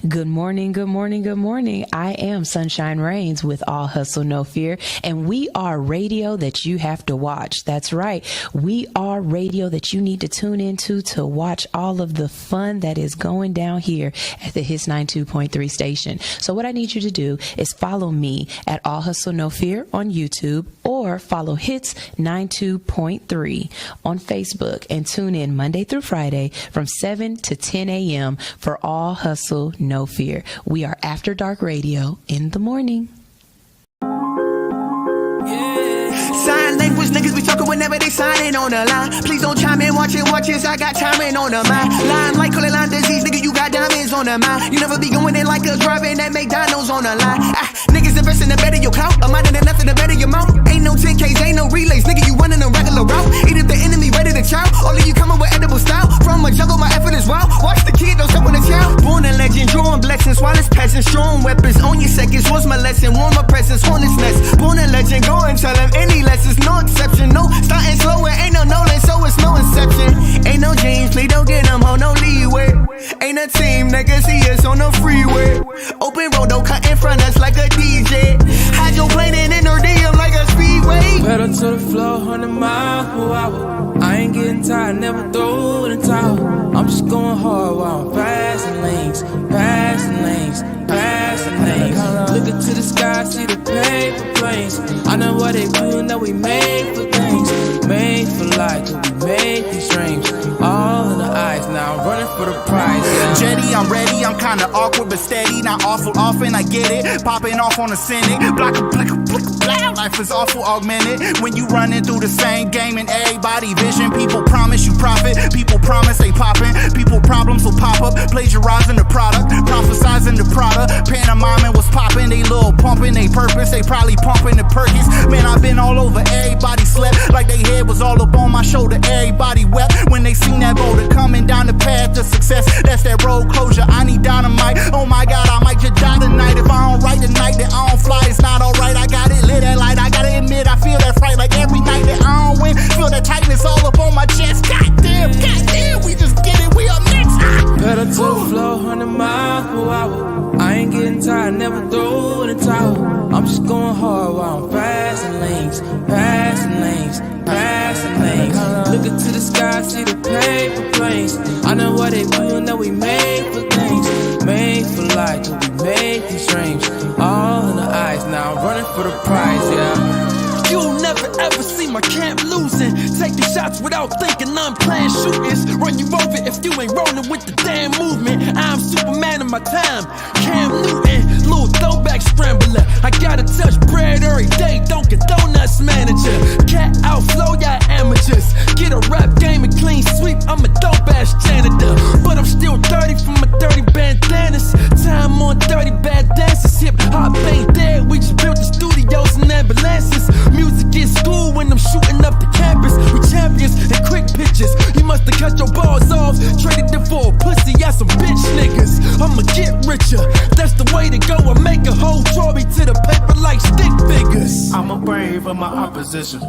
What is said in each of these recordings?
Good morning, good morning, good morning. I am Sunshine Reigns with All Hustle, No Fear, and we are radio that you have to watch. That's right. We are radio that you need to tune into to watch all of the fun that is going down here at the Hits 92.3 station. So what I need you to do is follow me at All Hustle, No Fear on YouTube, or follow Hits 92.3 on Facebook, and tune in Monday through Friday from 7 to 10 a.m. for All Hustle, No Fear. We are After Dark Radio in the morning. Sign language niggas be talking whenever they signing on the line. Please don't chime in, watch it, I got timing on the mind. Line like call it line disease, nigga, you got diamonds on the mind. You never be going in like us driving that McDonald's on the line. Niggas investing to better your clout, a mind and nothing to better your mouth. Ain't no 10Ks, ain't no relays, nigga, you running a regular route. Eat if the enemy ready to chow, all of you coming with edible style. From a jungle, my effort is wild. Watch the kid, don't step on the child. Born a legend, drawing blessings, while it's passing, strong weapons on your seconds. What's my lesson? Warm my presence, hornet's nest. Born a legend, go and tell him any lessons, no exception. No starting slow, and ain't no Nolan, so it's no inception. Ain't no James, please don't get them on no leeway. Ain't a team, nigga, see us on the freeway. Open road, don't cut in front us like a DJ. Hydroplaning in her DM like a speedway. Pedal to the floor, 100 miles per hour. I ain't getting tired, never throw in the towel. I'm just going hard while I'm passing lanes, passing lanes, passing lanes. Looking to the sky, see the paper planes. I know what they do, know we made for things, made for life, we made these dreams. All in the eyes, now I'm running for the prize. Yeah. Jetty, I'm ready, I'm kinda awkward but steady. Not awful often, I get it. Popping off on the Senate. Block a blick, blah. Life is awful augmented. When you running through the same game and everybody vision. People promise you profit, people promise they poppin'. People problems will pop up, plagiarizing the product, prophesizing the product. Pantomiming was popping, they little pumping, they purpose, they probably pumping the Perkins. Man, I've been all over, everybody slept like they head was all up on my shoulder. Everybody wept when they seen that boulder coming down the path to success. That's that road closure. I need dynamite. Oh my God, I might just die tonight. If I don't write tonight, then I don't fly. It's not alright. I got it lit that light. I gotta admit, I feel that fright like every night that I don't win. Feel that tightness all up on my chest. Goddamn, we just get it. We up next. Pedal to the floor, 100 miles per hour. I ain't getting tired, never throw in the towel. I'm just going hard while I'm passing lanes, passing lanes, passing lanes. Looking to the sky, see the paper planes. I know what they do, know we made for things, made for life, we made these dreams. All in the eyes, now I'm running for the prize, yeah. You'll never ever see my camp losing. Taking shots without thinking, I'm playing shooters. Run you over if you ain't rolling with the damn movement. I'm Superman of my time, Cam Newton, little throwback scrambler. I gotta touch bread every day, don't get donuts manager. Cat outflow, y'all amateurs. Get a rap game and clean sweep, I'm a dope ass janitor. But I'm still dirty from my dirty bandanas. Time on dirty bad dances. Hip hop ain't dead, we just built the studios and ambulances. Music is school when I'm shooting up the campus. We champions and quick pitches. You must have cut your balls off, traded them for a pussy, yeah, some bitch niggas. I'ma get richer, that's the way to go. I make a whole trophy to the paper like stick figures. I'm a brave of my opposition.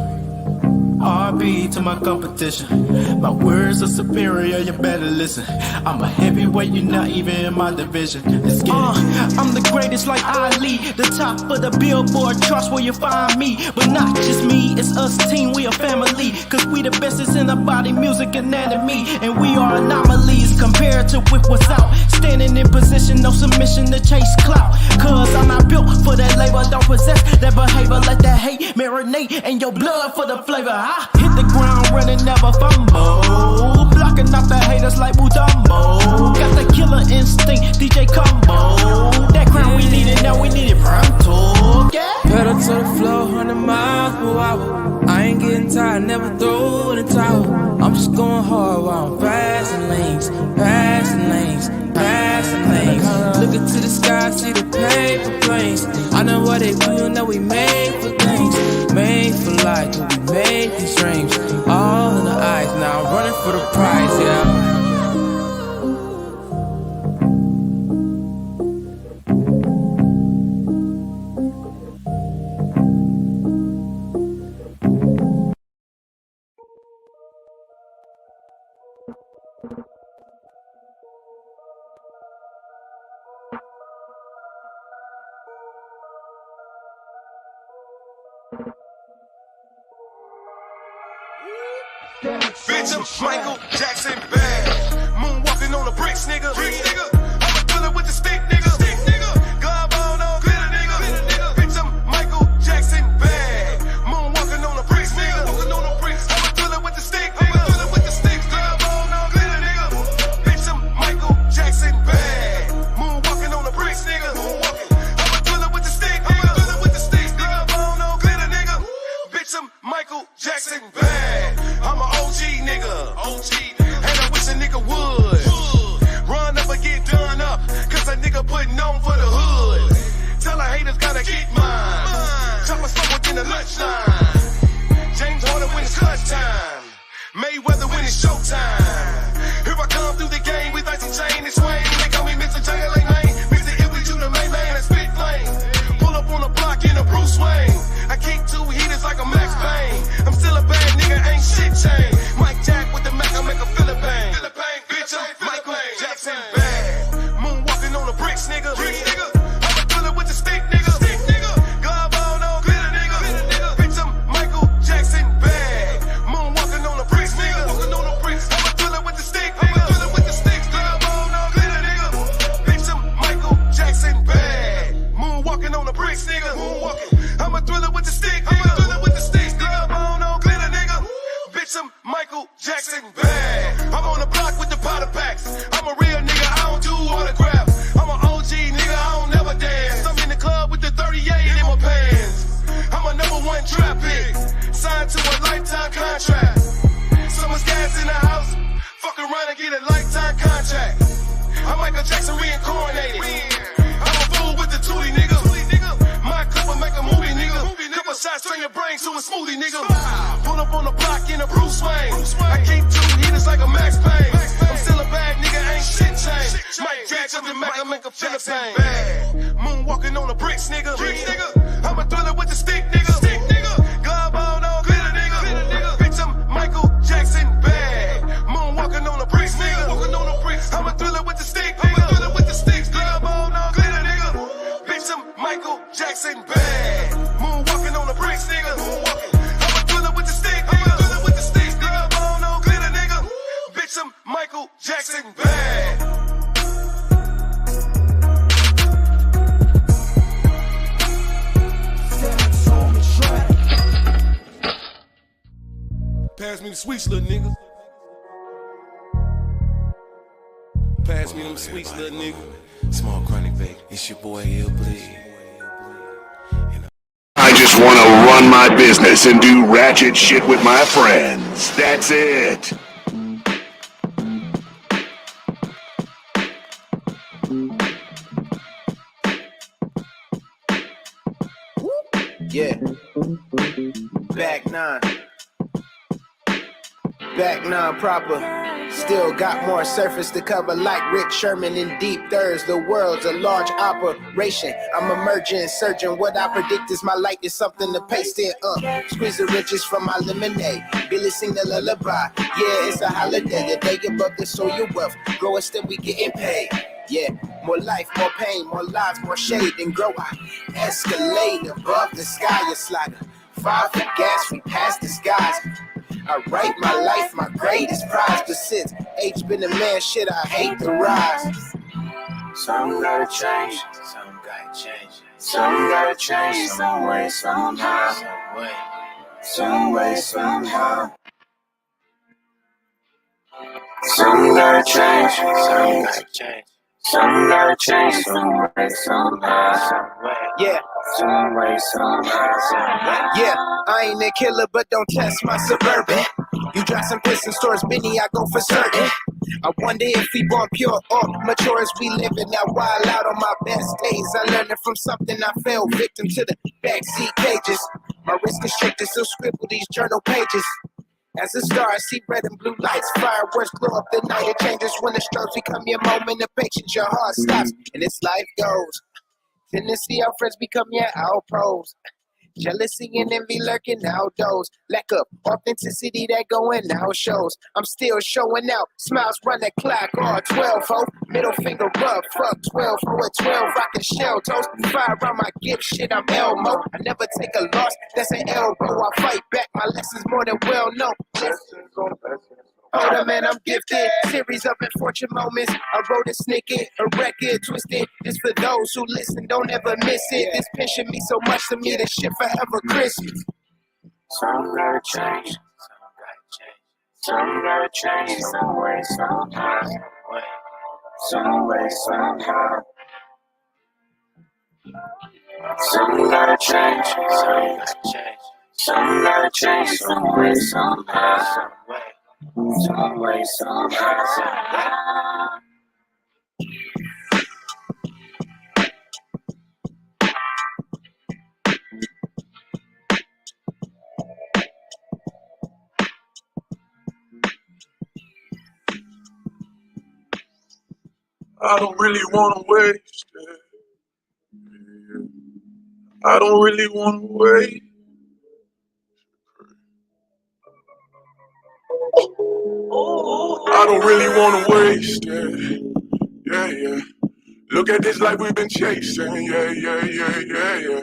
RB to my competition. My words are superior, you better listen. I'm a heavyweight, you're not even in my division. Let's get it. I'm the greatest like Ali, the top of the Billboard charts where you find me. But not just me, it's us team, we a family. Cause we the bestest in the body, music, anatomy. And we are anomalies compared to with what's out. Standing in position, no submission to chase clout. Cause I'm not built for that labor, don't possess that behavior. Let that hate marinate in your blood for the flavor. I hit the ground running, never fumble. Blocking off the haters like Mutombo. Got the killer instinct, DJ Combo. That crown we needed, now we need it pronto. Yeah. Pedal to the floor, 100 miles per hour. I ain't getting tired, never throw in the towel. I'm just going hard while I'm passing lanes, passing lanes, passing lanes. Looking to the sky, see the paper planes. I know what they do, know we made for things, made for life, we made these dreams. All in the eyes, now I'm running for the prize, yeah. Bitch, I'm Michael Jackson bad. Moonwalking on the bricks, nigga. I'ma fill it with the stick, nigga. Glove on glitter, nigga. Bitch, I'm Michael Jackson bad. Moonwalking on the bricks, nigga. I'ma fill it with the stick, nigga. Glove on glitter, nigga. Bitch, I'm Michael Jackson bad. Moonwalking on the bricks, nigga. I'ma fill it with the stick, nigga. Glove on glitter, nigga. Bitch, I'm Michael Jackson bad. I'm an OG nigga. And I wish a nigga would run up or get done up, cause a nigga putting on for the hood. Tell the haters gotta get mine. Chop a smoke within the lunchtime. James Harden when it's clutch time. Mayweather when it's showtime. Here I come through the game with icy chain and swing. They call me Mr. J.L.A. Lane. Mr. Illy to the main man and spit flame. Pull up on the block in a Bruce Wayne. I keep two heaters like a Max Payne. I'm still a bad nigga, ain't shit changed. Mike Jack with the Mac, I make a Philippine. Bitch, I'm Michael Jackson bad. Moonwalking on the bricks, nigga. I'ma fill it with the stick, nigga. Glove on glitter, nigga. Bitch, I'm Michael Jackson bad. Moonwalking on the bricks, nigga. I'ma fill it with the stick, nigga. Glove on glitter, nigga. Bitch, I'm Michael Jackson bad. Moonwalking on the bricks, nigga. I'ma thrill it with the stick, nigga. Glove on glitter, nigga. Bitch, I'm Michael Jackson bad. I'm on the block with the powder packs. I'm a real nigga, I don't do autographs. I'm an OG nigga, I don't never dance. I'm in the club with the 38 in my pants. I'm a #1 trap pick, signed to a lifetime contract. Someone's gas in the house, fuck around and get a lifetime contract. I'm Michael Jackson reincarnated. I'm a fool with the tootie, nigga. My clip will make a movie, nigga. Couple shots, turn your brains to a smoothie, nigga. Pull up on the block in a Bruce Wayne. I keep two heaters like a Max Payne. I'm still a bad nigga, ain't shit changed. Mike Jack up the Mac, I make a Philippine. Moonwalking on the bricks, nigga. I'ma thrill it with the stick, nigga. Glove on glitter, nigga. Bitch, I'm Michael Jackson bad. Moonwalking on the bricks, nigga. I'ma thrill it with the stick, nigga. Glove on glitter, nigga. Bitch, I'm Michael Jackson bad. Moonwalking on the bricks, nigga. I'ma thrill it with the stick, nigga. Glove on glitter, nigga. Bitch, I'm Michael Jackson bad. Pass me the sweets, little nigga. Pass me them sweets, little nigga. Small chronic vape. It's your boy Ill Bleed. I just want to run my business and do ratchet shit with my friends. That's it. Yeah. Back nine proper. Still got more surface to cover like Rick Sherman in deep thirds. The world's a large operation. I'm emerging, surging. What I predict is my light is something to paste in. Squeeze the riches from my lemonade. Billy sing the lullaby. Yeah, it's a holiday. The day above the soil wealth. Grow it, still we getting paid. Yeah, more life, more pain, more lives, more shade and grow. I escalate above the sky, a slider. Fire for gas, we pass the skies. I write my life, my greatest prize. But since age been a man, shit, I hate the rise. Some gotta change, some gotta change. Some gotta change, some way, somehow. Some way, somehow. Some gotta change, some gotta change. Some gotta change, some way, somehow. Yeah. Some way, somehow. Yeah, I ain't a killer, but don't test my Suburban. You drive some piston stores, Benny, I go for certain. I wonder if we born pure or mature as we living. Now wild out on my best days. I learned it from something I fell victim to the backseat cages. My wrist constricted, so scribble these journal pages. As a star, I see red and blue lights. Fireworks glow up the night. It changes when the strokes become your moment of patience. Your heart stops, and this life goes. Then to see our friends become your outposts. Jealousy and envy lurking outdoors. Lack of authenticity that going out shows. I'm still showing out. Smiles run the clock. All 12, ho. Middle finger up. Fuck 12, ho. At 12, rockin' shell toes. Fire around my gift shit. I'm Elmo. I never take a loss. That's an elbow. I fight back. My lessons more than well known. Lessons on lessons. older man, I'm gifted. Series of unfortunate moments. I wrote a snicket, a record twisted. This for those who listen, don't ever miss it. This pinching me so much to me, this shit forever Christmas. Some gotta change. Some gotta change some way, somehow. Some way, somehow. Some gotta change. Some gotta change some way, somehow. Some way, somehow. I don't really wanna waste it. I don't really wanna wait. I don't really wanna waste it. Yeah, yeah. Look at this life we've been chasing. Yeah, yeah, yeah, yeah, yeah.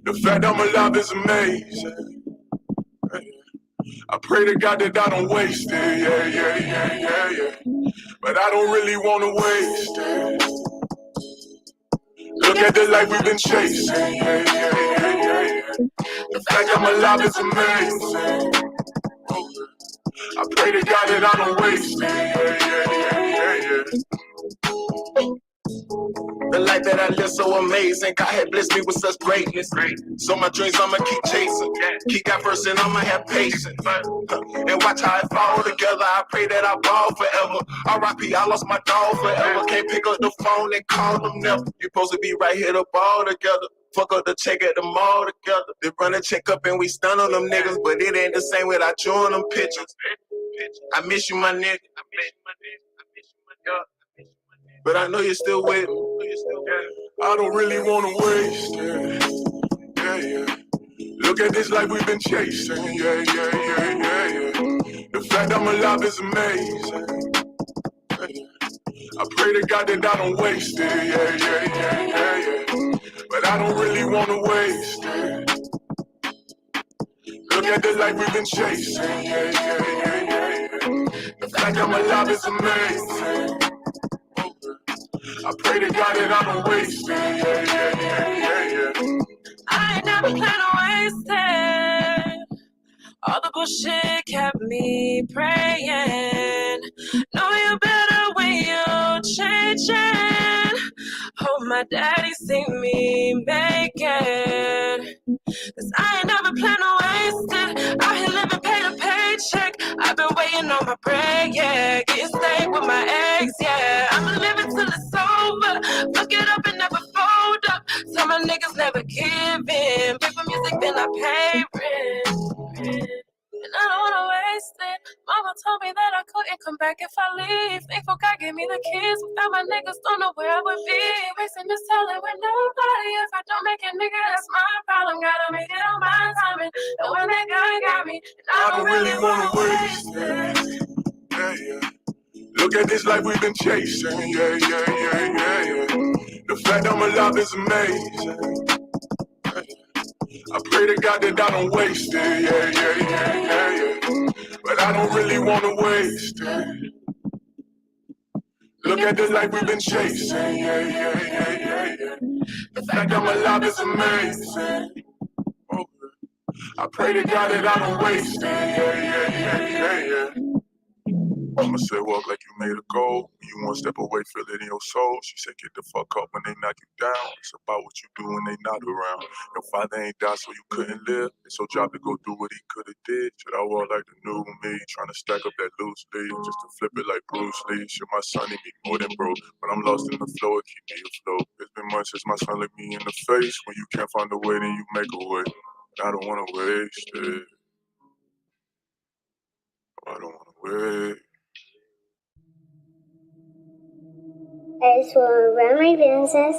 The fact I'm alive is amazing. Yeah, yeah. I pray to God that I don't waste it. Yeah, yeah, yeah, yeah, yeah. But I don't really wanna waste it. Look at the life we've been chasing. Yeah, yeah, yeah, yeah, yeah. The fact I'm alive is amazing. I pray to God that I don't waste it. Yeah, yeah, yeah, yeah, yeah. The life that I live so amazing. God had blessed me with such greatness. So my dreams I'ma keep chasing. Keep God first and I'ma have patience. And watch how it fall together. I pray that I ball forever. R.I.P. I lost my dog forever. Can't pick up the phone and call them never. You supposed to be right here to ball together. Fuck up the check at the mall together. They run a check up and we stun on them niggas. But it ain't the same without you on them pictures. I miss you, my nigga. But I know you're still with me. I don't really wanna waste it. Yeah, yeah. Look at this life we've been chasing. Yeah, yeah, yeah, yeah, yeah. The fact I'm alive is amazing. Yeah, yeah. I pray to God that I don't waste it. Yeah, yeah, yeah, yeah, yeah. But I don't really wanna waste it. Look at the life we've been chasing. Yeah, yeah, yeah, yeah, yeah. The fact I'm alive is amazing. I pray to God that I don't waste it. Yeah, yeah, yeah, yeah, yeah. I ain't never plan on wasting. All the bullshit kept me praying. Know you better when you changing. Hope my daddy see me make it. Cause I ain't never plan on wasting. Out here living pay to paycheck. I've been waiting on my break, yeah. Getting steak with my eggs, yeah. I'ma live it till it's over. Fuck it up and never fold up. Tell my niggas never give in. Pay for music, then I pay rent. And I don't wanna waste it. Mama told me that I couldn't come back if I leave. Thankful God gave me the keys. Without my niggas, don't know where I would be. Wasting this talent with nobody. If I don't make it, nigga, that's my problem. Gotta make it on my timing. Knowing that God got me. And I don't really wanna waste it. Yeah, yeah. Look at this life we've been chasing. Yeah, yeah, yeah, yeah, yeah. The fact I'm alive is amazing. Yeah, yeah. I pray to God that I don't waste it. Yeah, yeah, yeah, yeah, yeah. But I don't really wanna waste it. Look at the life we've been chasing. Yeah, yeah, yeah, yeah, yeah. The fact I'm alive is amazing. Oh, I pray to God that I don't waste it. Yeah, yeah, yeah, yeah, yeah. I'ma say walk like you made a goal. You one step away, feel it in your soul. She said get the fuck up when they knock you down. It's about what you do when they not around. Your father ain't died so you couldn't live. It's your job to go do what he could've did. Should I walk like the new me? Trying to stack up that loose leaf just to flip it like Bruce Lee. Should my son need me more than broke? When I'm lost in the flow, it keep me afloat. It's been months since my son looked me in the face. When you can't find a way, then you make a way. I don't wanna waste it. I don't wanna wait. I just want to run my business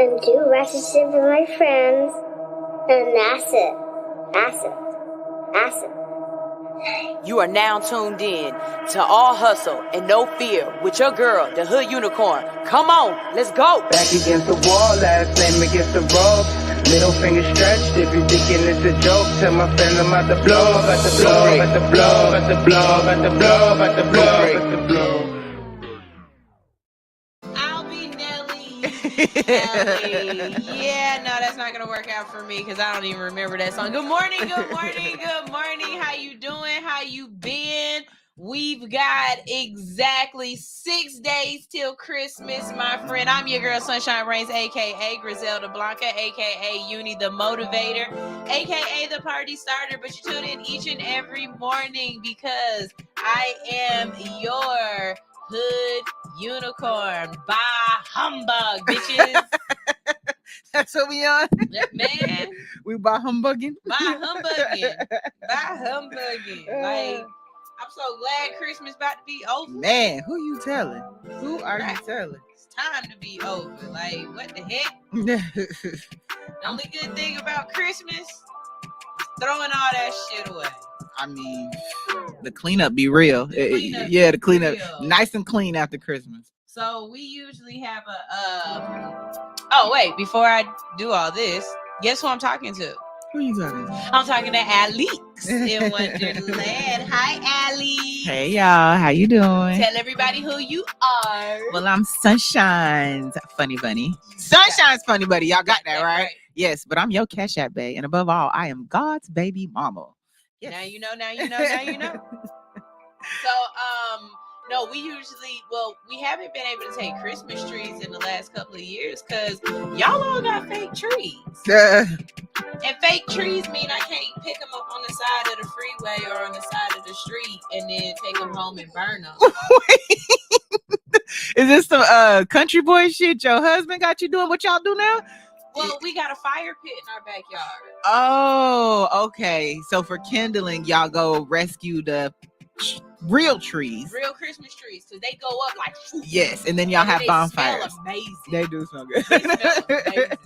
and do ratchet shit with my friends, and that's it. That's it. That's it. You are now tuned in to All Hustle and No Fear with your girl, the Hood Unicorn. Come on, let's go. Back against the wall, last name against the rope. Middle finger stretched if you thinking it's a joke. Tell my friends I'm about to blow, about to blow, about to blow, about to blow, about to blow, about to blow, about to blow. I'll be Nelly. Nelly. Yeah, no, that's not gonna work out for me because I don't even remember that song. Good morning, good morning, good morning. How you doing? How you been? We've got exactly 6 days till Christmas, my friend. I'm your girl, Sunshine Reigns, a.k.a. Griselda Blanca, a.k.a. Uni the Motivator, a.k.a. the Party Starter. But you tune in each and every morning because I am your hood unicorn. Bah humbug, bitches. That's what we on? Man. We by humbugging? By humbugging. By humbugging. Like, I'm so glad Christmas about to be over. Man, who you telling? Who are you telling? It's time to be over. Like, what the heck? The only good thing about Christmas, throwing all that shit away. I mean, the cleanup be real. The cleanup nice and clean after Christmas. So we usually have a oh wait, before I do all this, guess who I'm talking to? Who are you talking to? I'm talking to Alix in Wonderland. Hi, Alix. Hey y'all, how you doing? Tell everybody who you are. Well, I'm Sunshine's funny bunny. Sunshine's funny bunny. Y'all got that right? Yes, but I'm your Cash App bae, and above all, I am God's baby mama. Yes. Now you know. So, no, we haven't been able to take Christmas trees in the last couple of years because y'all all got fake trees. And fake trees mean I can't pick them up on the side of the freeway or on the side of the street and then take them home and burn them. Is this some country boy shit your husband got you doing? What y'all do now? Well, we got a fire pit in our backyard. Oh, okay. So for kindling, y'all go rescue the real trees. Real Christmas trees, because they go up like whoop. Yes, and then y'all have bonfires. Smell amazing. They do smell good. They smell amazing.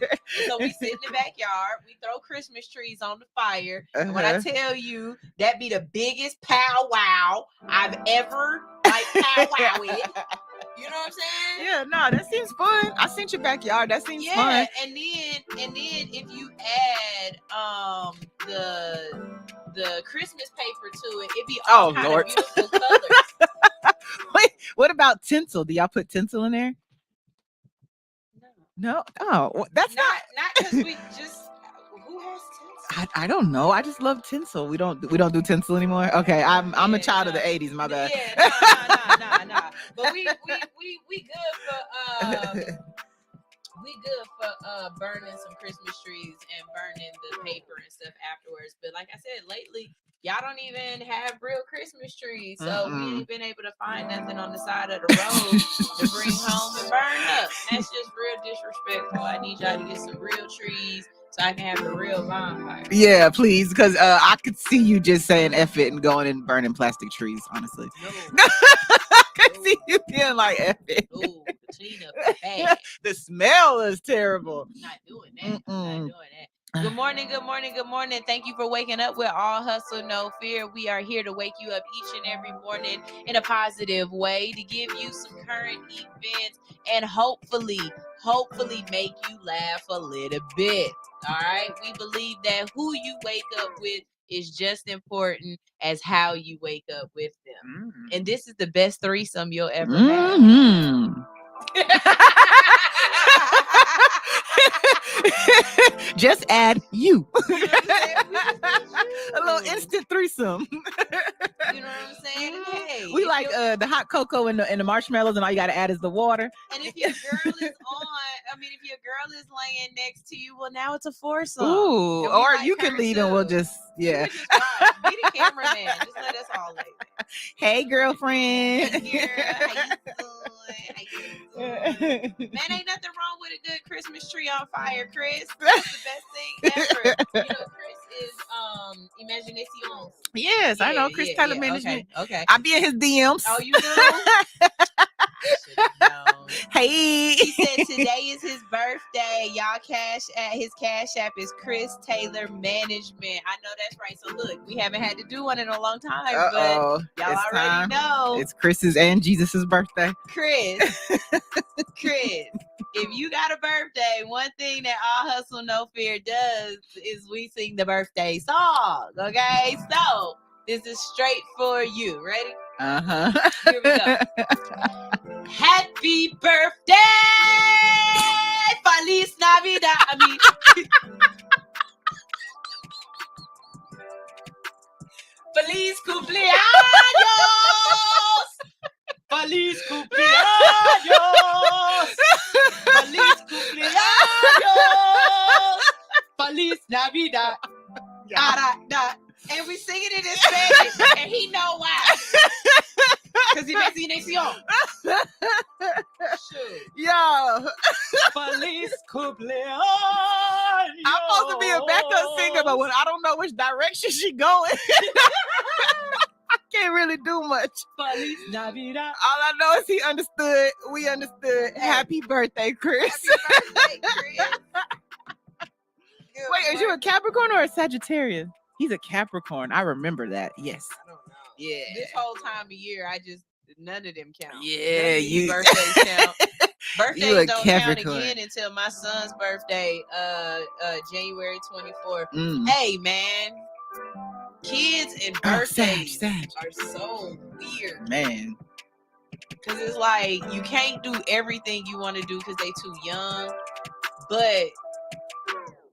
So we sit in the backyard, we throw Christmas trees on the fire. And when I tell you that be the biggest powwow I've ever powwow with. You know what I'm saying? Yeah, no, that seems fun. I seen your backyard. That seems fun. And then if you add the Christmas paper to it, it'd be all kind of beautiful colors. Wait, what about tinsel? Do y'all put tinsel in there? No. Oh, that's not because we just who has tinsel? I don't know. I just love tinsel. We don't do tinsel anymore. Okay, I'm a child of the 80s. My bad. Yeah, nah. But we good for burning some Christmas trees and burning the paper and stuff afterwards. But like I said, lately y'all don't even have real Christmas trees, so we ain't been able to find nothing on the side of the road to bring home and burn up. That's just real disrespectful. I need y'all to get some real trees so I can have a real bonfire. Yeah, please, because I could see you just saying F it and going and burning plastic trees, honestly. No. I could see you being like F it. Ooh, the cleanup is bad. The smell is terrible. Not doing that. Good morning. Thank you for waking up with All Hustle, No Fear. We are here to wake you up each and every morning in a positive way to give you some current events and hopefully make you laugh a little bit. All right. We believe that who you wake up with is just important as how you wake up with them. And this is the best threesome you'll ever have. Just add you. A little instant threesome. You know what I'm saying? Hey, we like the hot cocoa and the marshmallows, and all you got to add is the water. And if your girl is laying next to you, well, now it's a foursome. Ooh, or you can leave and we'll just be the cameraman. Just let us all lay there. Hey, girlfriend. Hey, girl, how you doing? Man, ain't nothing wrong with a good Christmas tree on fire, Chris. That's the best thing ever. You know, Chris is Imaginations. Yes, I know Chris Tyler Management. Okay. I be in his DMs. Oh, you do? Hey. He said today is his birthday. Y'all his cash app is Chris Taylor Management. I know that's right. So look, we haven't had to do one in a long time, but y'all already know it's Chris's and Jesus's birthday. Chris. if you got a birthday, one thing that All Hustle No Fear does is we sing the birthday song. Okay, so this is straight for you. Ready? Here we go. Happy birthday, Feliz Navidad. Feliz cumpleaños. Feliz cumpleaños. Feliz cumpleaños. Feliz Navidad. And we singing it in Spanish, and he know why. Because he makes Ignacio. Yo. Feliz cumpleaños. I'm supposed to be a backup singer, but when I don't know which direction she going, I can't really do much. Feliz Navidad. All I know is he understood. We understood. Happy birthday, Chris. Happy birthday, Chris. Wait, is you a Capricorn or a Sagittarius? He's a Capricorn. I remember that. Yes. I don't know. Yeah. This whole time of year, none of them count. Yeah, you birthdays count. Birthdays don't count again until my son's birthday, January 24th. Hey, man. Kids and birthdays are so weird. Man. Because it's like you can't do everything you want to do because they too young. But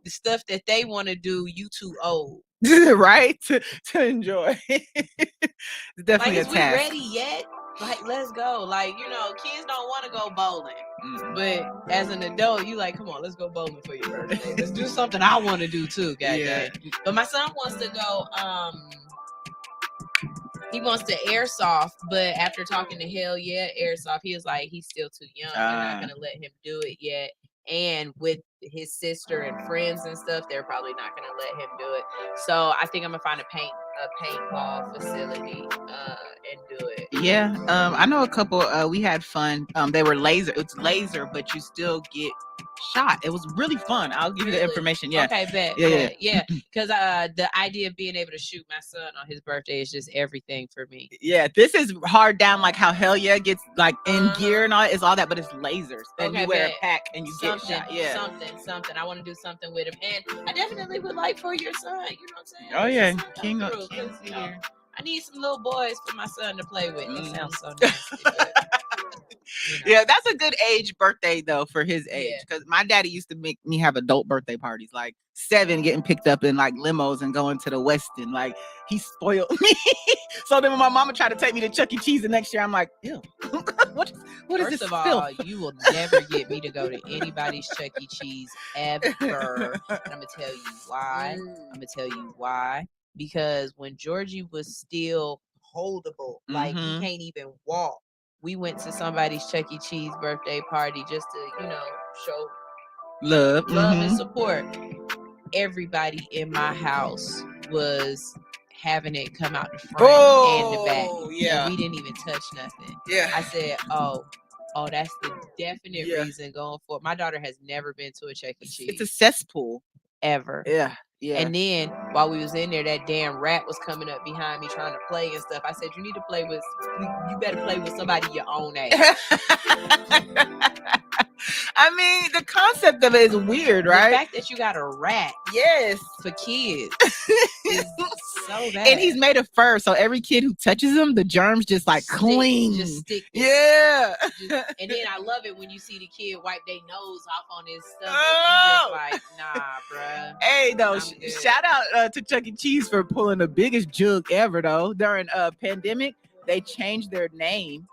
the stuff that they want to do, you too old. Right? To enjoy. It's definitely a task. Is we ready yet? Like, let's go. Like, kids don't want to go bowling. But as an adult, you like, come on, let's go bowling for your birthday. Let's do something I want to do too, goddamn. But my son wants to go, he wants to airsoft, but after talking to Hell Yeah Airsoft, he was like, he's still too young. They're not going to let him do it yet. And with his sister and friends and stuff, they're probably not going to let him do it. So I think I'm going to find a paintball facility and do it. Yeah. I know a couple, we had fun. They were laser. It's laser, but you still get shot. It was really fun. I'll give you the information. Yeah. Okay, bet. Yeah. Because the idea of being able to shoot my son on his birthday is just everything for me. Yeah. This is hard down, like how Hell Yeah gets like in gear and all. It's all that, but it's lasers. And you wear a pack and you get shot. Yeah. Something. I want to do something with him, and I definitely would like for your son. You know what I'm saying? Oh yeah, King of here. I need some little boys for my son to play with. It sounds so nasty. Yeah, that's a good age birthday though for his age. Because my daddy used to make me have adult birthday parties, like 7, getting picked up in like limos and going to the Westin. Like he spoiled me. So then when my mama tried to take me to Chuck E. Cheese the next year, I'm like, ew. What is this? First of all, you will never get me to go to anybody's Chuck E. Cheese ever. And I'm gonna tell you why. Because when Georgie was still holdable, like he can't even walk, we went to somebody's Chuck E. Cheese birthday party just to, show love and support. Everybody in my house was having it come out the front and the back. Yeah. And we didn't even touch nothing. Yeah. I said, oh, that's the definite reason going for it. My daughter has never been to a Chuck E. Cheese. It's a cesspool. Ever. Yeah. Yeah. And then while we was in there, that damn rat was coming up behind me trying to play and stuff. I said, you better play with somebody your own age. I mean, the concept of it is weird, right? The fact that you got a rat, for kids, is so bad. And he's made of fur, so every kid who touches him, the germs just like cling. Just stick. Yeah. And then I love it when you see the kid wipe their nose off on his stomach. Oh. Just like, nah, bruh. Hey, though, shout out to Chuck E. Cheese for pulling the biggest jug ever, though. During a pandemic, they changed their name.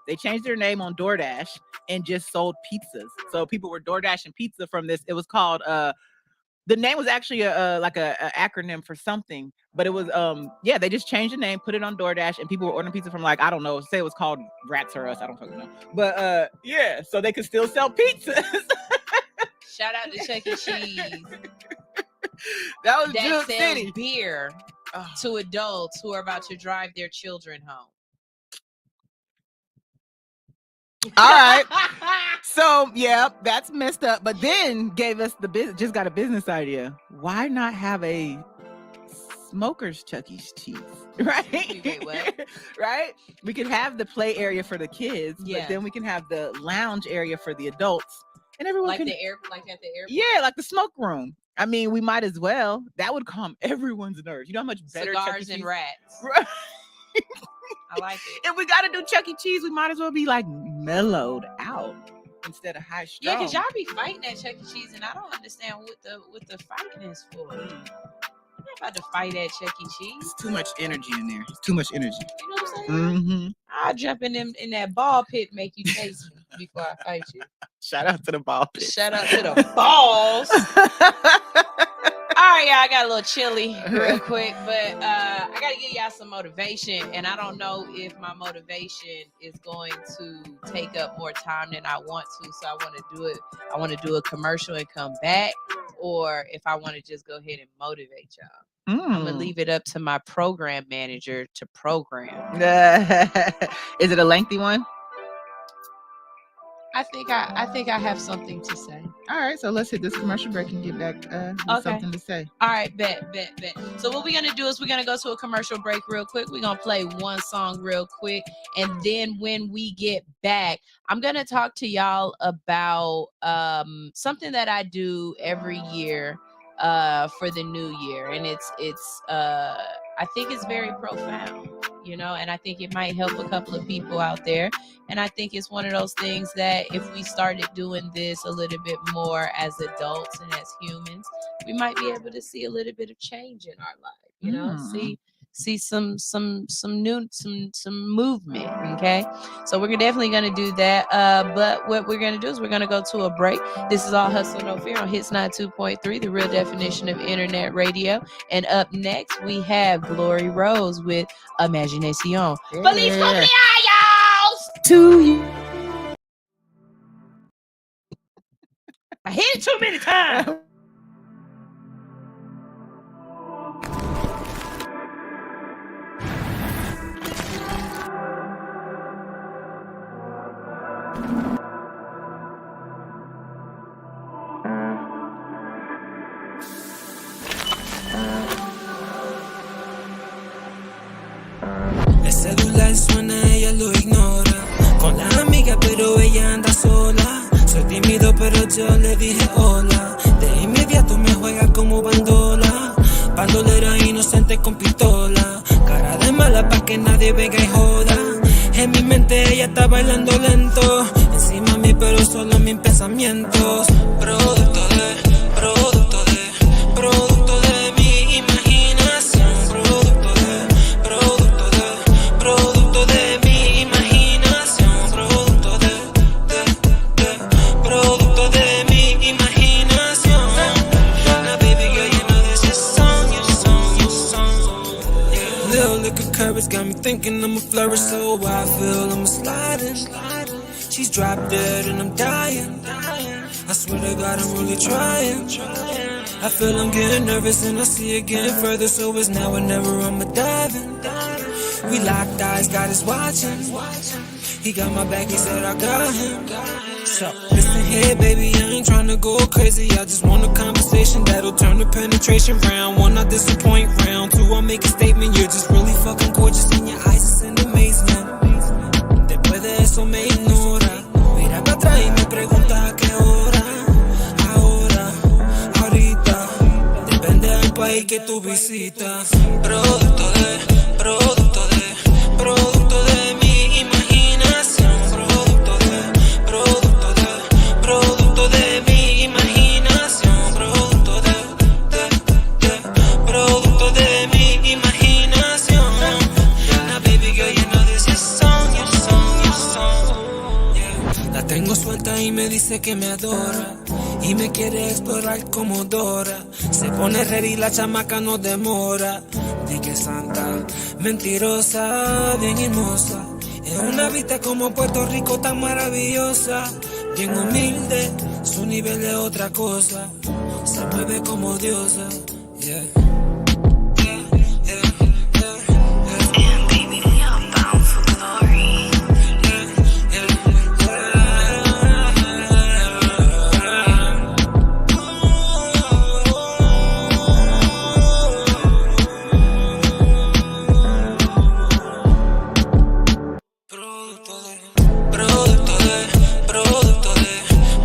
They changed their name on DoorDash and just sold pizzas. So people were DoorDashing pizza from this. It was called, the name was actually a acronym for something, but it was, they just changed the name, put it on DoorDash, and people were ordering pizza from like, I don't know, say it was called Rats or Us. I don't fucking know. But so they could still sell pizzas. Shout out to Chuck E. Cheese. That was Jug City. Beer to adults who are about to drive their children home. All right. So that's messed up. But then gave us just got a business idea. Why not have a smokers Chuck E. Cheese? Right? Wait, what? Right? We could have the play area for the kids, but then we can have the lounge area for the adults. and everyone like can, at the airport. Yeah, like the smoke room. I mean, we might as well. That would calm everyone's nerves. You know how much better Chuck E. Cigars and Cheese- rats. I like it. If we got to do Chuck E. Cheese, we might as well be like mellowed out instead of high strung. Yeah, because y'all be fighting at Chuck E. Cheese, and I don't understand what the fighting is for. I'm not about to fight at Chuck E. Cheese. It's too much energy in there. It's too much energy. You know what I'm saying? Mm-hmm. I'll jump in that ball pit, make you chase me before I fight you. Shout out to the ball pit. Shout out to the balls. All right, y'all, I got a little chilly real quick, but I got to give y'all some motivation, and I don't know if my motivation is going to take up more time than I want to, so I want to do it. I want to do a commercial and come back, or if I want to just go ahead and motivate y'all. I'm going to leave it up to my program manager to program. Is it a lengthy one? I think I have something to say. All right, so let's hit this commercial break and get back with something to say. All right, bet. So what we're going to do is we're going to go to a commercial break real quick. We're going to play one song real quick. And then when we get back, I'm going to talk to y'all about something that I do every year for the new year. And it's I think it's very profound, you know, and I think it might help a couple of people out there. And I think it's one of those things that if we started doing this a little bit more as adults and as humans, we might be able to see a little bit of change in our life, you know, see some movement. Okay, so we're definitely going to do that, but what we're going to do is we're going to go to a break. This is All Hustle No Fear on Hits 92.3, the real definition of internet radio. And up next we have Glory Rose with Imagination. Feliz cumpleaños to you. I hit it too many times. El celular suena, ella lo ignora. Con la amiga, pero ella anda sola. Soy tímido, pero yo le dije hola. De inmediato me juega como bandola. Bandolera inocente con pistola. Cara de mala pa' que nadie venga y joda. En mi mente ella está bailando lento. Encima mí, pero solo mis pensamientos. Producto de mi imaginación. Producto de mi imaginación. Producto de mi imaginación. Now baby girl, you know this is your song. Yeah. Little liquor courage got me thinking I'ma flourish, so I feel I'm sliding. She's drop dead and I'm dying. I swear to God I'm really trying. I feel I'm getting nervous and I see it getting further, so it's now or never, I'ma dive in. We locked eyes, God is watching. He got my back, he said I got him. So listen here, baby, I ain't tryna go crazy. I just want a conversation that'll turn the penetration round. One, not disappoint, round two, I'll make a statement. You're just really fucking gorgeous and your eyes is in amazement. Después de eso me ignora. Mira para atrás y me pregunta a qué hora. Ahora, ahorita. Depende del país que tú visitas. Producto de mi imaginación. Producto de mi imaginación. Producto de mi imaginación. Now baby girl, you know this is your song. Yeah. La tengo suelta y me dice que me adora. Y me quiere explorar como Dora. Se pone ready, la chamaca no demora. Di que santa, mentirosa, bien hermosa. En una vista como Puerto Rico tan maravillosa. Bien humilde, su nivel es otra cosa. Se mueve como diosa, yeah.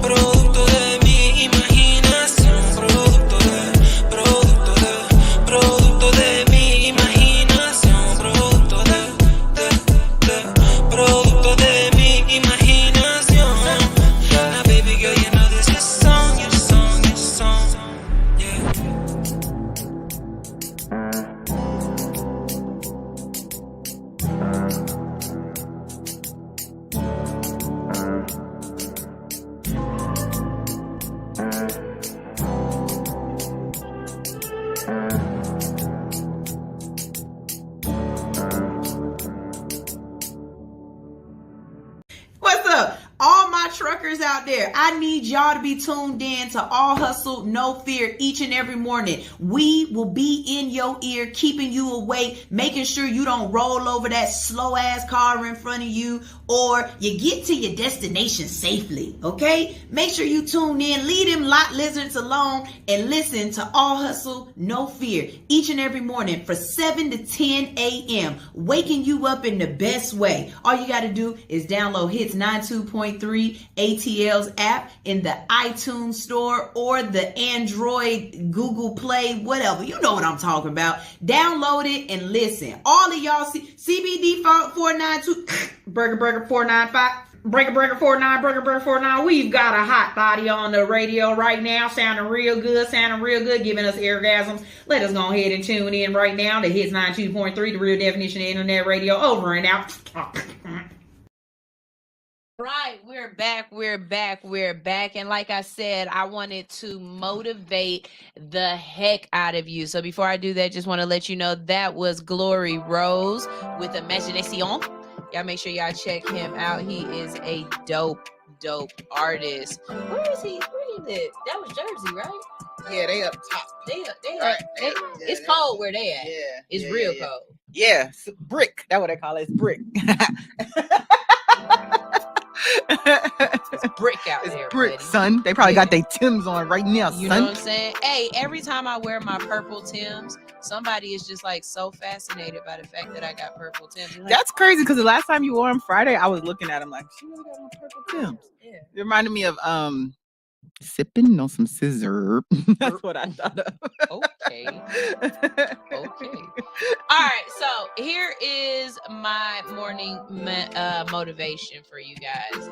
Producto truckers out there, I need y'all to be tuned in to All Hustle, No Fear each and every morning. We will be in your ear, keeping you awake, making sure you don't roll over that slow ass car in front of you, or you get to your destination safely, okay? Make sure you tune in, leave them lot lizards alone, and listen to All Hustle, No Fear each and every morning for 7 to 10 a.m., waking you up in the best way. All you got to do is download Hits 92.3 ATL's app in the iTunes store or the Android, Google Play, whatever. You know what I'm talking about. Download it and listen. All of y'all CBD 492 Burger 495. Breaker 49. We've got a hot body on the radio right now, sounding real good, giving us orgasms. Let us go ahead and tune in right now to Hits 92.3, the real definition of internet radio. Over and out. Right, we're back. And like I said, I wanted to motivate the heck out of you. So before I do that, just want to let you know that was Glory Rose with Imagination. Y'all make sure y'all check him out. He is a dope artist. Where is he? Where he live? That was Jersey, right? Yeah, they up top. It's cold where they at. Yeah, it's real cold. Yeah, brick. That's what they call it. It's brick. It's brick out there. Brick, buddy. son. They probably got their Timbs on right now, You son. know what I'm saying? Hey, every time I wear my purple Timbs, somebody is just like so fascinated by the fact that I got purple Timbs. Like, that's crazy because the last time you wore them Friday, I was looking at them like, she really got on purple Timbs. Yeah. It reminded me of sipping on some scissor. That's what I thought of. Okay. All right. So here is my morning motivation for you guys.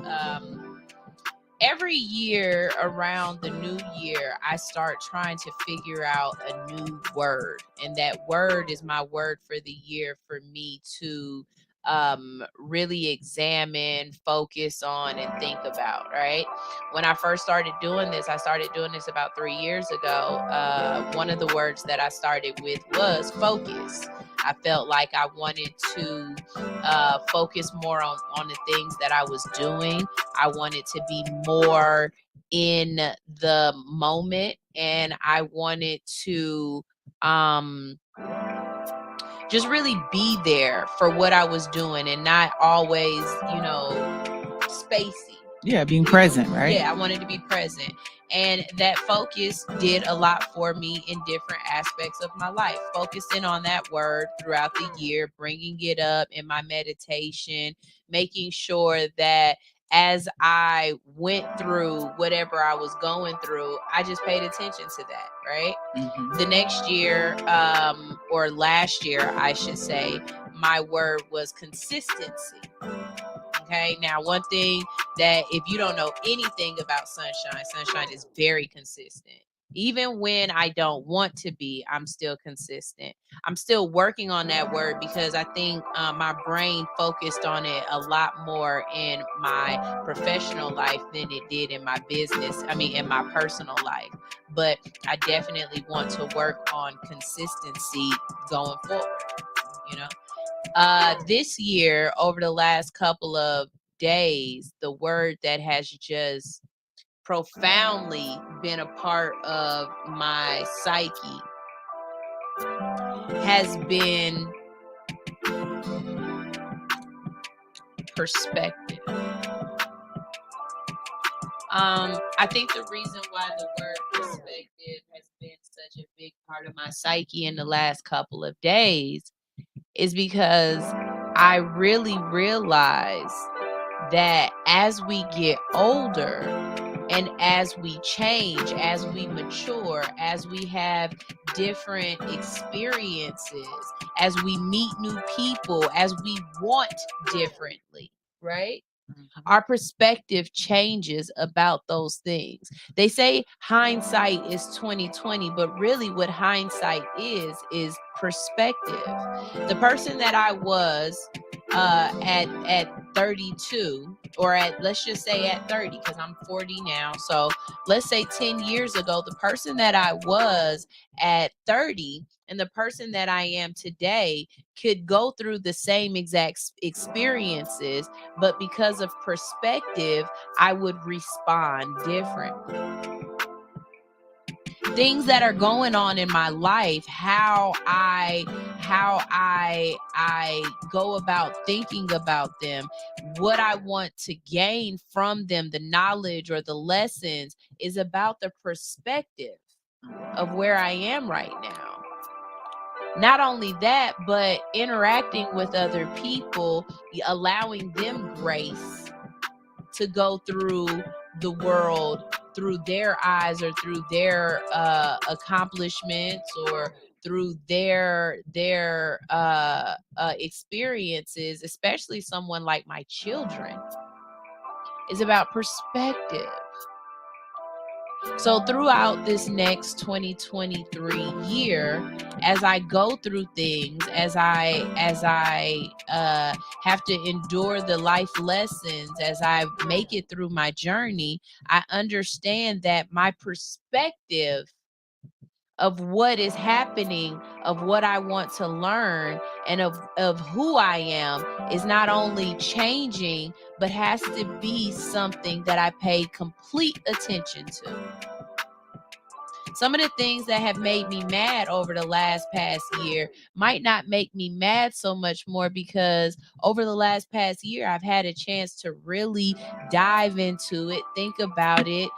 Every year around the new year, I start trying to figure out a new word. And that word is my word for the year for me to really examine, focus on, and think about, right? When I first started doing this, about 3 years ago. One of the words that I started with was focus. I felt like I wanted to focus more on the things that I was doing. I wanted to be more in the moment, and I wanted to just really be there for what I was doing and not always, spacey. Yeah, being present, right? Yeah, I wanted to be present. And that focus did a lot for me in different aspects of my life. Focusing on that word throughout the year, bringing it up in my meditation, making sure that as I went through whatever I was going through, I just paid attention to that, right? Mm-hmm. The next year, or last year, I should say, my word was consistency. Okay, now one thing that if you don't know anything about Sunshine is very consistent. Even when I don't want to be, I'm still consistent. I'm still working on that word because I think my brain focused on it a lot more in my professional life than it did in my in my personal life. But I definitely want to work on consistency going forward, This year, over the last couple of days, the word that has just profoundly been a part of my psyche has been perspective. I think the reason why the word perspective has been such a big part of my psyche in the last couple of days is because I really realize that as we get older and as we change, as we mature, as we have different experiences, as we meet new people, as we want differently, right? Our perspective changes about those things. They say hindsight is 20/20, but really what hindsight is perspective. The person that I was at 32, or let's just say at 30, because I'm 40 now. So let's say 10 years ago, the person that I was at 30 and the person that I am today could go through the same exact experiences, but because of perspective, I would respond differently. Things that are going on in my life, how I go about thinking about them, what I want to gain from them, the knowledge or the lessons, is about the perspective of where I am right now. Not only that, but interacting with other people, allowing them grace to go through the world through their eyes, or through their accomplishments, or through their experiences, especially someone like my children, is about perspective. So throughout this next 2023 year, as I go through things, as I have to endure the life lessons, as I make it through my journey, I understand that my perspective of what is happening, of what I want to learn, and of who I am is not only changing, but has to be something that I pay complete attention to. Some of the things that have made me mad over the past year might not make me mad so much more, because over the past year, I've had a chance to really dive into it, think about it,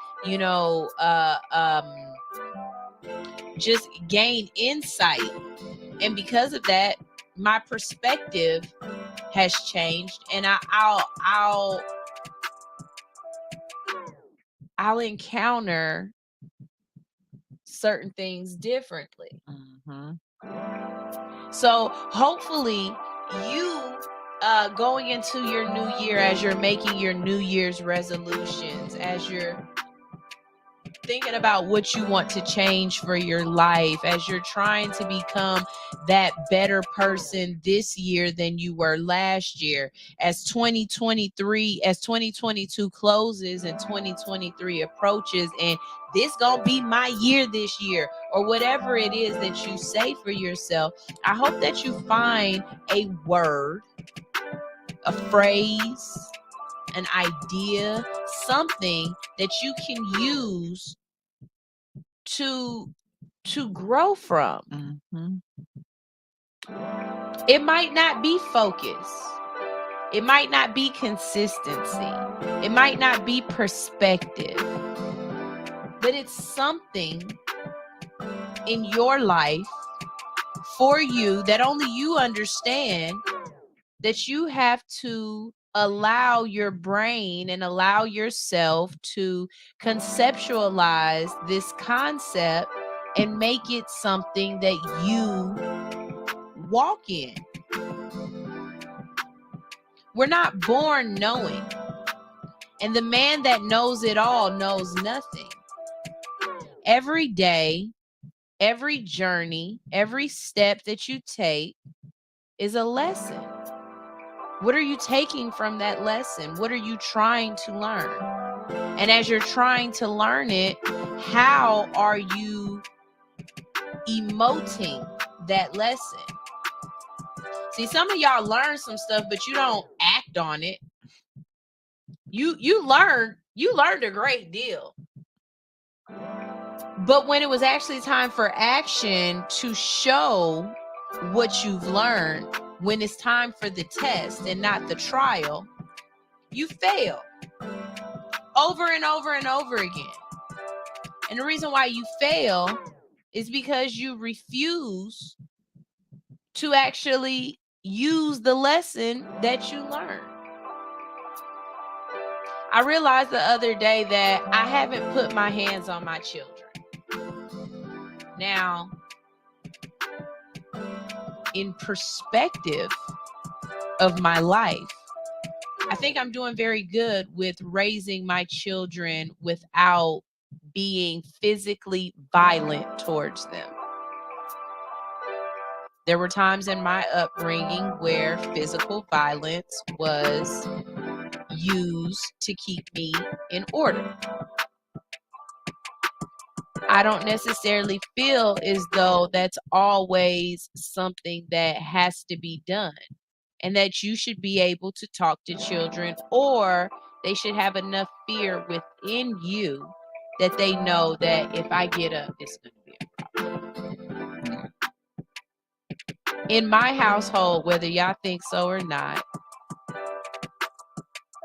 just gain insight. And because of that, my perspective has changed, and I'll encounter certain things differently. So hopefully you going into your new year, as you're making your New Year's resolutions, as you're thinking about what you want to change for your life, as you're trying to become that better person this year than you were last year, as 2022 closes and 2023 approaches, and this gonna be my year this year, or whatever it is that you say for yourself, I hope that you find a word, a phrase, an idea, something that you can use to grow from. It might not be focus. It might not be consistency. It might not be perspective. But it's something in your life for you that only you understand, that you have to allow your brain and allow yourself to conceptualize this concept and make it something that you walk in. We're not born knowing. And the man that knows it all knows nothing. Every day, every journey, every step that you take is a lesson. What are you taking from that lesson? What are you trying to learn? And as you're trying to learn it, how are you emoting that lesson? See, some of y'all learn some stuff, but you don't act on it. You learned a great deal. But when it was actually time for action to show what you've learned, when it's time for the test and not the trial, you fail over and over and over again. And the reason why you fail is because you refuse to actually use the lesson that you learned. I realized the other day that I haven't put my hands on my children. Now, in perspective of my life, I think I'm doing very good with raising my children without being physically violent towards them. There were times in my upbringing where physical violence was used to keep me in order. I don't necessarily feel as though that's always something that has to be done, and that you should be able to talk to children, or they should have enough fear within you that they know that if I get up, it's going to be a problem. In my household, whether y'all think so or not,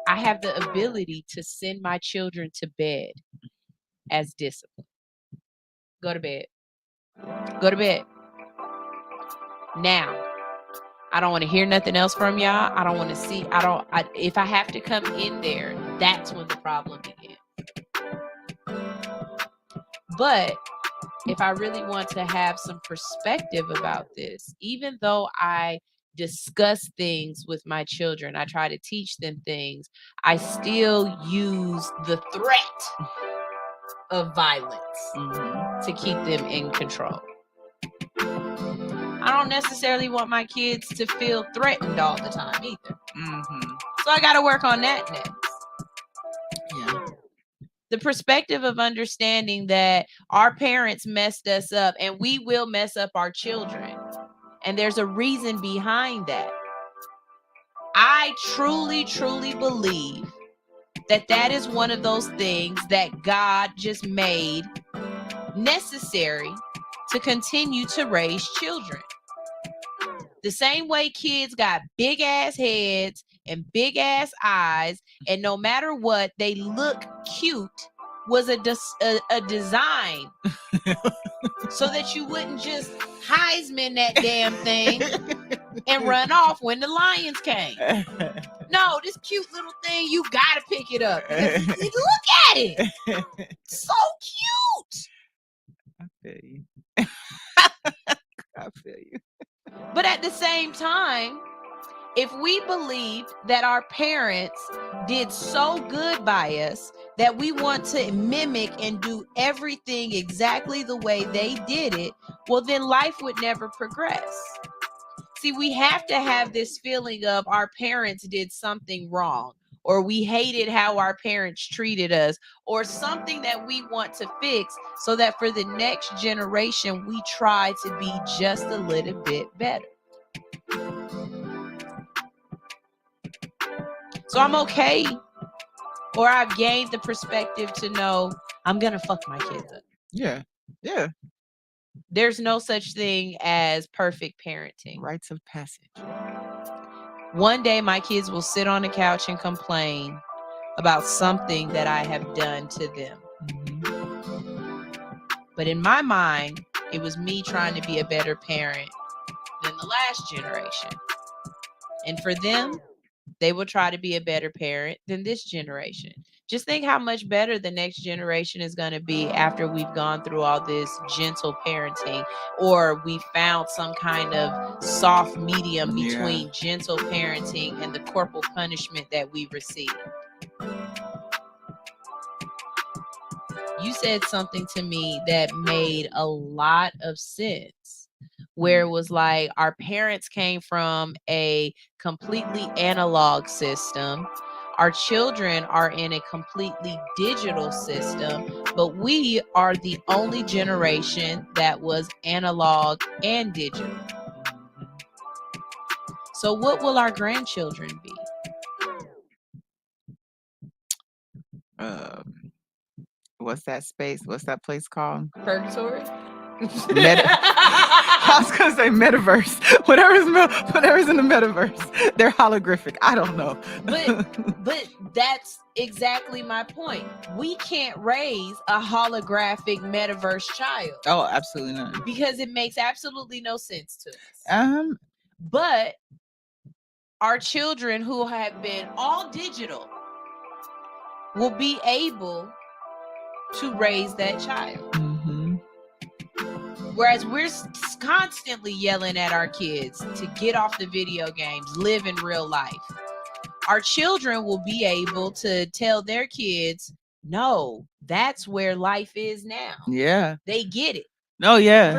I have the ability to send my children to bed as discipline. Go to bed. Go to bed. Now, I don't want to hear nothing else from y'all. I don't want to see. If I have to come in there, that's when the problem begins. But if I really want to have some perspective about this, even though I discuss things with my children, I try to teach them things, I still use the threat of violence to keep them in control. I don't necessarily want my kids to feel threatened all the time either. So I got to work on that next. Yeah. The perspective of understanding that our parents messed us up and we will mess up our children. And there's a reason behind that. I truly, truly believe that that is one of those things that God just made necessary to continue to raise children. The same way kids got big ass heads and big ass eyes, and no matter what, they look cute, was a design so that you wouldn't just Heisman that damn thing and run off when the lions came. No, this cute little thing, you gotta pick it up. Look at it. So cute. I feel you. I feel you. But at the same time, if we believe that our parents did so good by us that we want to mimic and do everything exactly the way they did it, well, then life would never progress. See, we have to have this feeling of our parents did something wrong, or we hated how our parents treated us, or something that we want to fix so that for the next generation, we try to be just a little bit better. So I'm okay, or I've gained the perspective to know I'm going to fuck my kids up. Yeah. Yeah. There's no such thing as perfect parenting. Rites of passage. One day my kids will sit on the couch and complain about something that I have done to them. But in my mind, it was me trying to be a better parent than the last generation. And for them, they will try to be a better parent than this generation. Just think how much better the next generation is going to be after we've gone through all this gentle parenting, or we found some kind of soft medium between gentle parenting and the corporal punishment that we receive. You said something to me that made a lot of sense, where it was like our parents came from a completely analog system. Our children are in a completely digital system, but we are the only generation that was analog and digital. So what will our grandchildren be? What's that space? What's that place called? Purgatory? I was gonna say metaverse. Whatever's in the metaverse. They're holographic. I don't know. But that's exactly my point. We can't raise a holographic metaverse child. Oh, absolutely not. Because it makes absolutely no sense to us. But our children who have been all digital will be able to raise that child. Whereas we're constantly yelling at our kids to get off the video games, live in real life. Our children will be able to tell their kids, no, that's where life is now. Yeah. They get it. Oh yeah,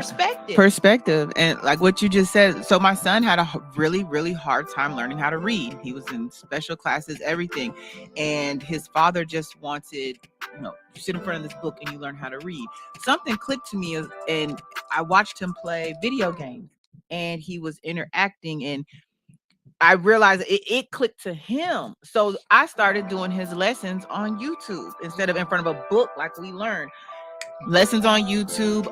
perspective. And like what you just said, so my son had a really, really hard time learning how to read. He was in special classes, everything, and his father just wanted, you sit in front of this book and you learn how to read. Something clicked to me, and I watched him play video games, and he was interacting, and I realized it clicked to him. So I started doing his lessons on YouTube instead of in front of a book like we learned. Lessons on YouTube.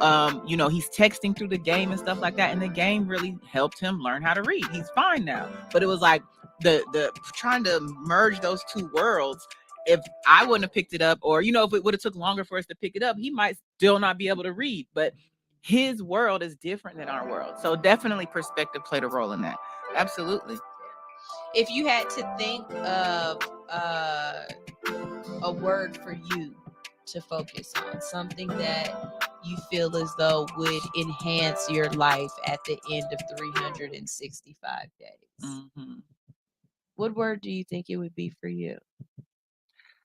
He's texting through the game and stuff like that, and the game really helped him learn how to read. He's fine now, but it was like the trying to merge those two worlds. If I wouldn't have picked it up, or if it would have took longer for us to pick it up, he might still not be able to read. But his world is different than our world, so definitely perspective played a role in that. Absolutely. If you had to think of a word for you to focus on, something that you feel as though would enhance your life at the end of 365 days, what word do you think it would be for you?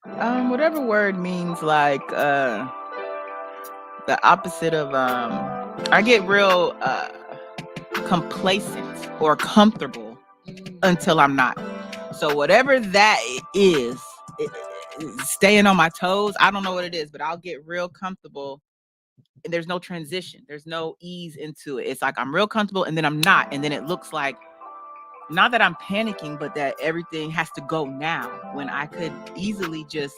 Whatever word means, like the opposite of I get real complacent or comfortable until I'm not. So whatever that is, staying on my toes, I don't know what it is, but I'll get real comfortable, and there's no transition, there's no ease into it. It's like I'm real comfortable and then I'm not, and then it looks like, not that I'm panicking, but that everything has to go now, when I could easily just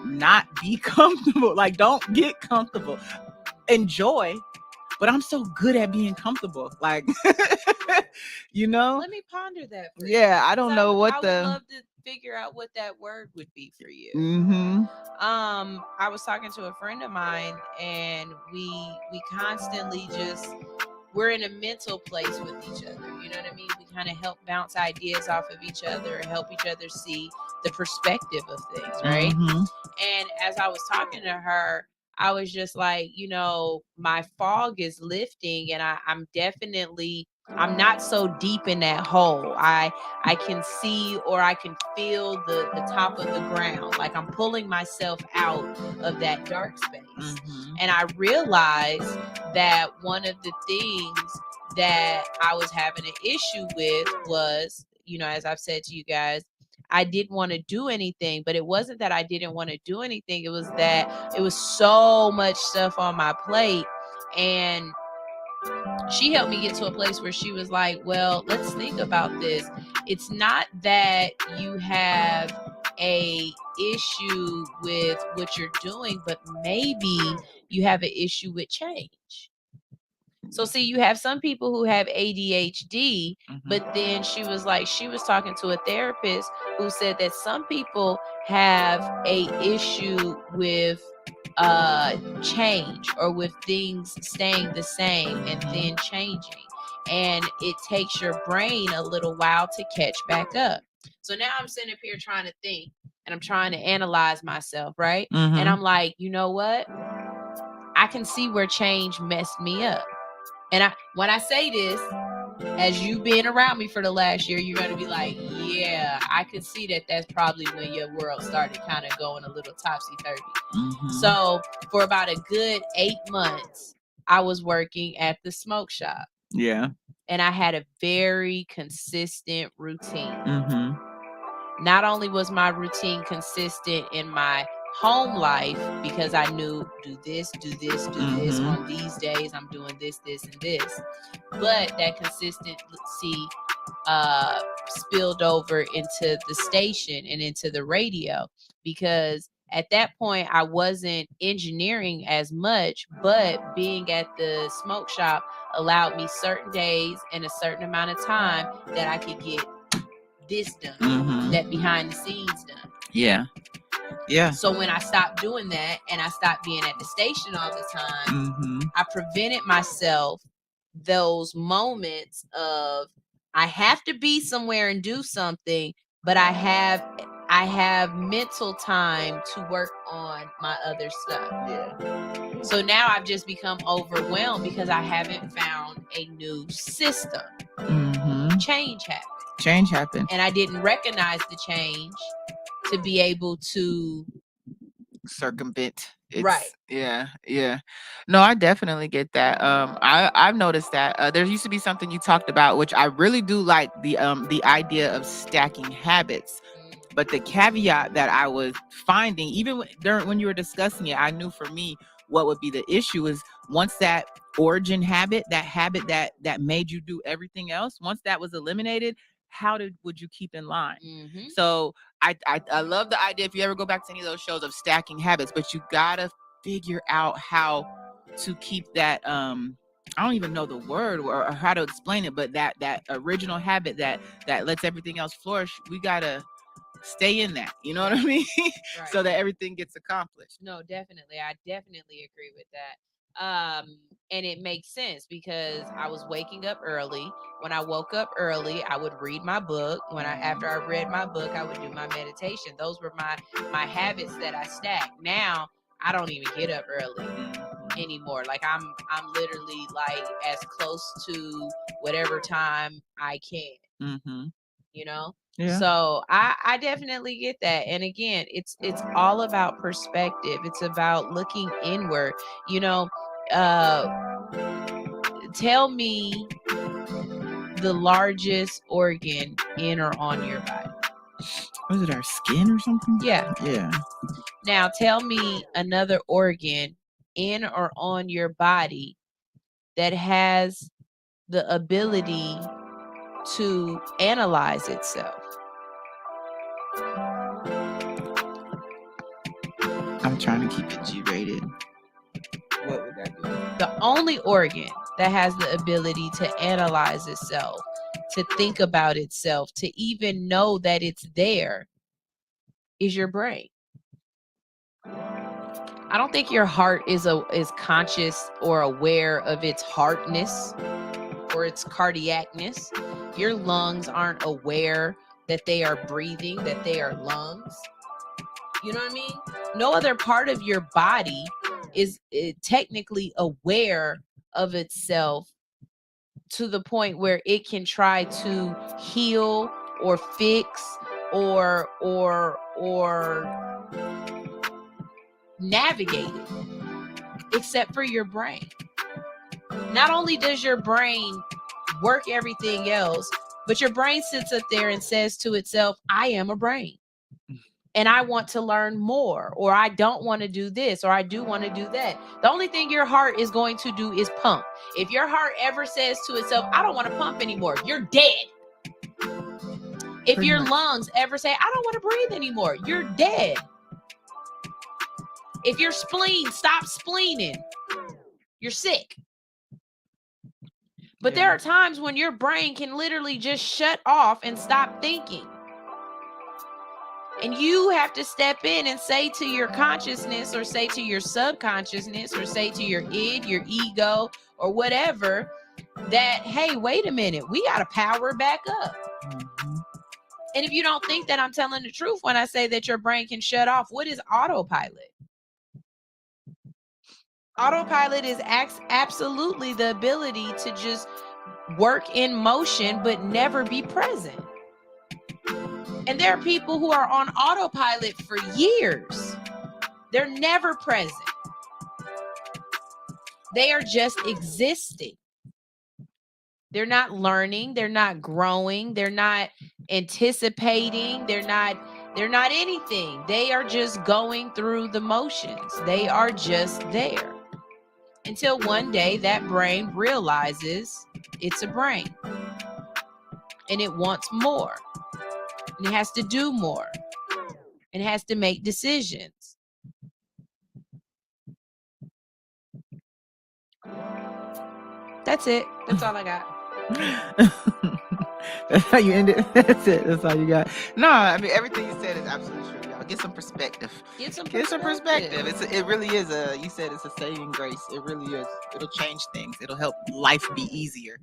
not be comfortable. Like, don't get comfortable, enjoy. But I'm so good at being comfortable. Like, Let me ponder that for you. I don't know what I would love to figure out what that word would be for you. I was talking to a friend of mine, and we constantly we're in a mental place with each other. You know what I mean? We kind of help bounce ideas off of each other, help each other see the perspective of things, right? And as I was talking to her, I was just like, my fog is lifting, and I'm not so deep in that hole. I can see, or I can feel the top of the ground. Like I'm pulling myself out of that dark space. And I realized that one of the things that I was having an issue with was, as I've said to you guys, I didn't want to do anything, but it wasn't that I didn't want to do anything. It was that it was so much stuff on my plate. And she helped me get to a place where she was like, well, let's think about this. It's not that you have a issue with what you're doing, but maybe you have an issue with change. So see, you have some people who have ADHD, but then she was talking to a therapist who said that some people have a issue with change, or with things staying the same and then changing. And it takes your brain a little while to catch back up. So now I'm sitting up here trying to think, and I'm trying to analyze myself, right? And I'm like, you know what? I can see where change messed me up. And when I say this, as you being around me for the last year, you're going to be like, yeah, I could see that that's probably when your world started kind of going a little topsy-turvy. So for about a good 8 months, I was working at the smoke shop. Yeah. And I had a very consistent routine. Not only was my routine consistent in my home life, because I knew do this on these days, I'm doing this, and this, but that consistency spilled over into the station and into the radio, because at that point I wasn't engineering as much, but being at the smoke shop allowed me certain days and a certain amount of time that I could get this done, that behind the scenes done. Yeah. So when I stopped doing that and I stopped being at the station all the time, I prevented myself those moments of, I have to be somewhere and do something, but I have mental time to work on my other stuff. Yeah. So now I've just become overwhelmed because I haven't found a new system. Change happened. And I didn't recognize the change to be able to circumvent It's yeah. No, I definitely get that. I've noticed that there used to be something you talked about, which I really do like, the idea of stacking habits. But the caveat that I was finding, even when you were discussing it, I knew for me what would be the issue is once that origin habit, that habit that made you do everything else, once that was eliminated, would you keep in line? So I love the idea if you ever go back to any of those shows of stacking habits, but you gotta figure out how to keep that I don't even know the word or how to explain it, but that original habit that lets everything else flourish, we gotta stay in that. You know what I mean? So that everything gets accomplished. No, definitely. I definitely agree with that. And it makes sense because I was waking up early. When I woke up early, I would read my book. After I read my book, I would do my meditation. Those were my habits that I stacked. Now I don't even get up early anymore. Like I'm literally like as close to whatever time I can. You know? Yeah. So I definitely get that. And again, it's all about perspective. It's about looking inward. You know, tell me the largest organ in or on your body. Was it our skin or something? Yeah. Yeah. Now tell me another organ in or on your body that has the ability to analyze itself. I'm trying to keep it G-rated. What would that be? The only organ that has the ability to analyze itself, to think about itself, to even know that it's there is your brain. I don't think your heart is conscious or aware of its heartness or its cardiacness. Your lungs aren't aware that they are breathing, that they are lungs. You know what I mean? No other part of your body is technically aware of itself to the point where it can try to heal or fix or navigate it, except for your brain. Not only does your brain work everything else, but your brain sits up there and says to itself, I am a brain. And I want to learn more, or I don't want to do this, or I do want to do that. The only thing your heart is going to do is pump. If your heart ever says to itself, I don't want to pump anymore, you're dead. If your lungs ever say, I don't want to breathe anymore, you're dead. If your spleen stops spleening, you're sick. But there are times when your brain can literally just shut off and stop thinking. And you have to step in and say to your consciousness or say to your subconsciousness or say to your id, your ego, or whatever, that, hey, wait a minute, we got to power back up. And if you don't think that I'm telling the truth when I say that your brain can shut off, what is autopilot? Autopilot is absolutely the ability to just work in motion but never be present. And there are people who are on autopilot for years. They're never present. They are just existing. They're not learning. They're not growing. They're not anticipating. They're not anything. They are just going through the motions. They are just there. Until one day that brain realizes it's a brain. And it wants more. And it has to do more. And it has to make decisions. That's it. That's all I got. That's how you end it. That's it. That's all you got. No, I mean everything you said is absolutely true. Y'all get some perspective. Get some perspective. It really is you said it's a saving grace. It really is. It'll change things. It'll help life be easier.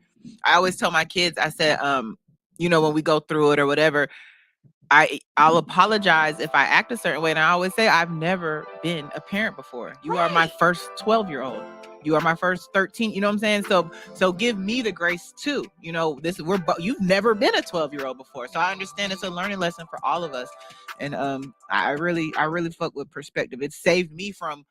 I always tell my kids, I said, when we go through it or whatever, I'll apologize if I act a certain way. And I always say, I've never been a parent before. You are my first 12-year-old. You are my first 13. You know what I'm saying? So give me the grace too. You've never been a 12-year-old before. So I understand it's a learning lesson for all of us. And I really fuck with perspective. It saved me from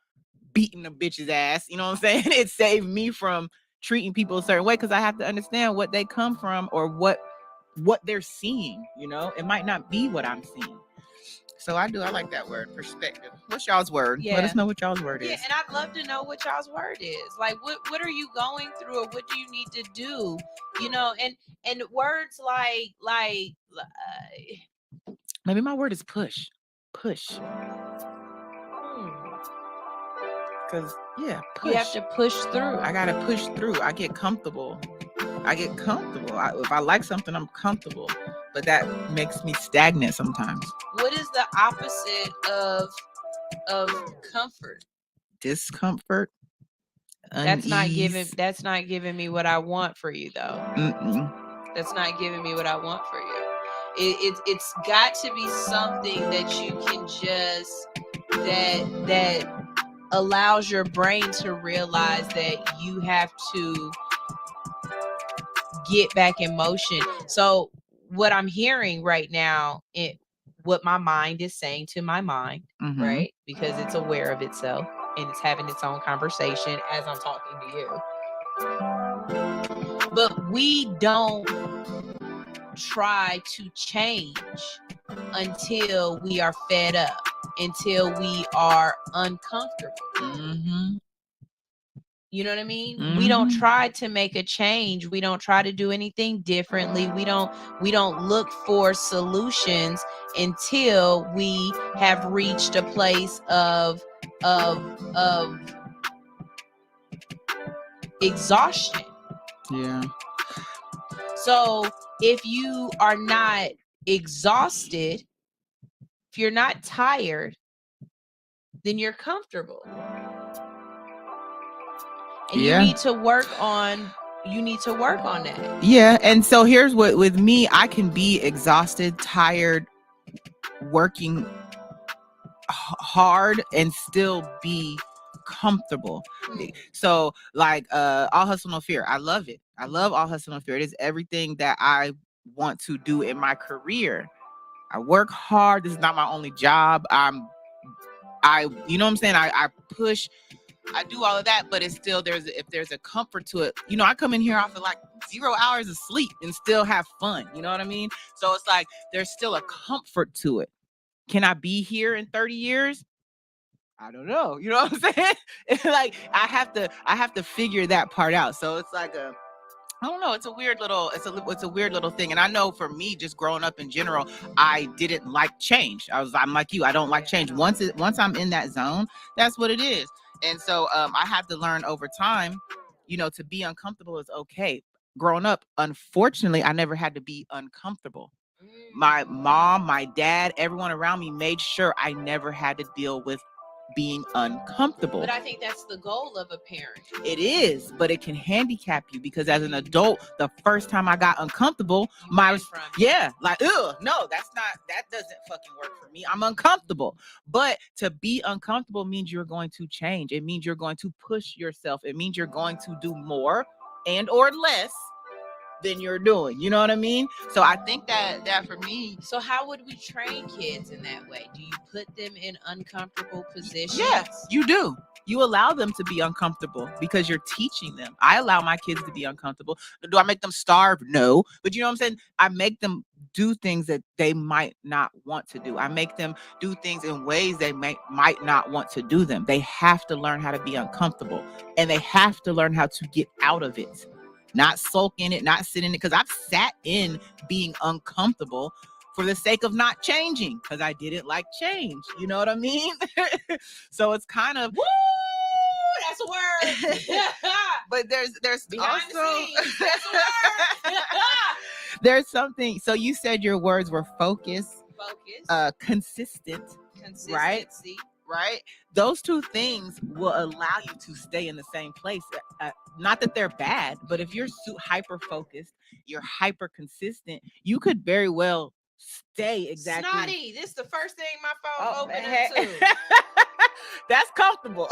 beating a bitch's ass. You know what I'm saying? It saved me from treating people a certain way because I have to understand what they come from or what they're seeing. You know, it might not be what I'm seeing. So I like that word, perspective. What's y'all's word? Yeah. Let us know what y'all's word is. Yeah, and I'd love to know what y'all's word is. Like, what are you going through, or what do you need to do? You know, and words like maybe my word is push. Push. Because push. You have to push through. I gotta push through. I get comfortable. If I like something, I'm comfortable, but that makes me stagnant sometimes. What is the opposite of comfort? Discomfort. That's not unease. That's not giving me what I want for you, though. That's not giving me what I want for you. It's got to be something that you can just that allows your brain to realize that you have to get back in motion. So what I'm hearing right now, what my mind is saying to my mind, right? Because it's aware of itself and it's having its own conversation as I'm talking to you. But we don't try to change until we are fed up, until we are uncomfortable. You know what I mean? We don't try to make a change. We don't try to do anything differently. We don't look for solutions until we have reached a place of exhaustion. Yeah. So if you are not exhausted, if you're not tired, then you're comfortable. And you need to work on that. Yeah. And so here's what with me, I can be exhausted, tired, working hard and still be comfortable. So like All Hustle No Fear, I love it. I love All Hustle No Fear. It is everything that I want to do in my career. I work hard. This is not my only job. You know what I'm saying? I push, I do all of that, but it's still if there's a comfort to it. You know, I come in here off of like 0 hours of sleep and still have fun. You know what I mean? So it's like there's still a comfort to it. Can I be here in 30 years? I don't know. You know what I'm saying? It's like I have to figure that part out. So it's like I don't know. It's a weird little thing. And I know for me, just growing up in general, I didn't like change. I'm like you. I don't like change. Once I'm in that zone, that's what it is. And so I have to learn over time, you know, to be uncomfortable is okay. Growing up, unfortunately, I never had to be uncomfortable. My mom, my dad, everyone around me made sure I never had to deal with being uncomfortable. But I think that's the goal of a parent. It is, but it can handicap you because as an adult, the first time I got uncomfortable, no, that doesn't fucking work for me. I'm uncomfortable. But to be uncomfortable means you're going to change. It means you're going to push yourself. It means you're going to do more and or less than you're doing. You know what I mean? So I think that for me. So how would we train kids in that way? Do you put them in uncomfortable positions? Yes, you do. You allow them to be uncomfortable because you're teaching them. I allow my kids to be uncomfortable. Do I make them starve? No. But you know what I'm saying? I make them do things that they might not want to do. I make them do things in ways they might not want to do them. They have to learn how to be uncomfortable and they have to learn how to get out of it. Not sulk in it, not sit in it. Because I've sat in being uncomfortable for the sake of not changing. Because I didn't like change. You know what I mean? So it's kind of... Woo! That's a word. But there's behind also... the scenes. That's a word. There's something... So you said your words were focus. Consistent. Consistency. Right? Those two things will allow you to stay in the same place. Not that they're bad, but if you're hyper focused, you're hyper consistent, you could very well stay exactly. Snotty, this is the first thing my phone opened up to. That's comfortable.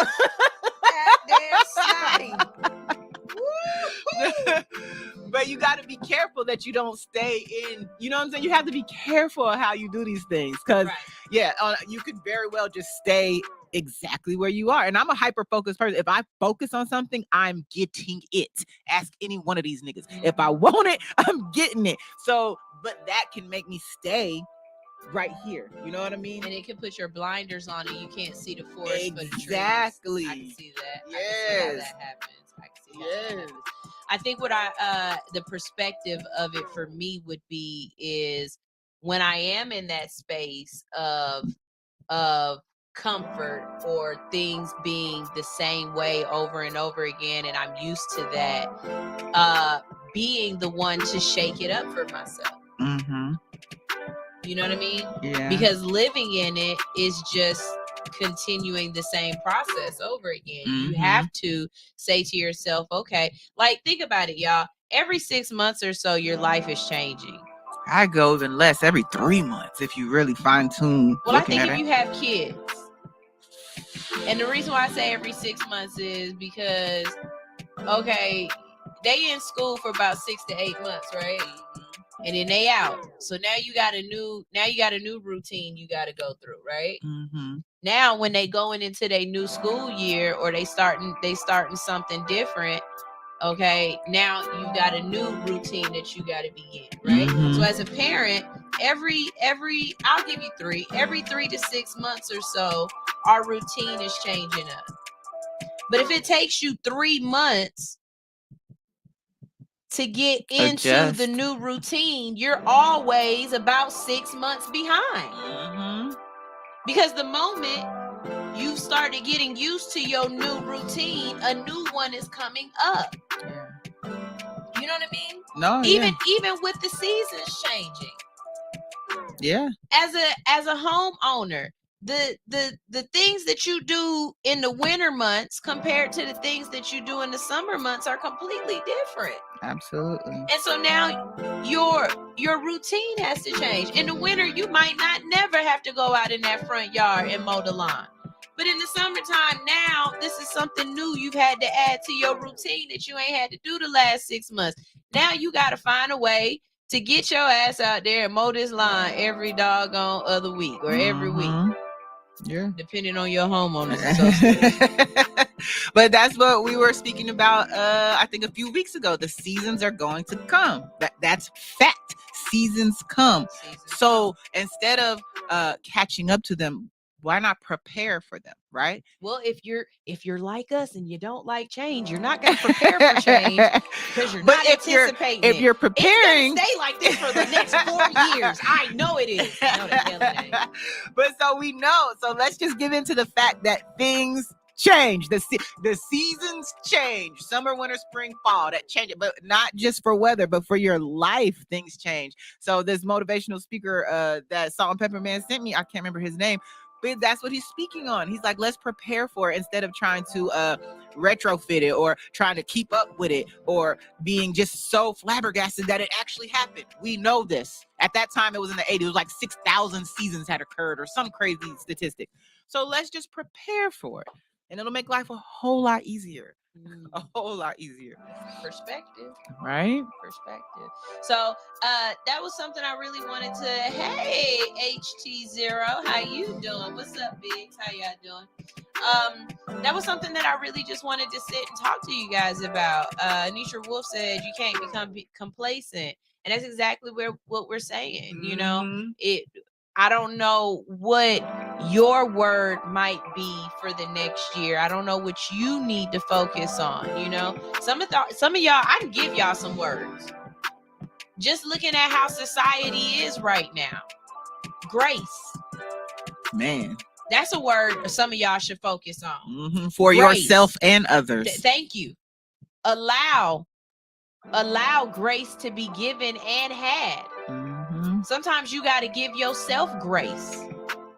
Goddamn snotty. But you got to be careful that you don't stay in, you know what I'm saying? You have to be careful of how you do these things because, you could very well just stay exactly where you are. And I'm a hyper focused person. If I focus on something, I'm getting it. Ask any one of these niggas. If I want it, I'm getting it. So, but that can make me stay right here. You know what I mean? And it can put your blinders on and you can't see the forest for the trees. Exactly. I can see that. Yes. I can see how that happens. I can see how that happens. I think what the perspective of it for me would be is when I am in that space of comfort or things being the same way over and over again, and I'm used to that, being the one to shake it up for myself. Mm-hmm. You know what I mean? Yeah. Because living in it is just continuing the same process over again. Mm-hmm. You have to say to yourself, okay, like think about it, y'all. Every 6 months or so, your life is changing. I go even less, every 3 months if you really fine tune. Well, I think if you have kids, and the reason why I say every 6 months is because, okay, they in school for about 6 to 8 months, right? And then they out. So now you got a new routine you got to go through, right? Mm-hmm. Now when they going into their new school year or they starting something different, okay, now you got a new routine that you got to begin, right? Mm-hmm. So as a parent, every I'll give you 3, every 3 to 6 months or so, our routine is changing up. But if it takes you 3 months to get into the new routine, you're always about 6 months behind. Mm-hmm. Because the moment you started getting used to your new routine, a new one is coming up. Yeah. You know what I mean? No, even with the seasons changing. Yeah. As a homeowner, the things that you do in the winter months compared to the things that you do in the summer months are completely different. Absolutely. And so now your routine has to change. In the winter, you might not never have to go out in that front yard and mow the lawn. But in the summertime now, this is something new you've had to add to your routine that you ain't had to do the last 6 months. Now you got to find a way to get your ass out there and mow this lawn every doggone other week or every week. Yeah. Depending on your homeowners association. But that's what we were speaking about, I think a few weeks ago. The seasons are going to come. That's fact. Seasons come. So instead of catching up to them, why not prepare for them, right? Well, if you're like us and you don't like change, you're not going to prepare for change because you're not anticipating if you're preparing, it's gonna stay like this for the next 4 years. I know it is. No, the hell it ain't. But so we know. So let's just give into the fact that things change. The seasons change. Summer, winter, spring, fall. That change it, but not just for weather, but for your life. Things change. So this motivational speaker that Salt and Pepper Man sent me, I can't remember his name. But that's what he's speaking on. He's like, let's prepare for it instead of trying to retrofit it or trying to keep up with it or being just so flabbergasted that it actually happened. We know this. At that time, it was in the 80s. It was like 6,000 seasons had occurred or some crazy statistic. So let's just prepare for it. And it'll make life a whole lot easier. A whole lot easier. Perspective. Right? Perspective. So that was something I really wanted to. Hey, HT0, how you doing? What's up, Biggs? How y'all doing? That was something that I really just wanted to sit and talk to you guys about. Anisha Wolf said you can't become complacent. And that's exactly what we're saying. You know, I don't know what your word might be for the next year. I don't know what you need to focus on. You know, some of y'all, I can give y'all some words. Just looking at how society is right now. Grace. Man. That's a word some of y'all should focus on. For Grace. yourself and others. Thank you. Allow grace to be given and had. Sometimes you got to give yourself grace.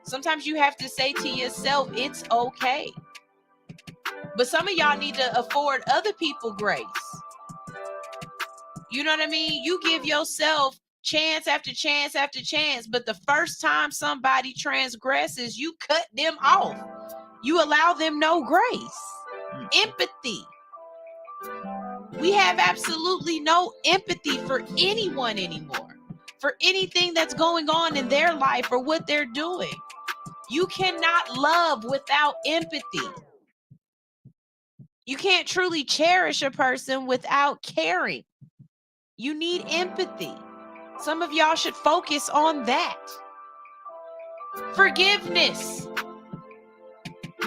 Sometimes you have to say to yourself, it's okay. But some of y'all need to afford other people grace. You know what I mean? You give yourself chance after chance after chance, but the first time somebody transgresses, you cut them off. You allow them no grace. Empathy. We have absolutely no empathy for anyone anymore. For anything that's going on in their life or what they're doing. You cannot love without empathy. You can't truly cherish a person without caring. You need empathy. Some of y'all should focus on that. Forgiveness.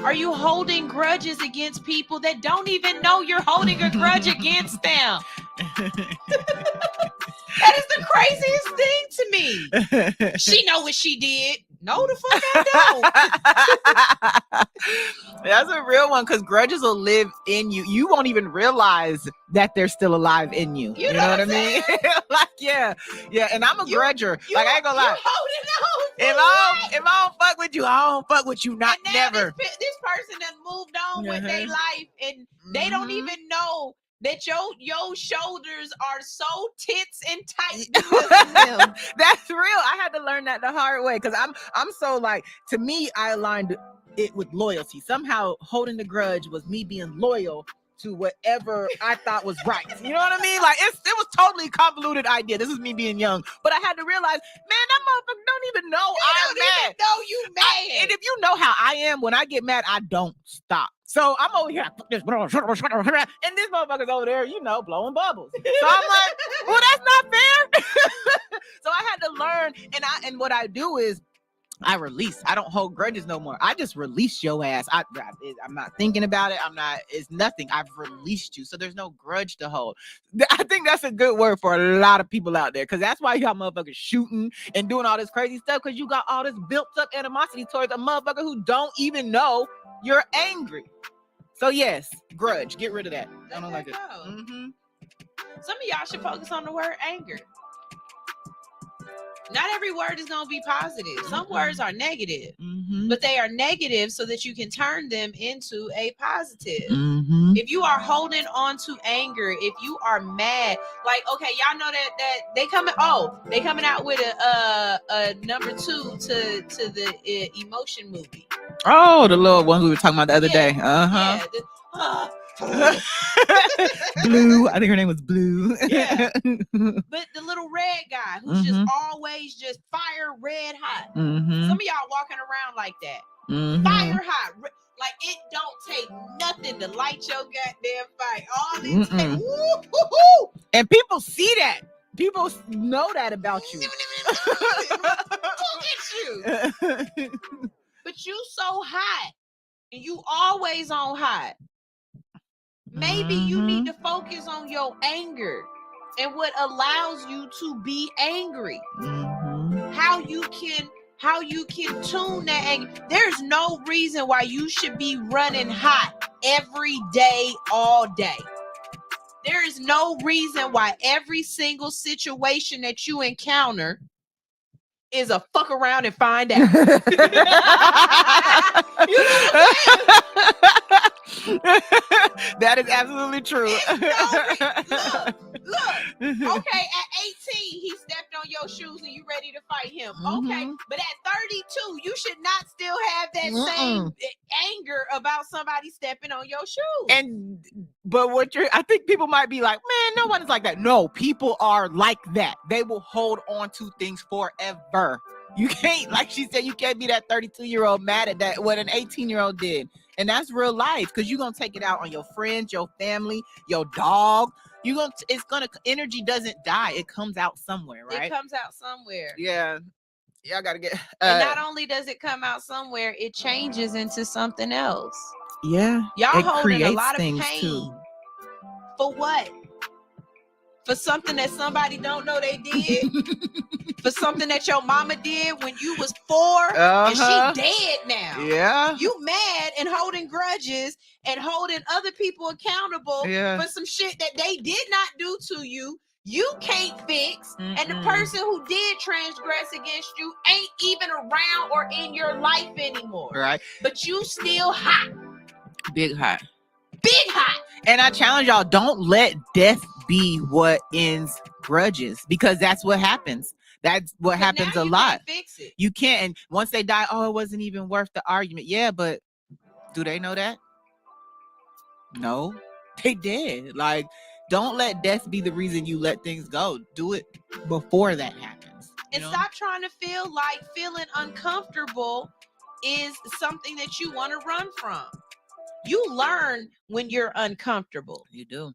Are you holding grudges against people that don't even know you're holding a grudge against them? That is the craziest thing to me. She know what she did. No, the fuck I don't. That's a real one, because grudges will live in you. You won't even realize that they're still alive in you. You know what I mean? Like, yeah. And I'm a grudger. Like, I ain't gonna lie. If I don't fuck with you, I don't fuck with you. Not never. This person done moved on with their life, and they don't even know that your shoulders are so tits and tight because of them. That's real. I had to learn that the hard way, because I'm so, like, to me, I aligned it with loyalty. Somehow holding the grudge was me being loyal to whatever I thought was right. You know what I mean? Like, it was totally a convoluted idea. This is me being young, but I had to realize, man, that motherfucker don't even know I'm mad. Know you mad. And if you know how I am, when I get mad, I don't stop. So I'm over here, and this motherfucker's over there, blowing bubbles. So I'm like, well, that's not fair. So I had to learn, and what I do is I release. I don't hold grudges no more. I just release your ass. I'm not thinking about it. It's nothing. I've released you. So there's no grudge to hold. I think that's a good word for a lot of people out there, because that's why you got motherfuckers shooting and doing all this crazy stuff, because you got all this built up animosity towards a motherfucker who don't even know you're angry. So yes, grudge. Get rid of that. I don't like it. Some of y'all should focus on the word anger. Not every word is going to be positive. Some words are negative, but they are negative so that you can turn them into a positive. If you are holding on to anger, if you are mad, like, okay, y'all know that they coming out with a number 2 to the emotion movie. Oh, the little one we were talking about the other day. Blue. I think her name was Blue. Yeah. But the little red guy who's just always just fire red hot. Some of y'all walking around like that. Fire hot. Like, it don't take nothing to light your goddamn fight. All it takes. Woo-hoo-hoo. And people see that. People know that about you. But you so hot. And you always on hot. Maybe you need to focus on your anger and what allows you to be angry. How you can tune that anger. There's no reason why you should be running hot every day, all day. There is no reason why every single situation that you encounter is a fuck around and find out. You know what I'm saying? That is absolutely true. Look. Okay, at 18, he stepped on your shoes and you ready to fight him. Okay, but at 32, you should not still have that same anger about somebody stepping on your shoes. But I think people might be like, man, no one is like that. No, people are like that. They will hold on to things forever. You can't, like she said, you can't be that 32-year-old mad at that what an 18-year-old did. And that's real life, because you're gonna take it out on your friends, your family, your dog. Energy doesn't die. It comes out somewhere, right? It comes out somewhere. Yeah. I gotta get. And not only does it come out somewhere, it changes into something else. Yeah. Y'all holding a lot of pain too. For what? For something that somebody don't know they did? For something that your mama did when you was 4 and she dead now. Yeah. You mad and holding grudges and holding other people accountable for some shit that they did not do to you. You can't fix, and the person who did transgress against you ain't even around or in your life anymore. Right. But you still hot. Big hot. Big hot. And I challenge y'all, don't let death be what ends grudges, because that's what happens. That's what happens a lot. Can't fix it. You can't. And once they die, it wasn't even worth the argument. Yeah, but do they know that? No, they did. Like, don't let death be the reason you let things go. Do it before that happens. And stop trying to feeling uncomfortable is something that you want to run from. You learn when you're uncomfortable. You do.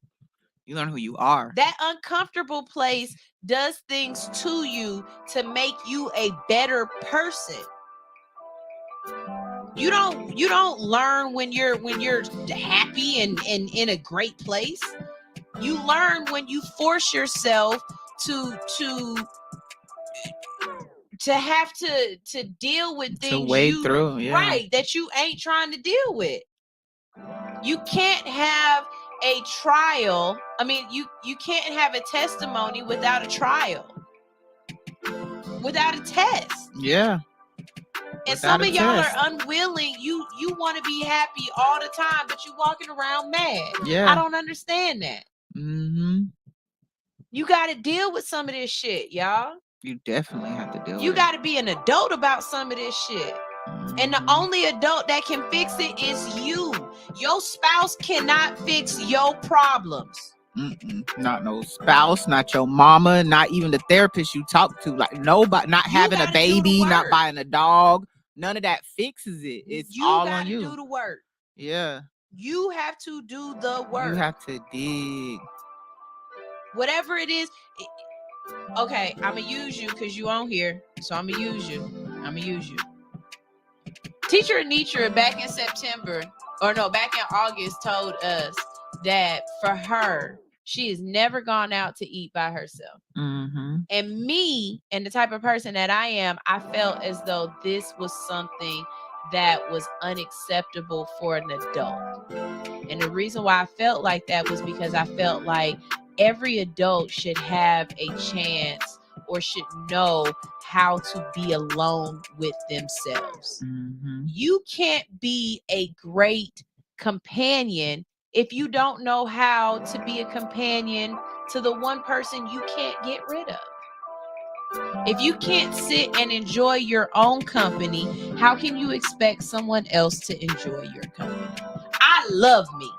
You learn who you are. That uncomfortable place does things to you to make you a better person. You don't learn when you're happy and in a great place. You learn when you force yourself to have to deal with things to wade through, right, that you ain't trying to deal with. You can't have a trial. I mean, you can't have a testimony without a trial, without a test. Yeah. And some of y'all are unwilling. You want to be happy all the time, but you walking around mad. Yeah. I don't understand that. Mm-hmm. You got to deal with some of this shit, y'all. You definitely have to deal with it. You got to be an adult about some of this shit. And the only adult that can fix it is you. Your spouse cannot fix your problems. Not no spouse, not your mama, not even the therapist you talk to. Like nobody, not having a baby, not buying a dog. None of that fixes it. It's all on you. You got to do the work. Yeah. You have to do the work. You have to dig. Whatever it is. Okay, I'm going to use you because you on here. So I'm going to use you. Teacher Anitra back in August told us that for her, she has never gone out to eat by herself. Mm-hmm. And me, and the type of person that I am, I felt as though this was something that was unacceptable for an adult. And the reason why I felt like that was because I felt like every adult should have a chance or should know how to be alone with themselves. Mm-hmm. You can't be a great companion if you don't know how to be a companion to the one person you can't get rid of. If you can't sit and enjoy your own company, how can you expect someone else to enjoy your company? I love me.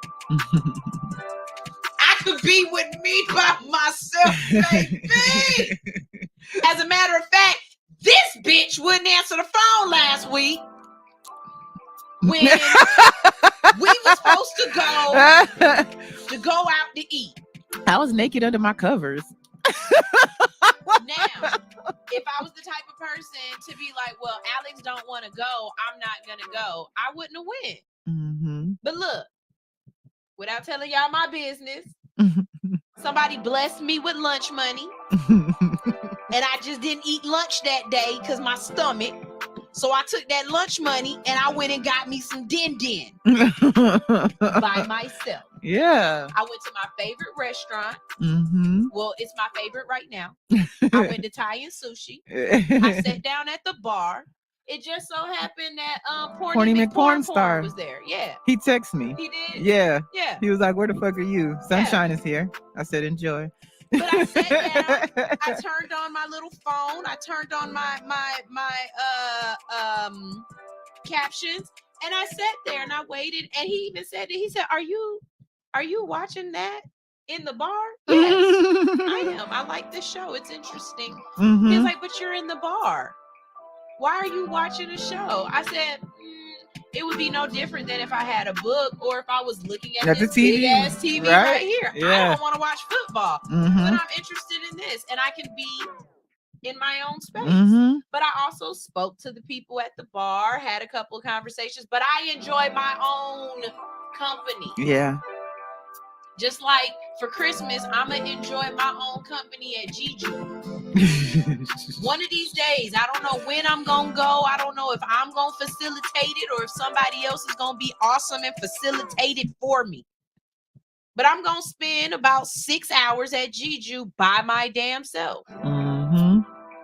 I could be with me by myself, baby. As a matter of fact, this bitch wouldn't answer the phone last week when we were supposed to go out to eat. I was naked under my covers. Now, if I was the type of person to be like, well, Alex don't want to go, I'm not going to go, I wouldn't have went. Mm-hmm. But look, without telling y'all my business, somebody blessed me with lunch money. And I just didn't eat lunch that day because my stomach. So I took that lunch money and I went and got me some din-din by myself. Yeah. I went to my favorite restaurant. Mm-hmm. Well, it's my favorite right now. I went to Thai and sushi. I sat down at the bar. It just so happened that Porny McPorn was there. Yeah. He texted me. He did? Yeah. Yeah. He was like, where the fuck are you? Sunshine is here. I said, enjoy. But I sat down, I turned on my little phone, I turned on my captions, and I sat there and I waited, and he even said that, he said, are you watching that in the bar? Yes, I am. I like this show. It's interesting. Mm-hmm. He's like, but you're in the bar. Why are you watching a show? I said, it would be no different than if I had a book or if I was looking at this big ass TV right here. Yeah. I don't want to watch football, but I'm interested in this, and I can be in my own space. Mm-hmm. But I also spoke to the people at the bar, had a couple of conversations, but I enjoy my own company. Yeah. Just like for Christmas, I'm going to enjoy my own company at Giju. One of these days, I don't know when I'm going to go. I don't know if I'm going to facilitate it or if somebody else is going to be awesome and facilitate it for me. But I'm going to spend about 6 hours at Giju by my damn self. Mm-hmm.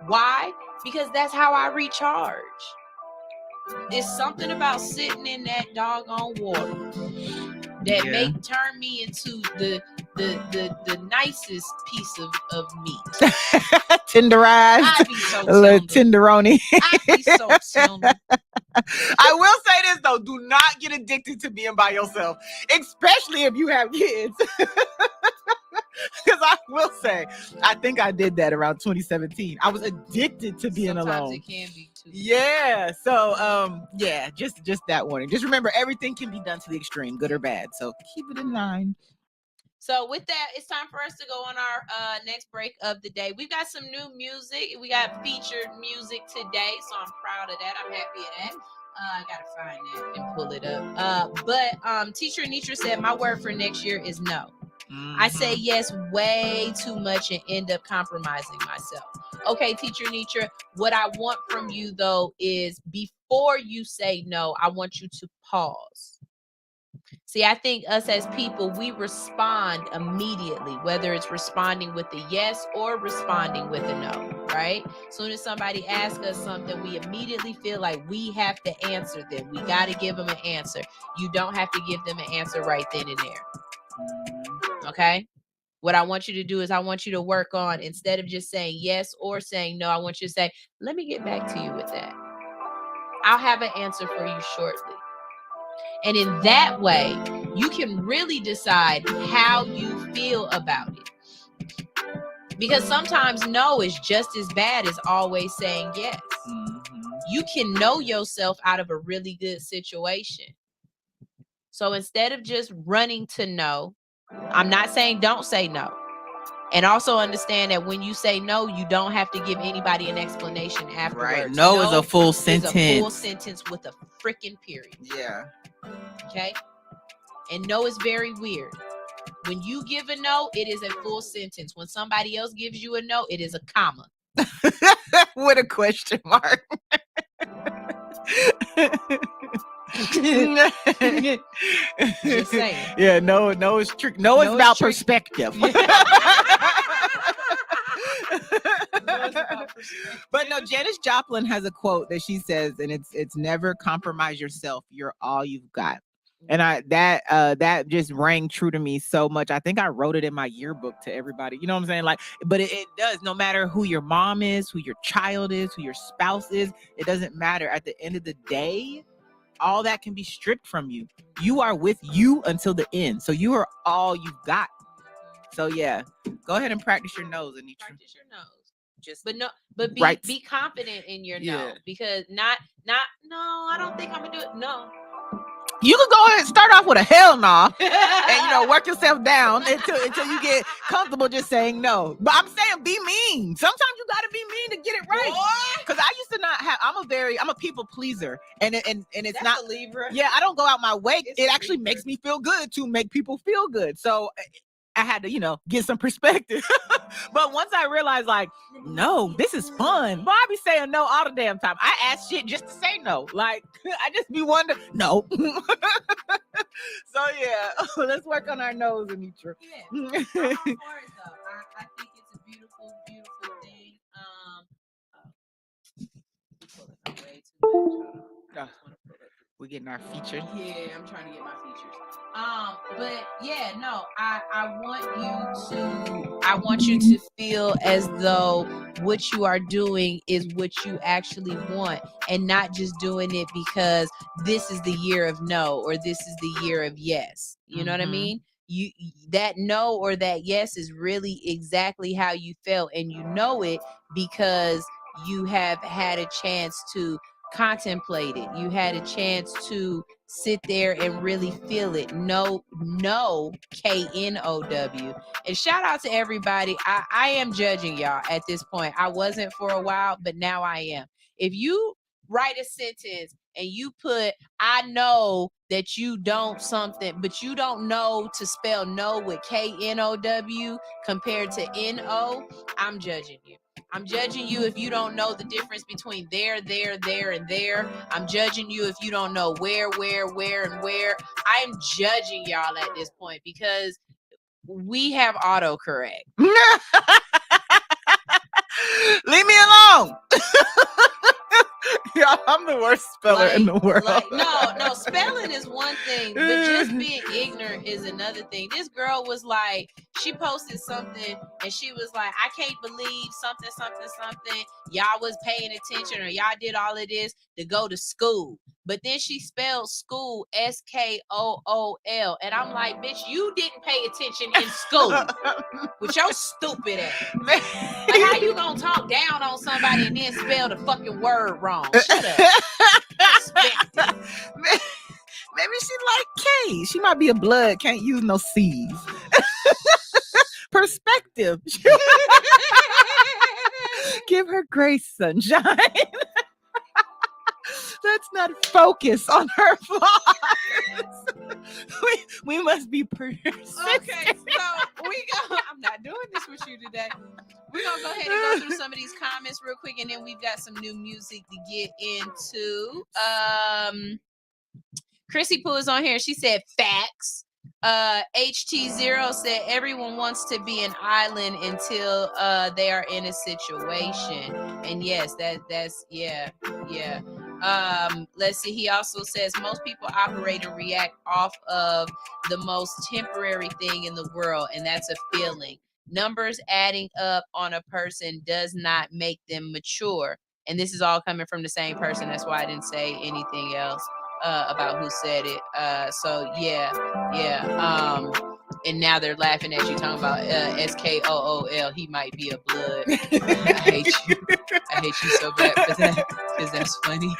Why? Because that's how I recharge. It's something about sitting in that doggone water that may turn me into the nicest piece of meat. Tenderized. I'd be so a little tenderoni. I'd be so tender. I will say this though, do not get addicted to being by yourself, especially if you have kids. Because I will say, I think I did that around 2017. I was addicted to being Sometimes alone. It can be too. Yeah. So yeah, just that warning. Just remember, everything can be done to the extreme, good or bad. So keep it in mind. So with that, it's time for us to go on our next break of the day. We've got some new music. We got featured music today, so I'm proud of that. I'm happy of that. I gotta find that and pull it up. But Teacher Anitra said my word for next year is no. I say yes way too much and end up compromising myself. Okay, Teacher Anitra, what I want from you though is before you say no, I want you to pause. See, I think us as people, we respond immediately, whether it's responding with a yes or responding with a no, right? As soon as somebody asks us something, we immediately feel like we have to answer them. We got to give them an answer. You don't have to give them an answer right then and there. Okay? What I want you to do is I want you to work on, instead of just saying yes or saying no, I want you to say, let me get back to you with that. I'll have an answer for you shortly. And in that way, you can really decide how you feel about it. Because sometimes no is just as bad as always saying yes. You can know yourself out of a really good situation. So instead of just running to no, I'm not saying don't say no. And also understand that when you say no, you don't have to give anybody an explanation afterwards. Right. No is a full sentence. Is a full sentence with a freaking period. Yeah. Okay? And no is very weird. When you give a no, it is a full sentence. When somebody else gives you a no, it is a comma. With a question mark. Just saying. Yeah, no is trick. No is about perspective. But no, Janis Joplin has a quote that she says, and it's never compromise yourself. You're all you've got. And that just rang true to me so much. I think I wrote it in my yearbook to everybody. You know what I'm saying? Like, but it does. No matter who your mom is, who your child is, who your spouse is, it doesn't matter. At the end of the day, all that can be stripped from you. You are with you until the end. So you are all you've got. So yeah, go ahead and practice your nose, Anitra. Practice your nose. But be confident in your no. Because not no, I don't think I'm gonna do it. No. You can go ahead and start off with a hell no, and work yourself down until you get comfortable just saying no. But I'm saying be mean. Sometimes you gotta be mean to get it right. Because I used to not have. I'm a people pleaser, and it's That's not a Libra. Yeah, I don't go out my way. It actually makes me feel good to make people feel good. So I had to, get some perspective. But once I realized, like, no, this is fun. But I be saying no all the damn time. I ask shit just to say no. Like, I just be wondering, no. So yeah, let's work on our nose, Anitra. Yeah, I'm all for it though. I think it's a beautiful, beautiful thing. Way too much. We're getting our features. Yeah, I'm trying to get my features. But yeah, no, I want you to feel as though what you are doing is what you actually want, and not just doing it because this is the year of no or this is the year of yes. You know what I mean? You that no or that yes is really exactly how you felt, and you know it because you have had a chance to contemplate it. You had a chance to sit there and really feel it. No, K-N-O-W. And shout out to everybody. I am judging y'all at this point. I wasn't for a while, but now I am. If you write a sentence and you put, I know that you don't something, but you don't know to spell no with K-N-O-W compared to N-O, I'm judging you. I'm judging you if you don't know the difference between there, and there. I'm judging you if you don't know where, and where. I'm judging y'all at this point because we have autocorrect. Leave me alone. Yeah, I'm the worst speller in the world. No, spelling is one thing, but just being ignorant is another thing. This girl was like, She posted something and she was like, I can't believe something. Y'all was paying attention or y'all did all of this to go to school. But then she spelled school SKOOL. And I'm like, bitch, you didn't pay attention in school with your stupid ass. Like, how you gonna talk down on somebody and then spell the fucking word wrong? Shut up. Respect it. Maybe she like K. She might be a blood, can't use no C's. Perspective. Give her grace, sunshine. Let's not focus on her flaws. We must be persistent. Okay, so I'm not doing this with you today. We're gonna go ahead and go through some of these comments real quick, and then we've got some new music to get into. Chrissy Poo is on here. She said facts. HT0 said everyone wants to be an island until they are in a situation. And yes, that's yeah. Let's see. He also says most people operate and react off of the most temporary thing in the world, and that's a feeling. Numbers adding up on a person does not make them mature. And this is all coming from the same person. That's why I didn't say anything else about who said it. So yeah. And now they're laughing at you talking about SKOOL. He might be a blood. I hate you so bad for that because that's funny.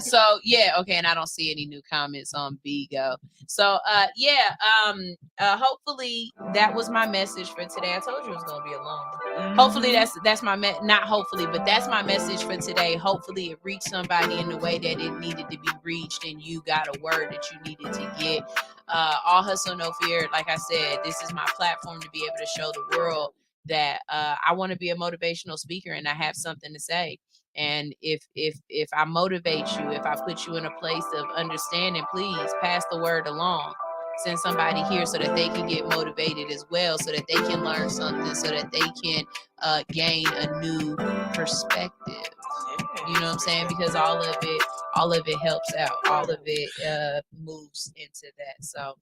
So yeah, okay. And I don't see any new comments on Bigo. So hopefully that was my message for today. I told you it was gonna be a long one. Hopefully that's my not hopefully, but that's my message for today. Hopefully it reached somebody in the way that it needed to be reached, and you got a word that you needed to get. All hustle, no fear. Like I said, this is my platform to be able to show the world that I want to be a motivational speaker and I have something to say. And if I motivate you, if I put you in a place of understanding, please pass the word along. Send somebody here so that they can get motivated as well, so that they can learn something, so that they can gain a new perspective. You know what I'm saying? Because all of it helps out. All of it moves into that. So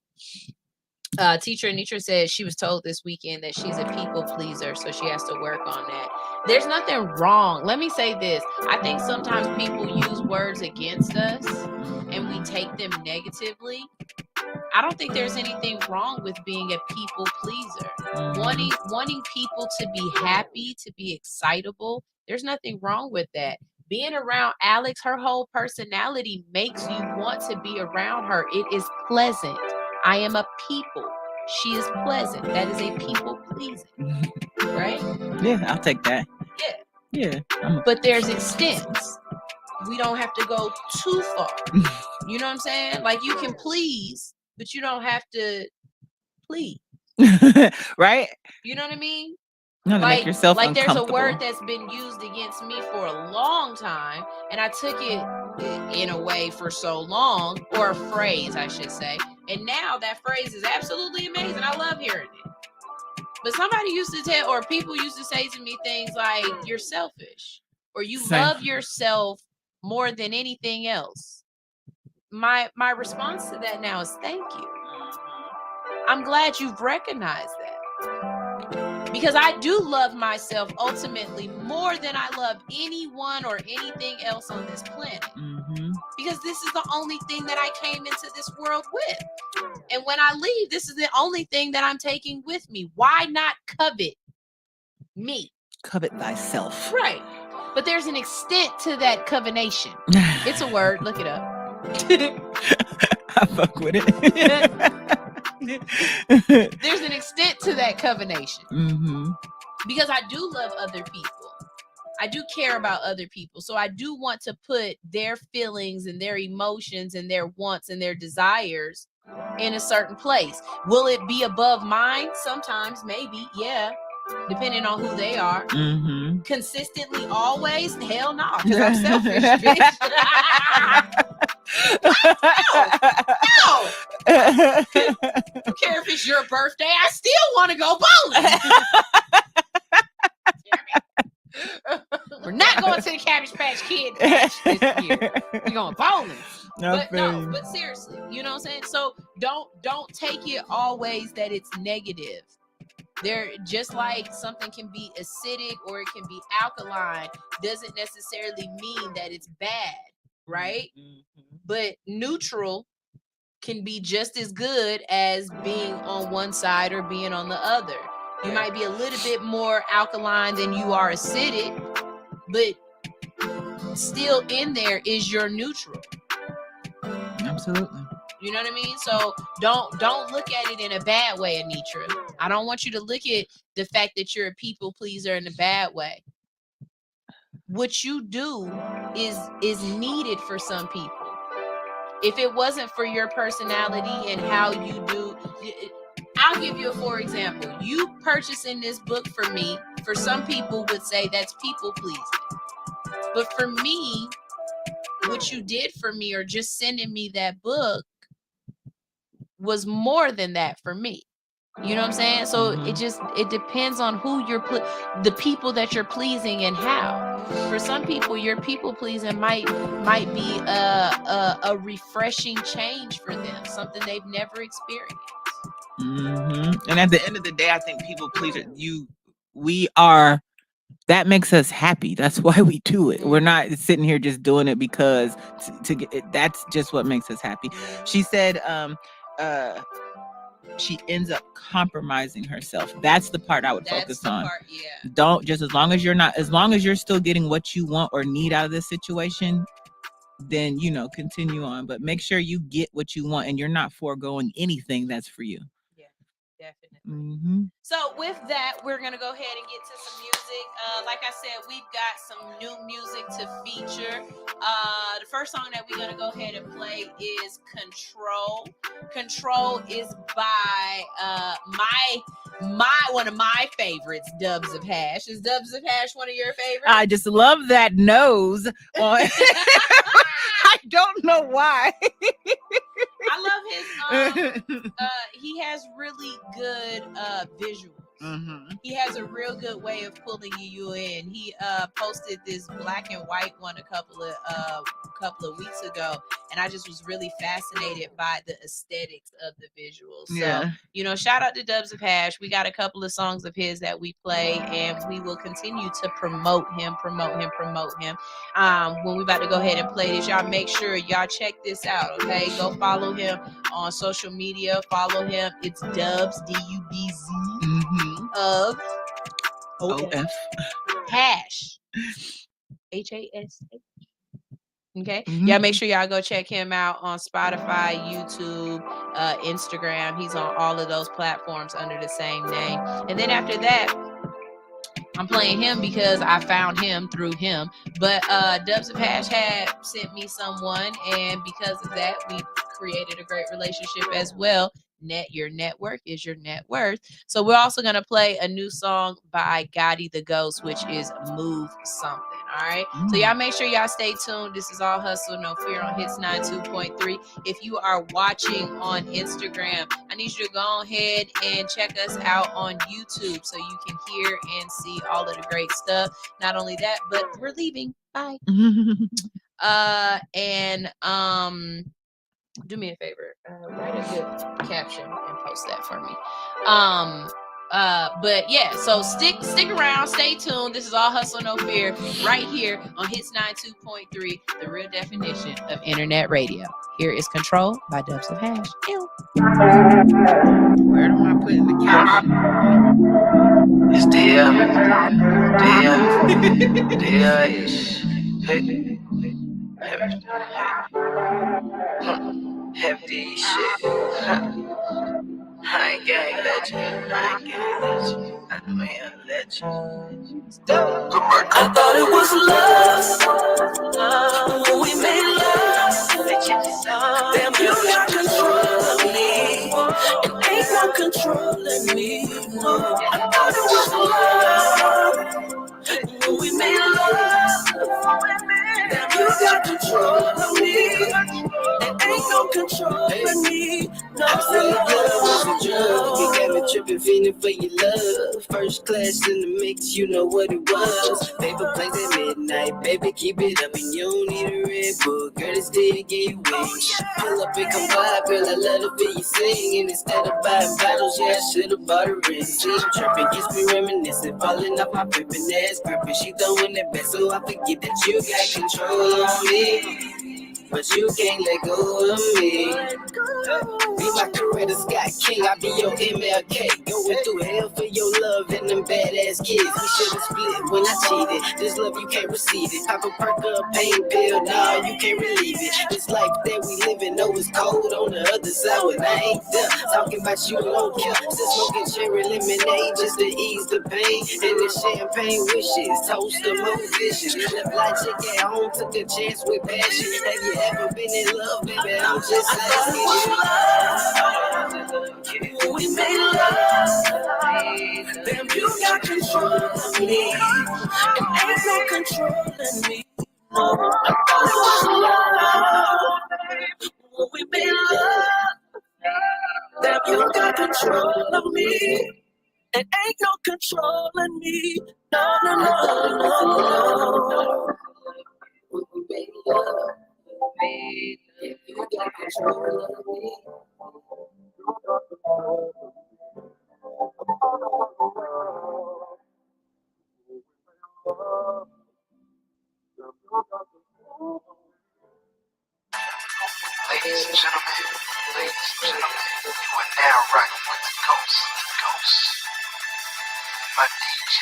Teacher Anitra says she was told this weekend that she's a people pleaser, so she has to work on that. There's nothing wrong. Let me say this. I think sometimes people use words against us and we take them negatively. I don't think there's anything wrong with being a people pleaser. Wanting people to be happy, to be excitable. There's nothing wrong with that. Being around Alix, her whole personality makes you want to be around her. It is pleasant. I am a people. She is pleasant. That is a people pleasing. Right? Yeah, I'll take that. Yeah. Yeah. But there's extents. We don't have to go too far. You know what I'm saying? Like you can please, but you don't have to please. Right? You know what I mean? No, to make yourself like there's a uncomfortable. word that's been used against me for a long time, and I took it in a way for so long, or a phrase, I should say. And now that phrase is absolutely amazing. I love hearing it. But somebody used to tell, or people used to say to me things like, you're selfish, or you love yourself more than anything else. My response to that now is thank you. I'm glad you've recognized that. Because I do love myself ultimately more than I love anyone or anything else on this planet. Mm-hmm. Because this is the only thing that I came into this world with. And when I leave, this is the only thing that I'm taking with me. Why not covet me? Covet thyself. Right. But there's an extent to that covenation. It's a word. Look it up. I fuck with it. There's an extent to that covenation. Mm-hmm. Because I do love other people. I do care about other people. So I do want to put their feelings and their emotions and their wants and their desires in a certain place. Will it be above mine? Sometimes, maybe, yeah. Depending on who they are. Mm-hmm. Consistently, always? Hell no, because I'm selfish, bitch. No. I don't care if it's your birthday. I still want to go bowling. We're not going to the Cabbage Patch Kid patch this year. We're going bowling. But seriously, you know what I'm saying? So don't take it always that it's negative. They're just like something can be acidic or it can be alkaline, doesn't necessarily mean that it's bad, right? But neutral can be just as good as being on one side or being on the other. You might be a little bit more alkaline than you are acidic, but still in there is your neutral. Absolutely. You know what I mean? So don't look at it in a bad way, Anitra. I don't want you to look at the fact that you're a people pleaser in a bad way. What you do is needed for some people. If it wasn't for your personality and how you do, I'll give you a for example. You purchasing this book for me, for some people would say that's people pleasing. But for me, what you did for me or just sending me that book was more than that for me. You know what I'm saying? So it depends on who you're the people that you're pleasing and how. For some people, your people pleasing might be a refreshing change for them, something they've never experienced. And at the end of the day, I think people pleaser, we are, that makes us happy. That's why we do it. We're not sitting here just doing it because to get it. That's just what makes us happy. She said, she ends up compromising herself. That's the part I would focus on. Don't, just as long as you're still getting what you want or need out of this situation, then, you know, continue on. But make sure you get what you want and you're not foregoing anything that's for you. Yeah, definitely. So with that, we're going to go ahead and get to some music. Like I said, we've got some new music to feature. The first song that we're going to go ahead and play is Control. Control is by one of my favorites, Dubs of Hash. Is Dubs of Hash one of your favorites? I just love that nose on. I don't know why. I love his he has really good visuals. He has a real good way of pulling you in. He posted this black and white one a couple of weeks ago, and I just was really fascinated by the aesthetics of the visuals. So, you know, shout out to Dubs of Hash. We got a couple of songs of his that we play, and we will continue to promote him. When we about to go ahead and play this, y'all make sure y'all check this out, okay? Go follow him on social media. Follow him. It's Dubs, DUBZ of OF Hash HASH. Okay. Y'all make sure y'all go check him out on Spotify, YouTube, Instagram. He's on all of those platforms under the same name. And then after that, I'm playing him because I found him through him. But Dubs of Hash had sent me someone, and because of that, we created a great relationship as well. Your network is your net worth. So we're also going to play a new song by Gotti the Ghost, which is Move Something. All right. So y'all make sure y'all stay tuned. This is All Hustle, No Fear on Hits 92.3. If you are watching on Instagram, I need you to go ahead and check us out on YouTube so you can hear and see all of the great stuff. Not only that, but we're leaving. Bye. Do me a favor, write a good caption and post that for me. But yeah, so stick around, stay tuned. This is All Hustle, No Fear, right here on Hits 92.3, the real definition of internet radio. Here is Control by Dubs of Hash. Ew. Where am I putting the caption? It's hefty shit. I ain't gang legend. I'm a legend. I thought it was love when we made love. Damn, you got control of me, and ain't no controlling me. I thought it was love when we made love. Damn, you got control of me, and ain't no control of me. No, I said, girl, was a drug. You gave me tripping, fiending for your love. First class in the mix, you know what it was. Paper planes at midnight, baby, keep it up, and you don't need a Red Bull. Girl, it's still to give you wings. Pull up and come by, girl, I love to hear you sing. And instead of buying bottles, yeah, I should've bought a ring. See, I'm tripping, gets me reminiscing, falling off my gripping ass gripping. She throwing that back, so I forget that you got control on me. But you can't let go of me. Be my Coretta Scott King, I be your MLK. Going through hell for your love and them badass kids. We should've split when I cheated. This love you can't receive it. Pop a perk up, pain pill, nah, you can't relieve it. This life that we living, know it's cold on the other side when I ain't there. Talking about you don't care. Still smoking cherry lemonade just to ease the pain. And the champagne wishes, toast to more vision. Left like chick at home, took a chance with passion. Have you ever been in love, baby? I'm just asking you. We made love, damn, you got control of me. And ain't no controlling me. I thought it was love. When we made love, damn, you got control of me. And ain't no controlling me. No, no, no, no, no. When we made love, you got control of me. Ladies and gentlemen, you are now rocking with the Ghost. My DJ.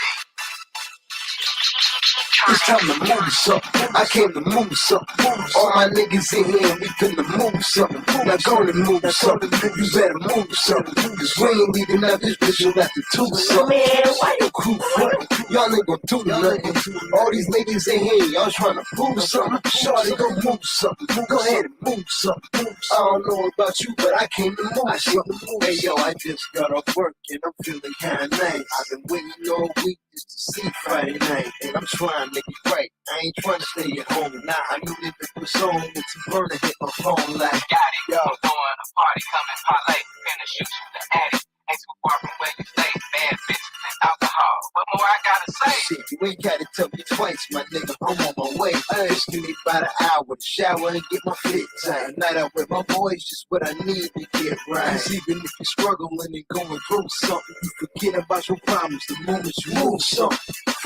It's time to move something. I came to move something. All my niggas in here, we finna move something. Now go and move something. You better move something. Cause we ain't leaving out this bitch, you'll have to do something. Man, why your crew front? Y'all ain't gon' do nothing. All these niggas in here, y'all tryna prove something. Shawty, go move something. Go ahead and move something. I don't know about you, but I came to move something. Hey yo, I just got off work and I'm feeling kinda nice. I've been waiting all week just to see Friday night. And I'm trying to make it right. I ain't trying to stay at home. Nah, I knew that the was on with some burner hit my phone like. Got it, yo. I'm throwing a party, coming parlay. Finna shoot you the attic. Ain't too far from where you stay. Bad bitches and alcohol. What more I gotta say? Shit, you ain't gotta tell me twice, my nigga. I'm on my way. Just give me about an hour to shower and get my fit tight. Night out with my boys, just what I need to get right. Cause even if you're struggling and going through something, you forget about your problems the moment you move something.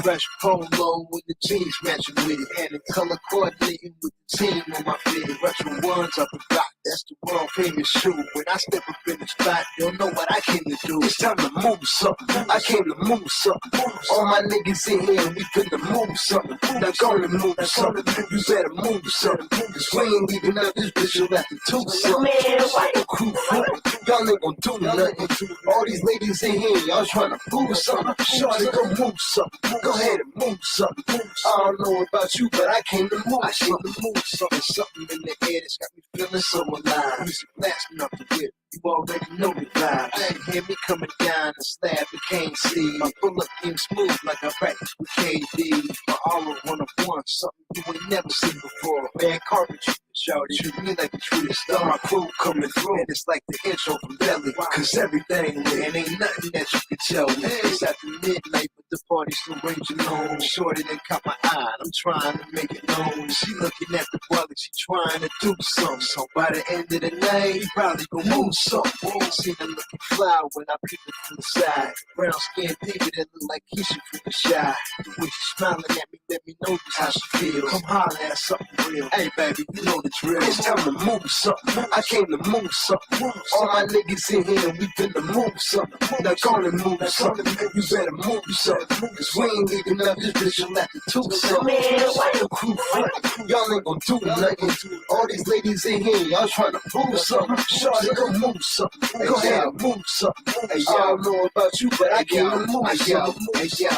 Fresh polo with the jeans matching with it. And the color coordinating with the team on my fitted. Retro ones up the block, that's the world famous shoe. When I step up in the spot, you'll know what I came to do. It's time to move something. I came to move something. All my niggas in here, we finna move something. Now go and move something. You better move something. Cause we ain't leaving out this bitch, you'll have to do something. Man, why your crew front? Y'all ain't gon' do nothing. All these ladies in here, y'all tryna prove something. Shawty, go move something. Go ahead and move something. I don't know about you, but I came to move something. Something in the air that's got me feeling so alive. Music blasting up the whip. You already know the vibes. You hear me coming down the slab, you can't see. My pull-up game smooth like I practice with KD. My aura 101, something you ain't never seen before. Bad carpentry, shawty, treat me like a treated star. My crew coming through, and it's like the intro from Belly. Cause everything lit, and ain't nothing that you can tell me. It's after midnight, but the party's still raging on. Shorty done caught my eye, I'm trying to make it known. She looking at the brother, she trying to do something. So by the end of the night, he probably gon' move something. See her looking fly when I peek her from the side. Brown skin David that look like Keisha from the shy. The way she smiling at me, let me know just how she feels. Come holler at something real. Hey baby, you know the drill. It's time to move something. I came to move something. All my niggas in here, we finna move something. Now go and move something. You better move something. Cause we ain't leaving out this bitch, you'll have to do something. Man, why your crew front? Y'all ain't gon' do nothing. All these ladies in here, y'all trying to prove something. Shawty, go move something. Go ahead and move something. Hey, I don't know about you, but I came to move something. Hey, yo.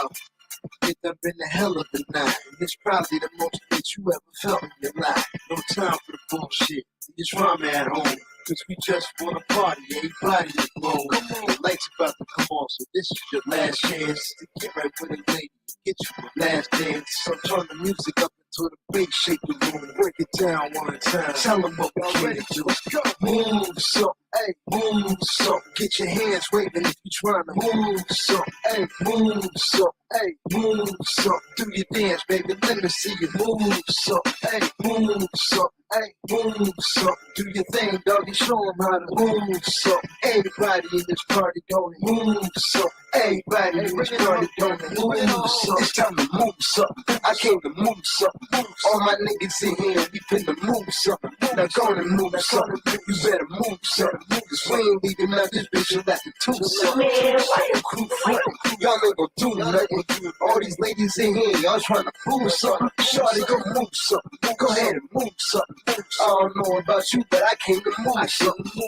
It done been a hell of a night. And it's probably the most that you ever felt in your life. No time for the bullshit. It's drama at home. Cause we just wanna party, everybody is blown. The lights about to come on, so this is your last chance to get right with a lady, get you a last dance. So turn the music up until the bass shake the room. Break it down one time, tell them what we ready to do. Move something, Hey, move some. Get your hands waving if you trying to move some. Hey, move some. Hey, move some. Do your dance, baby. Let me see you move some. Hey, move some. Hey, move some. Do your thing, doggy. Show them how to move some. Everybody in this party gonna move some. Everybody in this party gonna move some. It's time to move something. I came to move something. All my niggas in here, we finna move something. Now gonna move something. You better move something. Cause we ain't leaving out this bitch without the two something. Like a crew front. Y'all ain't gonna do nothing. All these ladies in here, y'all trying to prove something. Shawty, go move something. Go ahead and move something. I don't know about you, but I came to move something.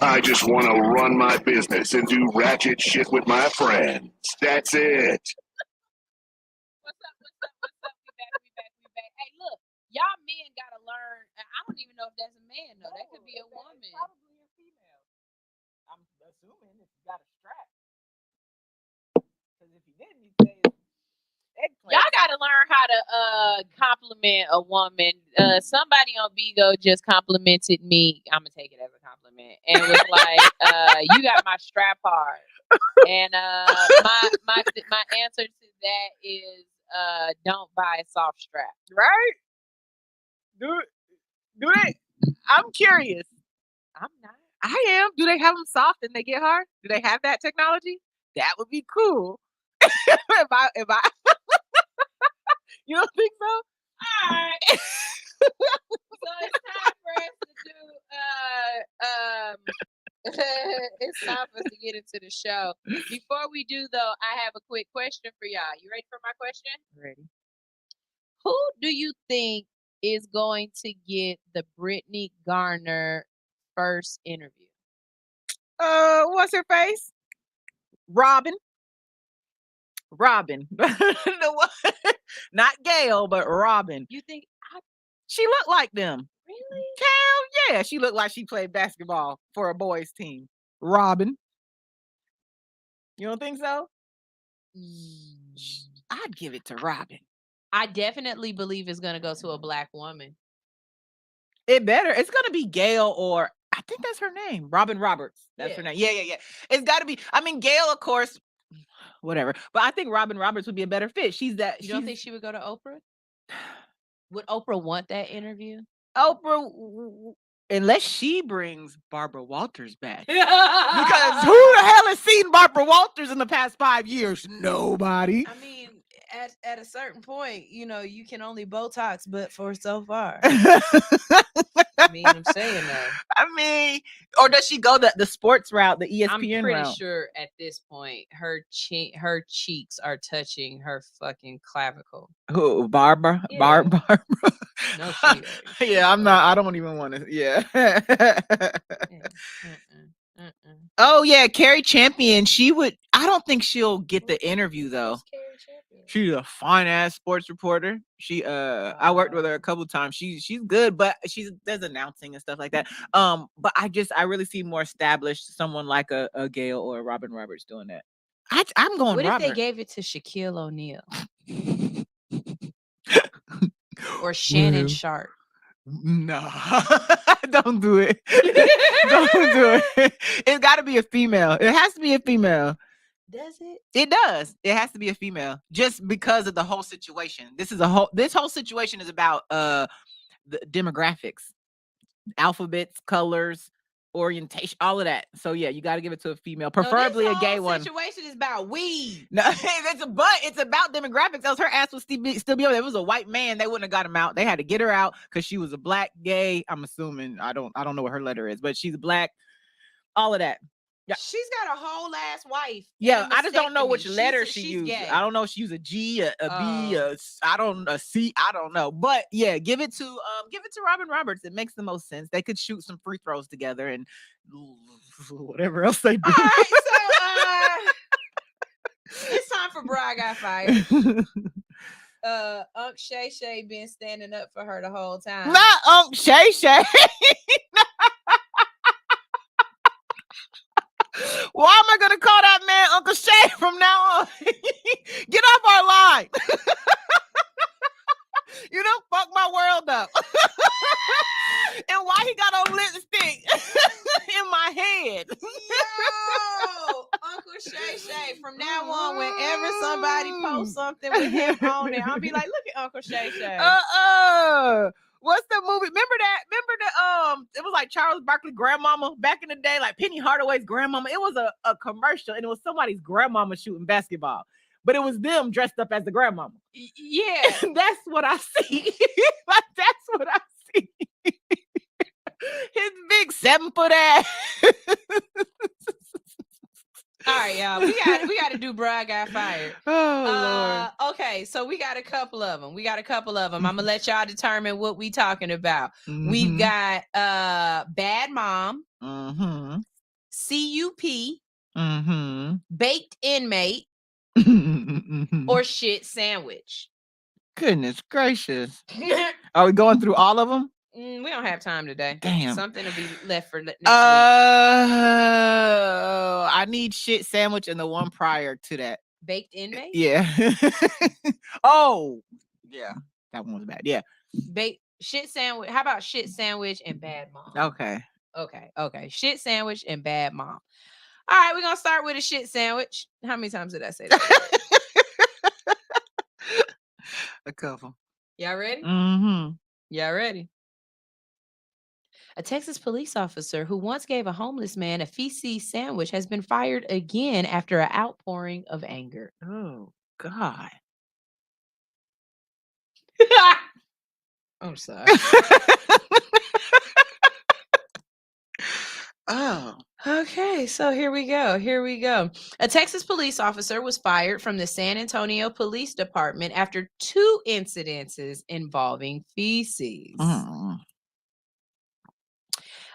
I just want to run my business and do ratchet shit with my friends. That's it. What's up? We back. Hey, look, y'all men gotta learn. I don't even know if that's a man though. That could be a woman. Probably a female. I'm assuming if you got a strap. Because if you didn't, you'd say eggplant. Y'all gotta learn how to compliment a woman. Somebody on Bigo just complimented me. I'm gonna take it as a compliment, and was like, "You got my strap hard." And my answer to that is, don't buy a soft strap. Right? Do they? I'm curious. I'm not. I am. Do they have them soft and they get hard? Do they have that technology? That would be cool. if I, you don't think so? All right. So it's time for us to do. It's time for us to get into the show. Before we do, though, I have a quick question for y'all. You ready for my question? Ready. Who do you think is going to get the Brittany Garner first interview? What's her face? Robin. Not Gail, but Robin. You think she looked like them? Really? Hell yeah, she looked like she played basketball for a boys team. Robin. You don't think so? I'd give it to Robin. I definitely believe it's gonna go to a black woman. It better. It's gonna be Gail, or I think that's her name, Robin Roberts. That's her name. Yeah. It's got to be. I mean, Gail, of course, whatever. But I think Robin Roberts would be a better fit. You don't think she would go to Oprah? Would Oprah want that interview? Oprah, unless she brings Barbara Walters back. Because who the hell has seen Barbara Walters in the past 5 years? Nobody. I mean, at a certain point, you can only Botox, but for so far. I mean, I'm saying though. I mean, or does she go the sports route, the ESPN route? I'm pretty sure at this point her cheeks are touching her fucking clavicle. Who, Barbara? Yeah. Barbara. No, she. Yeah, I'm not. I don't even want to. Yeah. Oh yeah, Carrie Champion. She would. I don't think she'll get the interview though. She's a fine ass sports reporter. I worked with her a couple times. She's good, but she does announcing and stuff like that. But I really see more established someone like a Gail or a Robin Roberts doing that. I'm going. What Robert. if they gave it to Shaquille O'Neal or Shannon Sharp? No, don't do it. Don't do it. It's got to be a female. It has to be a female. Does it? It does. It has to be a female, just because of the whole situation. This whole situation is about the demographics, alphabets, colors, orientation, all of that. So yeah, you got to give it to a female, preferably a gay one. Situation is about weed. No, it's about demographics. Else her ass would still be over there. If it was a white man, they wouldn't have got him out. They had to get her out because she was a black gay. I'm assuming. I don't know what her letter is, but she's black. All of that. Yeah. She's got a whole ass wife. Yeah, I just don't know which letter she used. Gay. I don't know if she used a G, a B, a C. I don't know. But yeah, give it to Robin Roberts. It makes the most sense. They could shoot some free throws together and whatever else they do. All right, so it's time for Bro I Got Fired. Unc Shay Shay been standing up for her the whole time. Not Unc Shay Shay. Why am I gonna call that man Uncle Shay from now on? Get off our line. You done fuck my world up. And why he got on lipstick in my head? Yo, Uncle Shay Shay. From now on, whenever somebody posts something with him on it, I'll be like, look at Uncle Shay Shay. What's the movie? Remember the it was like Charles Barkley grandmama back in the day, like Penny Hardaway's grandmama. It was a commercial, and it was somebody's grandmama shooting basketball, but it was them dressed up as the grandmama. Yeah, that's what I see. That's what I see. His big 7-foot ass. All right, y'all. We got to do Brad got fired. Oh Lord. Okay, so we got a couple of them. I'm gonna let y'all determine what we talking about. We've got Bad Mom, CUP, Baked Inmate, or Shit Sandwich. Goodness gracious. Are we going through all of them? We don't have time today. Damn. Something will be left for next week. I need Shit Sandwich and the one prior to that. Baked Inmate? Yeah. Oh, yeah. That one was bad. Yeah. Shit Sandwich. How about Shit Sandwich and Bad Mom? Okay. Shit Sandwich and Bad Mom. All right, we're going to start with a Shit Sandwich. How many times did I say that? A couple. Y'all ready? Y'all ready? A Texas police officer who once gave a homeless man a feces sandwich has been fired again after an outpouring of anger. Oh, God. I'm sorry. Oh. Okay, so here we go. A Texas police officer was fired from the San Antonio Police Department after 2 incidences involving feces.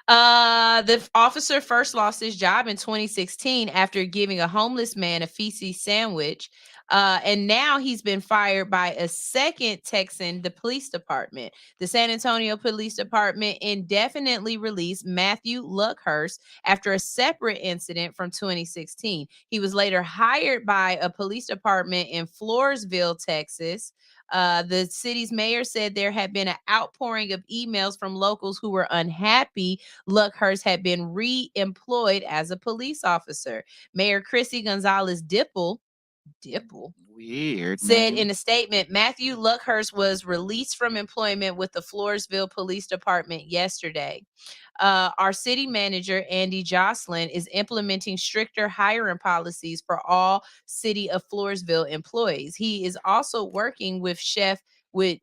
The officer first lost his job in 2016 after giving a homeless man a feces sandwich. And now he's been fired by a second Texan, the police department. The San Antonio Police Department indefinitely released Matthew Luckhurst after a separate incident from 2016. He was later hired by a police department in Floresville, Texas. The city's mayor said there had been an outpouring of emails from locals who were unhappy Luckhurst had been re-employed as a police officer. Mayor Chrissy Gonzalez Dipple weird said name. in a statement, Matthew Luckhurst was released from employment with the Floresville Police Department yesterday. Our city manager, Andy Jocelyn, is implementing stricter hiring policies for all city of Floresville employees. He is also working with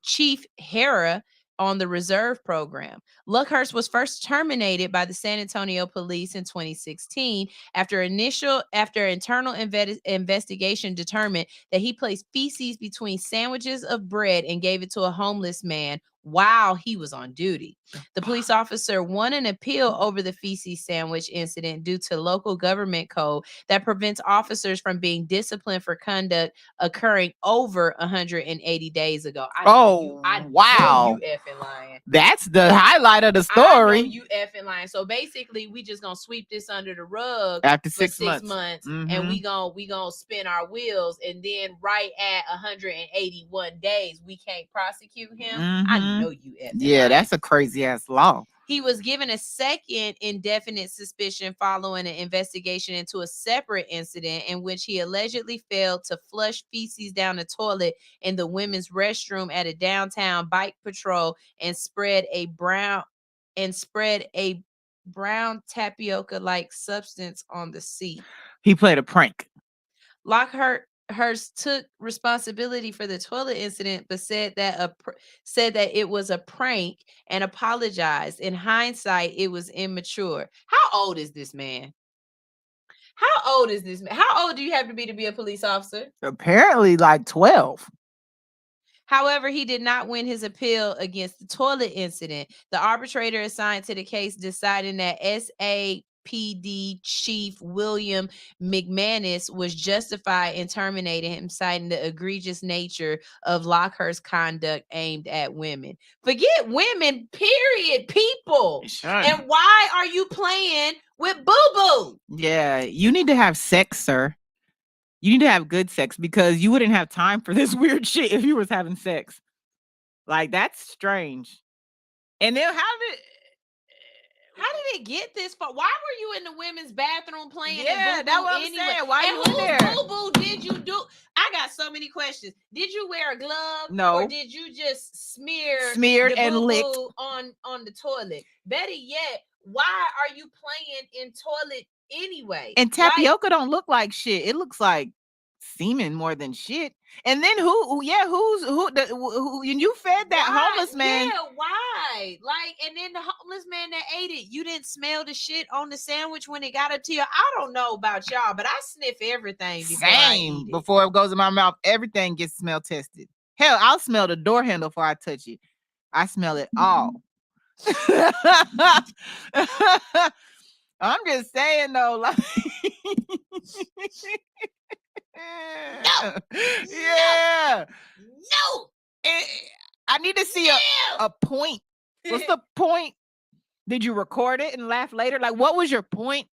Chief Hera on the reserve program. Luckhurst was first terminated by the San Antonio police in 2016 after internal investigation determined that he placed feces between sandwiches of bread and gave it to a homeless man while he was on duty. The police officer won an appeal over the feces sandwich incident due to local government code that prevents officers from being disciplined for conduct occurring over 180 days ago. Wow. You effing lying. That's the highlight of the story. I know you effing lying. So basically, we just gonna sweep this under the rug after for 6 months, and we gonna spin our wheels, and then right at 181 days, we can't prosecute him. I know you effing lying. That's a crazy ass law. He was given a second indefinite suspicion following an investigation into a separate incident in which he allegedly failed to flush feces down the toilet in the women's restroom at a downtown bike patrol and spread a brown tapioca-like substance on the seat. He played a prank. Luckhurst took responsibility for the toilet incident, but said that it was a prank and apologized. In hindsight, it was immature. How old is this man? How old do you have to be a police officer? Apparently like 12. However, he did not win his appeal against the toilet incident. The arbitrator assigned to the case deciding that SAP PD Chief William McManus was justified in terminating him, citing the egregious nature of Lockhurst's conduct aimed at women. Forget women, period, people. Sure. And why are you playing with boo-boo? Yeah, you need to have sex, sir. You need to have good sex because you wouldn't have time for this weird shit if you was having sex. Like, that's strange. And then how did it get this far? Why were you in the women's bathroom playing? Yeah, that's what I'm anyway? saying. Why and you in there? Boo-boo did you do? I got so many questions. Did you wear a glove? No. Or did you just Smeared the and boo-boo licked on the toilet? Better yet, why are you playing in toilet anyway? And tapioca don't look like shit. It looks like semen more than shit. And then who you fed that homeless man. Yeah, why? Like, and then the homeless man that ate it, you didn't smell the shit on the sandwich when it got up to you. I don't know about y'all, but I sniff everything before I eat it. Before it goes in my mouth, everything gets smell tested. Hell, I'll smell the door handle before I touch it. I smell it all. I'm just saying though, like No. Yeah. No. I need to see a point. What's the point? Did you record it and laugh later? Like, what was your point?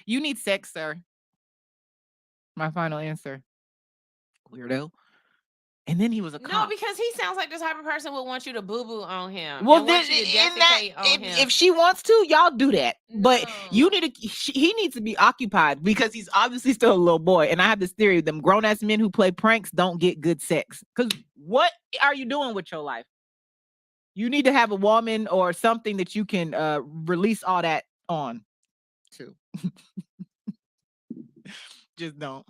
You need sex, sir. My final answer. Weirdo. And then he was a cop. No, because he sounds like the type of person would want you to boo-boo on him. Well, and then want you to defecate on him. if she wants to, y'all do that. But you need to. He needs to be occupied because he's obviously still a little boy. And I have this theory: them grown-ass men who play pranks don't get good sex. Because what are you doing with your life? You need to have a woman or something that you can release all that on to. Just don't.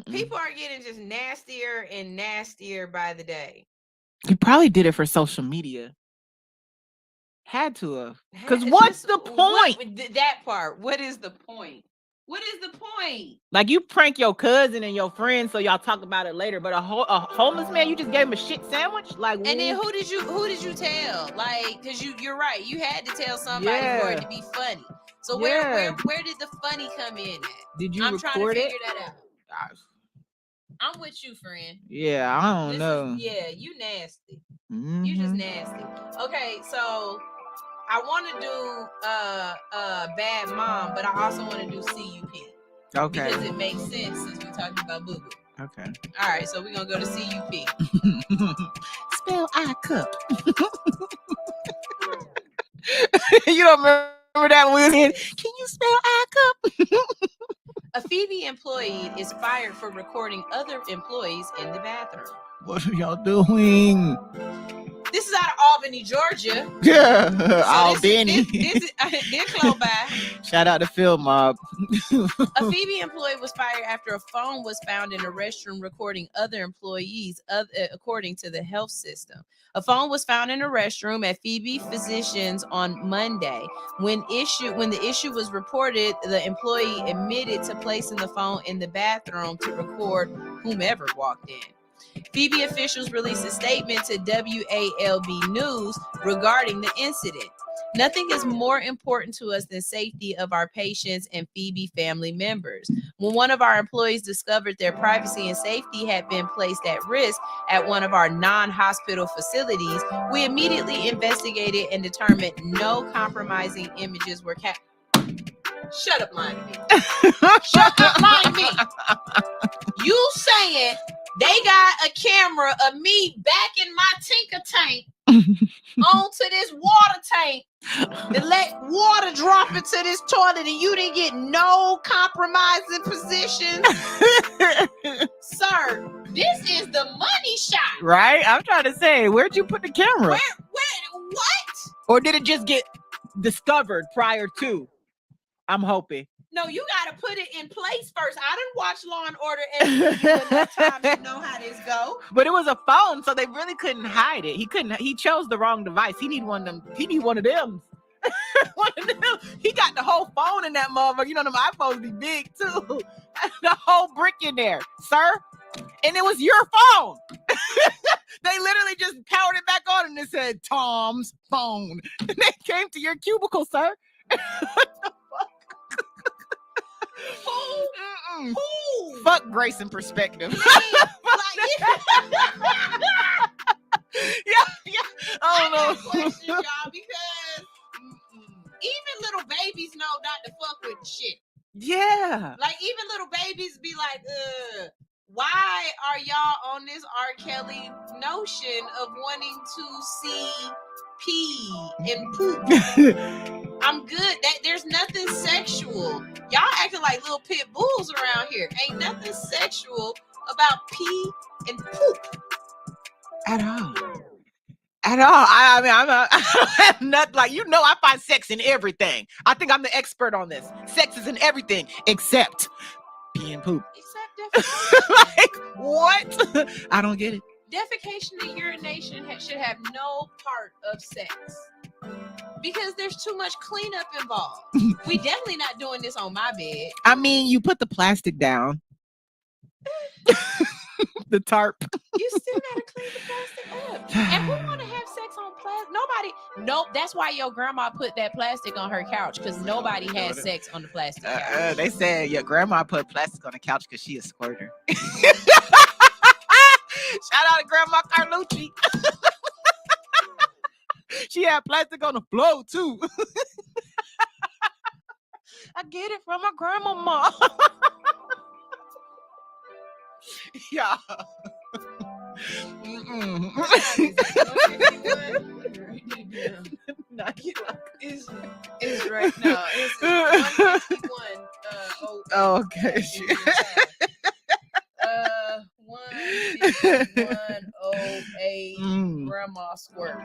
People are getting just nastier and nastier by the day. He probably did it for social media. Had to have. Because what's the point? That part. What is the point? What is the point? Like, you prank your cousin and your friends so y'all talk about it later, but a homeless man, you just gave him a shit sandwich? Like, and then who did you tell? Like, because you're right, you had to tell somebody for it to be funny. So where did the funny come in at? Did you I'm record trying to figure it? that out. Gosh. I'm with you, friend. Yeah, I don't know. You nasty. You just nasty. Okay, so I want to do Bad Mom, but I also want to do CUP. Okay. Because it makes sense since we're talking about boo-boo. Okay. All right, so we're going to go to CUP. Spell I cup. You don't remember that when we was in? Can you spell I cup? A Phoebe employee is fired for recording other employees in the bathroom. What are y'all doing? This is out of Albany, Georgia. Yeah, so Albany. This is they're close by. Shout out to Phil Mob. A Phoebe employee was fired after a phone was found in a restroom recording other employees, according to the health system. A phone was found in a restroom at Phoebe Physicians on Monday. When the issue was reported, the employee admitted to placing the phone in the bathroom to record whomever walked in. Phoebe officials released a statement to WALB News regarding the incident. Nothing is more important to us than safety of our patients and Phoebe family members. When one of our employees discovered their privacy and safety had been placed at risk at one of our non-hospital facilities, we immediately investigated and determined no compromising images were captured. Shut up, lying to me. Shut up, lying to me. You saying they got a camera of me back in my tinker tank onto this water tank to let water drop into this toilet and you didn't get no compromising position? Sir, this is the money shot. Right? I'm trying to say, where'd you put the camera? What? Or did it just get discovered prior to? I'm hoping. No, you got to put it in place first. I didn't watch Law and Order every enough time to know how this go. But it was a phone, so they really couldn't hide it. He chose the wrong device. He need one of them. He got the whole phone in that motherfucker. You know them iPhones be big too. The whole brick in there, sir. And it was your phone. They literally just powered it back on and it said Tom's phone. And they came to your cubicle, sir. Who? Fuck grace and perspective. Yeah. I got questions, y'all, because even little babies know not to fuck with shit. Yeah. Like, even little babies be like, why are y'all on this R. Kelly notion of wanting to see pee and poop? I'm good. There's nothing sexual. Y'all acting like little pit bulls around here. Ain't nothing sexual about pee and poop. At all. I mean, I'm not like, I find sex in everything. I think I'm the expert on this. Sex is in everything except pee and poop. Except defecation. Like, what? I don't get it. Defecation and urination should have no part of sex because there's too much cleanup involved. We definitely not doing this on my bed. I mean, you put the plastic down. The tarp. You still gotta clean the plastic up. And who wanna have sex on plastic? Nobody. Nope. That's why your grandma put that plastic on her couch, because nobody has sex on the plastic couch. They said your grandma put plastic on the couch because she a squirter. Shout out to Grandma Carlucci. She had plastic on the floor too. I get it from my grandmama. Yeah. It's right now. It's 151. Okay. 15108 grandma squirt.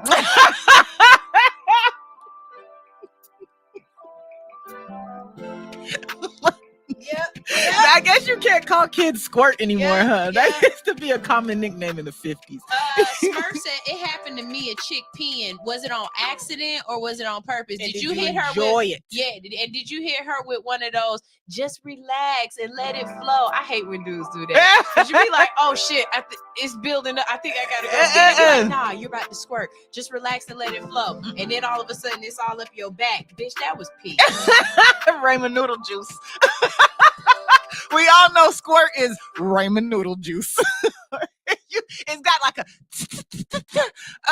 Yep. I guess you can't call kids squirt anymore, huh? That used to be a common nickname in the 50s. Smurf said it happened to me, a chick peeing. Was it on accident or was it on purpose? And did you hit her enjoy with it? Yeah, and did you hit her with one of those just relax and let it flow? I hate when dudes do that. Cause you be like, oh shit, it's building up. I think I gotta go. Be like, nah, you're about to squirt. Just relax and let it flow. And then all of a sudden it's all up your back. Bitch, that was pee. Ramen noodle juice. We all know squirt is ramen noodle juice. It's got like a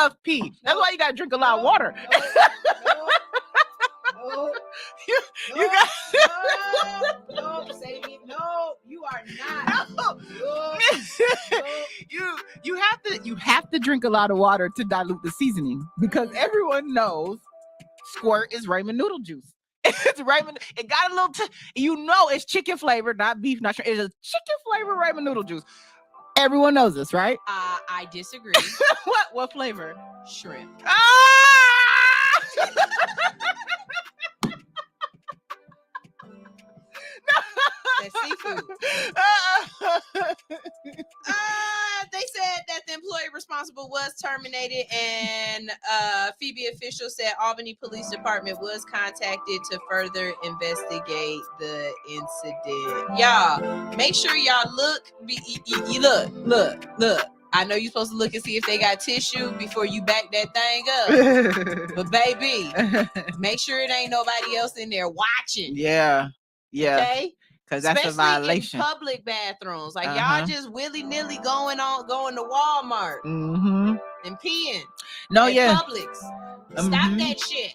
of pee. That's why you gotta drink a lot of water. You got no, you are not. You have to drink a lot of water to dilute the seasoning, because everyone knows squirt is ramen noodle juice. It's ramen. It got a little. It's chicken flavored, not beef, not shrimp. It's a chicken flavored ramen noodle juice. Everyone knows this, right? I disagree. What flavor? Shrimp. That's seafood. They said that the employee responsible was terminated, and Phoebe officials said Albany Police Department was contacted to further investigate the incident. Y'all, make sure y'all look. You look. I know you're supposed to look and see if they got tissue before you back that thing up. But baby, make sure it ain't nobody else in there watching. Yeah. Okay? Because that's especially a violation. In public bathrooms. Like y'all just willy-nilly going to Walmart and peeing. No, in yeah. Publix. Stop that shit.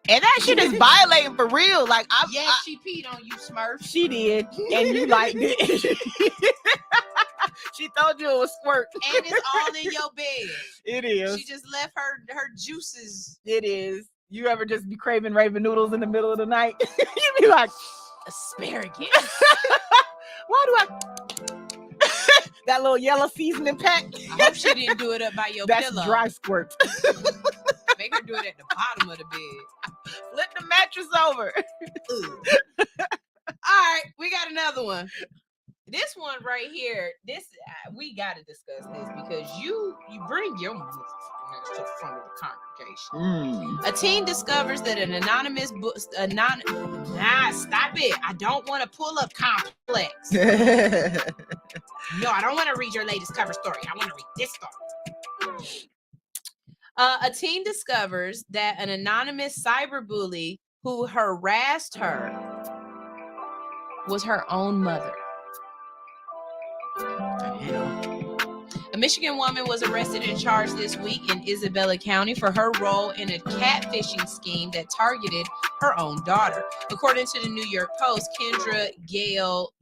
And that shit is violating for real. Like she peed on you, Smurf. She did. And you liked it. She told you it was squirt. And it's all in your bed. It is. She just left her juices. It is. You ever just be craving ramen noodles in the middle of the night? You be like, asparagus. Why do I that little yellow seasoning pack? I hope she didn't do it up by your That's pillow. Dry squirt. Make her do it at the bottom of the bed. Flip the mattress over. All right, we got another one. This one right here, we got to discuss this because you bring your to the front of the congregation. A teen discovers that an anonymous stop it. I don't want to pull up Complex. No, I don't want to read your latest cover story. I want to read this story. A teen discovers that an anonymous cyberbully who harassed her was her own mother. A Michigan woman was arrested and charged this week in Isabella County for her role in a catfishing scheme that targeted her own daughter. According to the New York Post, Kendra Gail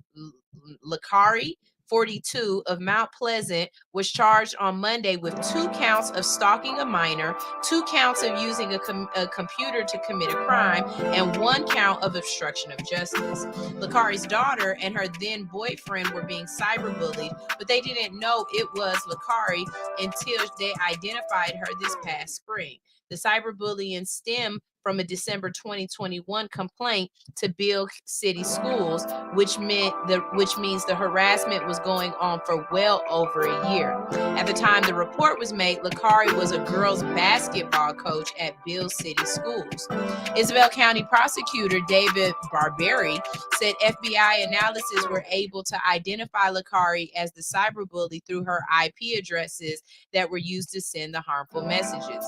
Licari, 42, of Mount Pleasant, was charged on Monday with 2 counts of stalking a minor, 2 counts of using a computer to commit a crime, and 1 count of obstruction of justice. Licari's daughter and her then boyfriend were being cyberbullied, but they didn't know it was Licari until they identified her this past spring. The cyberbullying stemmed from a December 2021 complaint to Bill City Schools, which means the harassment was going on for well over a year. At the time the report was made, Licari was a girls basketball coach at Bill City Schools. Isabel County prosecutor David Barberi said FBI analysis were able to identify Licari as the cyberbully through her IP addresses that were used to send the harmful messages.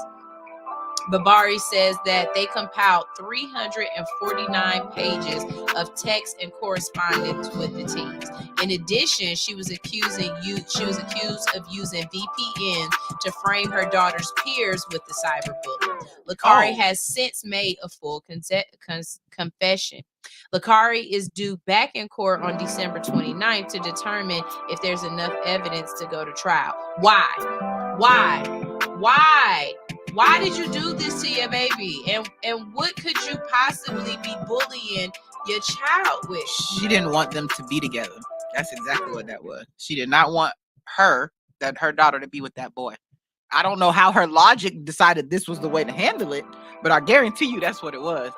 Barbari says that they compiled 349 pages of text and correspondence with the teens. In addition, she was accused of using VPN to frame her daughter's peers with the cyberbullying. Licari has since made a full confession. Licari is due back in court on December 29th to determine if there's enough evidence to go to trial. Why did you do this to your baby? And what could you possibly be bullying your child with? She didn't want them to be together. That's exactly what that was. She did not want her daughter to be with that boy. I don't know how her logic decided this was the way to handle it, but I guarantee you that's what it was.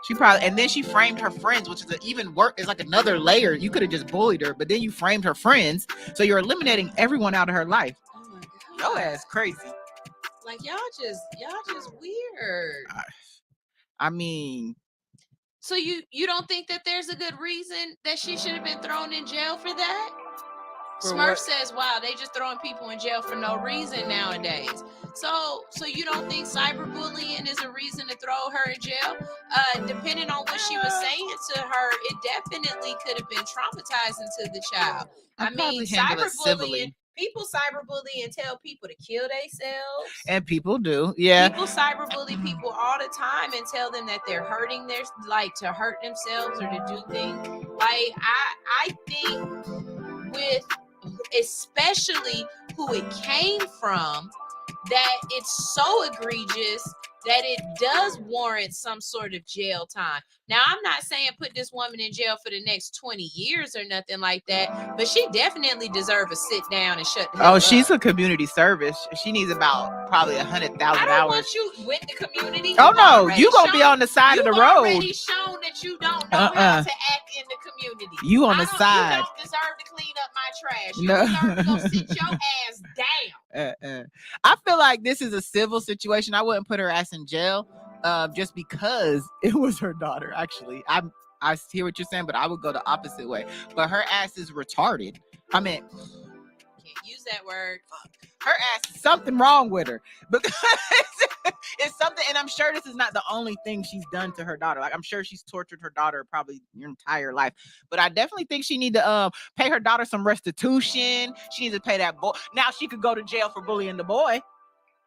She probably, and then she framed her friends, which is even worse. It's like another layer. You could have just bullied her, but then you framed her friends, so you're eliminating everyone out of her life. Oh my God. Your ass crazy. Like y'all just weird. I mean, so you don't think that there's a good reason that she should have been thrown in jail for that? Smurf says, wow, they just throwing people in jail for no reason nowadays. So you don't think cyberbullying is a reason to throw her in jail? Depending on what she was saying to her, it definitely could have been traumatizing to the child. I mean, cyberbullying, people cyberbully and tell people to kill themselves. And people do, yeah. People cyberbully people all the time and tell them that they're hurting to hurt themselves or to do things. Like, I think with especially who it came from, that it's so egregious that it does warrant some sort of jail time. Now, I'm not saying put this woman in jail for the next 20 years or nothing like that, but she definitely deserves a sit down and shut the hell up. She's a community service. She needs about probably 100,000 hours. I don't want you with the community. Oh no, you gonna be on the side of the road. You've already shown that you don't know how to act in the community. You on the side. You don't deserve to clean up my trash. You deserve to go sit your ass down. I feel like this is a civil situation. I wouldn't put her ass in jail just because it was her daughter. Actually, I hear what you're saying, but I would go the opposite way. But her ass is retarded. I mean, can't use that word. Her ass is something wrong with her, because it's something. And I'm sure this is not the only thing she's done to her daughter. Like, I'm sure she's tortured her daughter probably your entire life. But I definitely think she need to pay her daughter some restitution. She needs to pay that boy. Now she could go to jail for bullying the boy,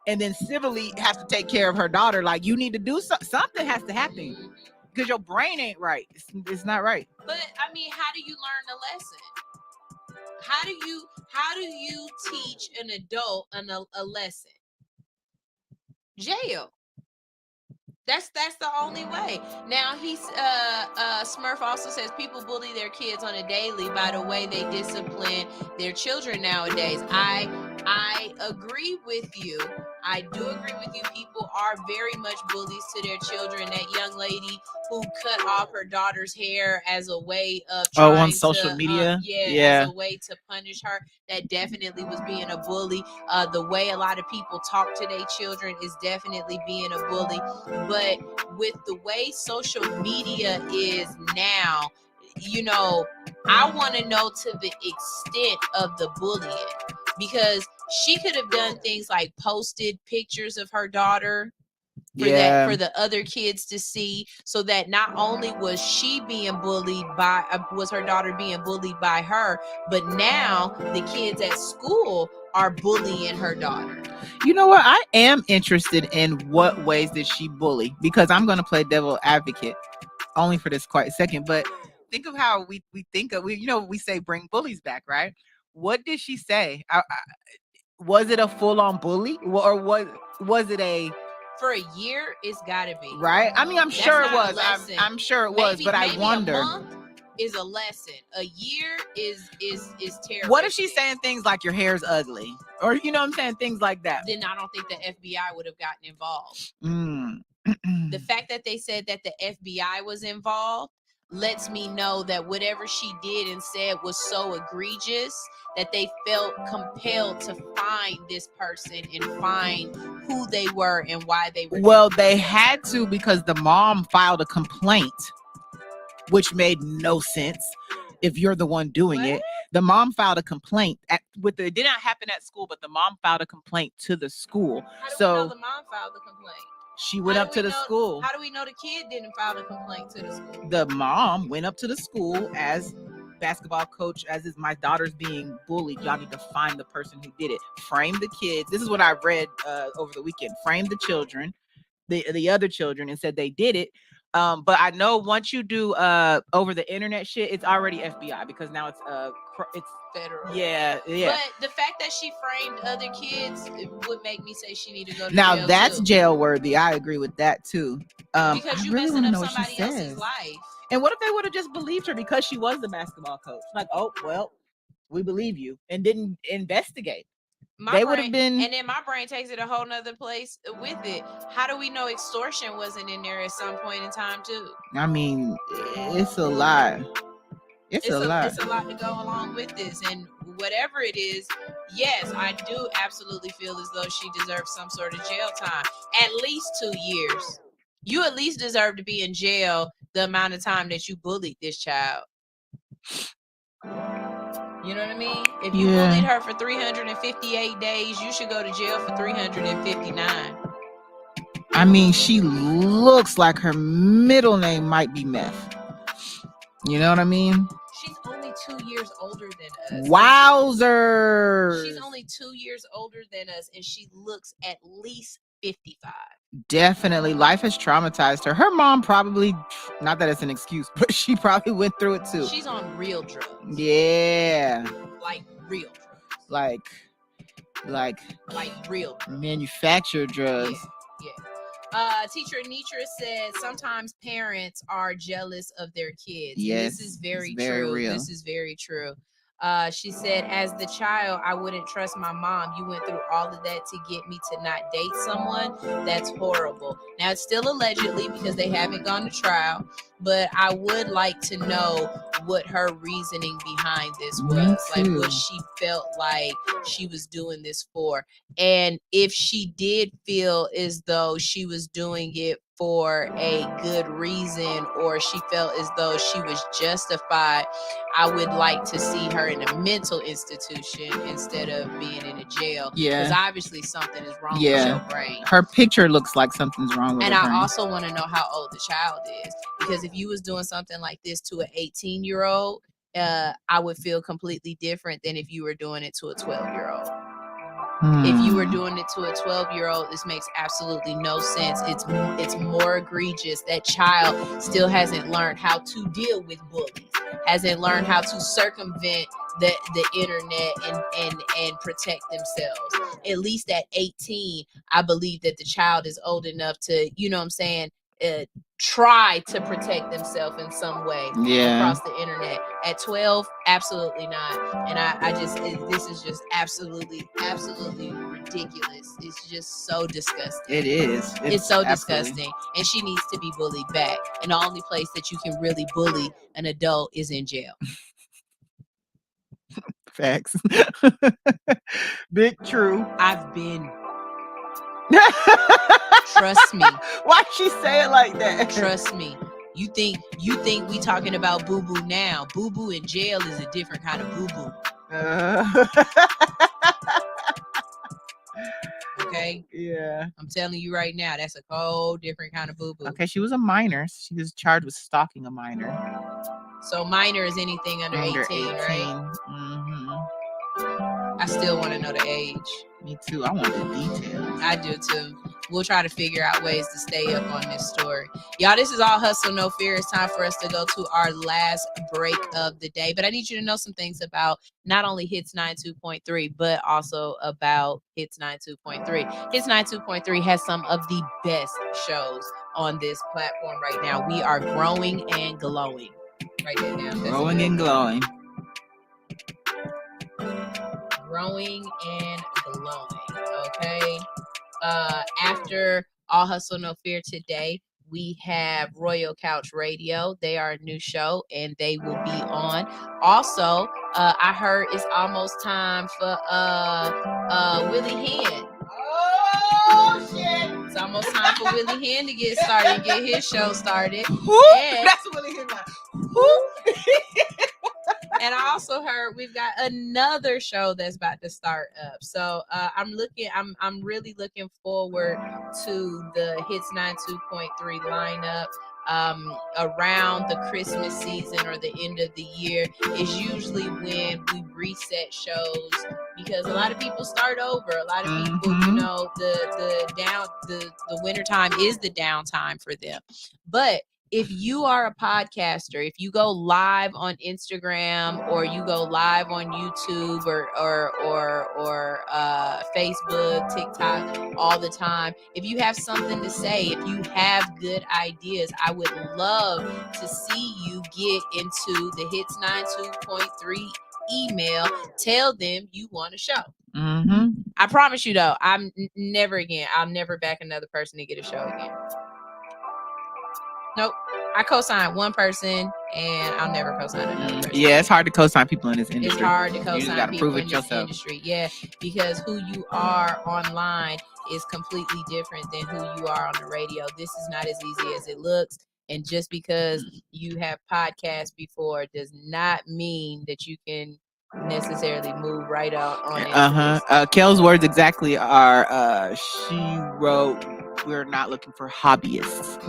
and then civilly has to take care of her daughter. Like, you need to do something has to happen, because your brain ain't right. It's not right. But I mean, how do you learn the lesson? How do you teach an adult a lesson? Jail. That's the only way. Now he's Smurf also says people bully their kids on a daily by the way they discipline their children nowadays. I agree with you. I do agree with you. People are very much bullies to their children. That young lady who cut off her daughter's hair as a way of trying on social media, as a way to punish her, that definitely was being a bully. The way a lot of people talk to their children is definitely being a bully. But with the way social media is now, I want to know to the extent of the bullying, because she could have done things like posted pictures of her daughter for the other kids to see, so that not only was she being bullied by was her daughter being bullied by her, but now the kids at school are bullying her daughter. You know what? I am interested in what ways did she bully, because I'm going to play devil advocate only for this quiet second. But think of how we think of, we say bring bullies back, right? What did she say? Was it a full-on bully, or was it a for a year? It's gotta be, right? I mean, I'm That's sure it not a was. lesson. I'm sure it was, but I maybe wonder. a month is a lesson. A year is terrible. What if she's saying things like your hair's ugly, or you know what I'm saying, things like that? Then I don't think the FBI would have gotten involved. The fact that they said that the FBI was involved lets me know that whatever she did and said was so egregious that they felt compelled to find this person and find who they were and why they were. Well, they had to, because the mom filed a complaint, which made no sense if you're the one doing it. The mom filed a complaint it did not happen at school, but the mom filed a complaint to the school. How do we know the mom filed the complaint? She went up to the school. How do we know the kid didn't file a complaint to the school? The mom went up to the school as basketball coach, as is my daughter's being bullied. Y'all need to find the person who did it. Frame the kids. This is what I read over the weekend. Frame the children, the other children, and said they did it. But I know once you do over the internet shit, it's already FBI, because now it's federal. Yeah. But the fact that she framed other kids would make me say she need to go to now jail that's too. jail worthy. I agree with that too. Because you really messing wanna up somebody else's life. And what if they would have just believed her because she was the basketball coach? Like, oh well, we believe you, and didn't investigate. They would have been. And then my brain takes it a whole nother place with it. How do we know extortion wasn't in there at some point in time too? I mean, it's a lot. It's a lot. It's a lot to go along with this, and whatever it is, yes, I do absolutely feel as though she deserves some sort of jail time, at least 2 years. You at least deserve to be in jail the amount of time that you bullied this child. You know what I mean? If you bullied her for 358 days, you should go to jail for 359. I mean, she looks like her middle name might be Meth. You know what I mean? She's only 2 years older than us. Wowzers! She's only 2 years older than us, and she looks at least 55. Definitely. Life has traumatized her. Her mom probably, not that it's an excuse, but she probably went through it too. She's on real drugs. Yeah. Like real drugs. Like real drugs. Manufactured drugs. Yeah. Teacher Anitra said sometimes parents are jealous of their kids. Yes, this is very very true. real. This is very true. She said, as the child, I wouldn't trust my mom. You went through all of that to get me to not date someone. That's horrible. Now, it's still allegedly because they haven't gone to trial, but I would like to know what her reasoning behind this was. Like, what she felt like she was doing this for. And if she did feel as though she was doing it for a good reason, or she felt as though she was justified, I would like to see her in a mental institution instead of being in a jail. Yeah. Because obviously something is wrong with your brain. Her picture looks like something's wrong with And her I brain. also want to know how old the child is. Because if you was doing something like this to an 18-year-old, I would feel completely different than if you were doing it to a 12-year-old. If you were doing it to a 12-year-old, this makes absolutely no sense. It's more egregious. That child still hasn't learned how to deal with bullies, hasn't learned how to circumvent the internet and protect themselves. At least at 18, I believe that the child is old enough to, you know what I'm saying, try to protect themselves in some way across the internet. At 12, absolutely not. And I just this is just absolutely ridiculous. It's just so disgusting. It is. It's so absolutely disgusting. And she needs to be bullied back. And the only place that you can really bully an adult is in jail. Facts. Big true. I've been. Trust me. Why'd she say it like that? Trust me. You think we talking about boo boo now? Boo boo in jail is a different kind of boo boo. Okay. Yeah. I'm telling you right now, that's a whole different kind of boo-boo. Okay, she was a minor. She was charged with stalking a minor. So minor is anything under 18, right? Mm-hmm. I still want to know the age. Me too. I want the details. I do too. We'll try to figure out ways to stay up on this story. Y'all, this is All Hustle, No Fear. It's time for us to go to our last break of the day. But I need you to know some things about not only Hits 92.3, but also about Hits 92.3. Hits 92.3 has some of the best shows on this platform right now. We are growing and glowing. Write that down. Growing and glowing. Growing and glowing. Okay. After All Hustle No Fear today, we have Royal Couch Radio. They are a new show and they will be on. Also, I heard it's almost time for Willie Hen. Oh shit! It's almost time for Willie Hen to get started and get his show started. And that's Willie Hen. And I also heard we've got another show that's about to start up. So I'm really looking forward to the Hits 92.3 lineup. Around the Christmas season or the end of the year is usually when we reset shows, because a lot of people start over. A lot of people, you know, the winter time is the downtime for them. But if you are a podcaster, if you go live on Instagram or you go live on YouTube or Facebook, TikTok all the time, if you have something to say, if you have good ideas, I would love to see you get into the Hits 92.3 email. Tell them you want a show. Mm-hmm. I promise you though, I'll never back another person to get a show again. Nope. I co-sign one person and I'll never co-sign another person. Yeah, it's hard to co-sign people in this industry. It's hard to co-sign people in this yourself. industry. Yeah, because who you are online is completely different than who you are on the radio. This is not as easy as it looks. And just because you have podcasts before does not mean that you can necessarily move right out on it. Kel's words exactly are, she wrote, "We're not looking for hobbyists."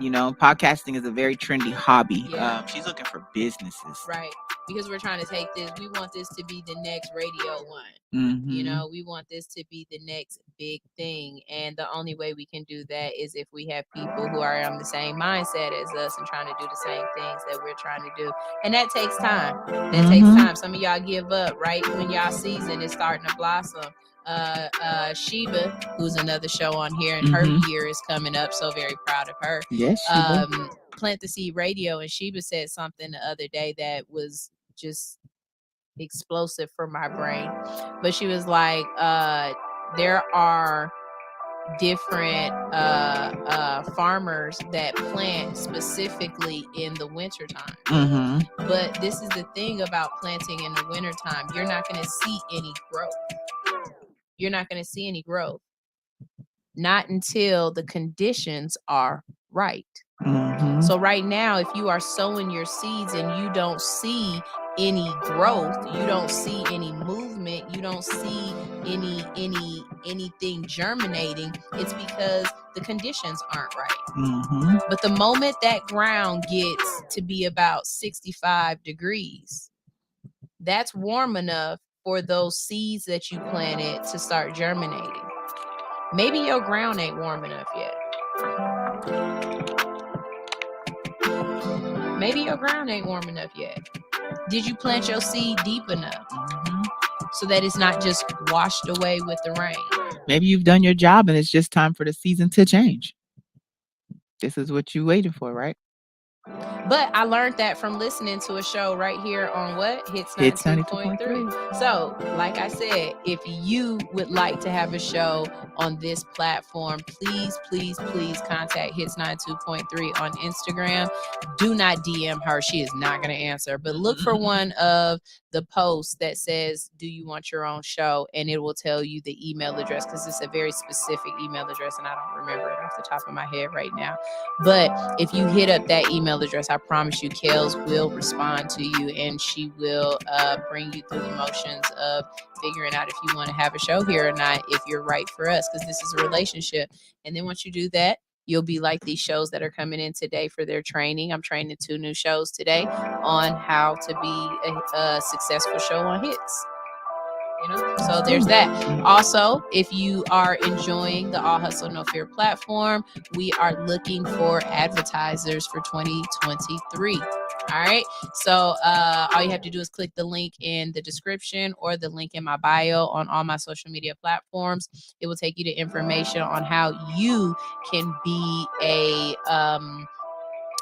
You know, podcasting is a very trendy hobby. Yeah. She's looking for businesses. Right. Because we're trying to take this, we want this to be the next Radio One. Mm-hmm. You know, we want this to be the next big thing. And the only way we can do that is if we have people who are on the same mindset as us and trying to do the same things that we're trying to do. And that takes time. That takes time. Some of y'all give up right when y'all season is starting to blossom. Sheba, who's another show on here, and her year is coming up, so very proud of her. Yes, Plant the Seed Radio, and Sheba said something the other day that was just explosive for my brain. But she was like, there are different farmers that plant specifically in the wintertime. But this is the thing about planting in the wintertime. You're not going to see any growth. You're not going to see any growth. Not until the conditions are right. So right now, if you are sowing your seeds and you don't see any growth, you don't see any movement, you don't see anything germinating, it's because the conditions aren't right. But the moment that ground gets to be about 65 degrees, that's warm enough for those seeds that you planted to start germinating. Maybe your ground ain't warm enough yet. Maybe your ground ain't warm enough yet. Did you plant your seed deep enough so that it's not just washed away with the rain? Maybe you've done your job and it's just time for the season to change. This is what you waited for, right? But I learned that from listening to a show right here on what? Hits 92.3. So, like I said, if you would like to have a show on this platform, please contact Hits 92.3 on Instagram. Do not DM her. She is not going to answer. But look for one of the posts that says, do you want your own show? And it will tell you the email address, because it's a very specific email address, and I don't remember it off the top of my head right now. But if you hit up that email address, I promise you, Kels will respond to you, and she will bring you through the motions of figuring out if you want to have a show here or not, if you're right for us, because this is a relationship. And then once you do that, you'll be like these shows that are coming in today for their training. I'm training 2 new shows today on how to be a successful show on Hits. So there's that. Also, if you are enjoying the All Hustle No Fear platform, we are looking for advertisers for 2023. All right. So all you have to do is click the link in the description or the link in my bio on all my social media platforms. It will take you to information on how you can be a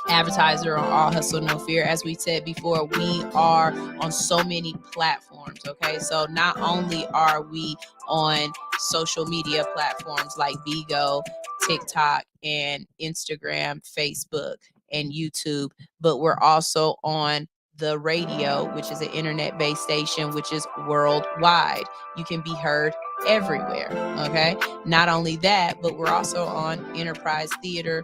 advertiser on All Hustle No Fear. As we said before, we are on so many platforms. Okay, so not only are we on social media platforms like Bigo, TikTok, and Instagram, Facebook, and YouTube, but we're also on the radio, which is an internet-based station, which is worldwide. You can be heard everywhere. Okay, not only that, but we're also on Enterprise Theater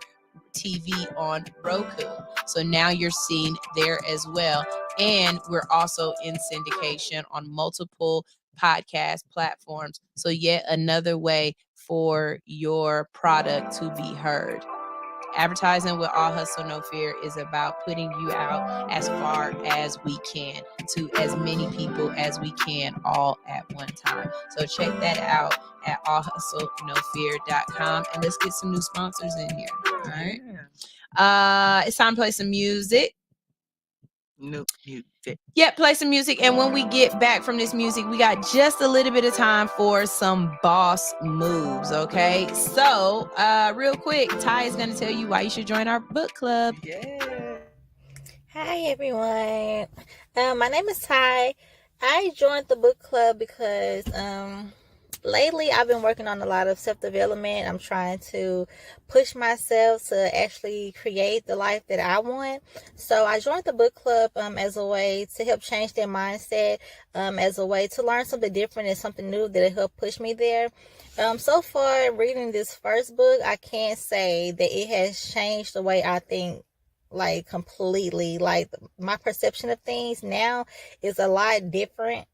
TV on Roku. So now you're seen there as well. And we're also in syndication on multiple podcast platforms. So yet another way for your product to be heard. Advertising with All Hustle No Fear is about putting you out as far as we can to as many people as we can all at one time. So check that out at allhustlenofear.com, and let's get some new sponsors in here. All right. It's time to play some music. Yeah, play some music. And when we get back from this music, we got just a little bit of time for some boss moves. Okay. So real quick, Ty is going to tell you why you should join our book club. Yeah. Hi, everyone. My name is Ty. I joined the book club because lately I've been working on a lot of self-development. I'm trying to push myself to actually create the life that I want. So I joined the book club as a way to help change their mindset, as a way to learn something different and something new that help push me there. So far, reading this first book, I can't say that it has changed the way I think, like completely. Like my perception of things now is a lot different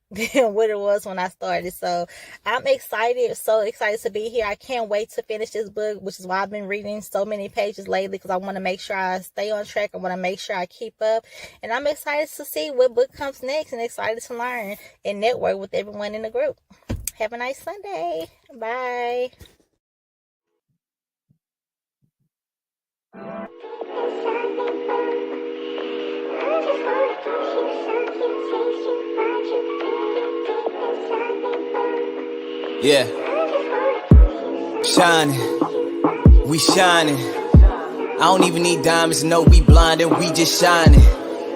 than what it was when I started. So I'm excited, so excited to be here. I can't wait to finish this book, which is why I've been reading so many pages lately, because I want to make sure I stay on track. I want to make sure I keep up, and I'm excited to see what book comes next and excited to learn and network with everyone in the group. Have a nice Sunday. Bye. Yeah, shining, we shining. I don't even need diamonds to know we blinded, we just shining.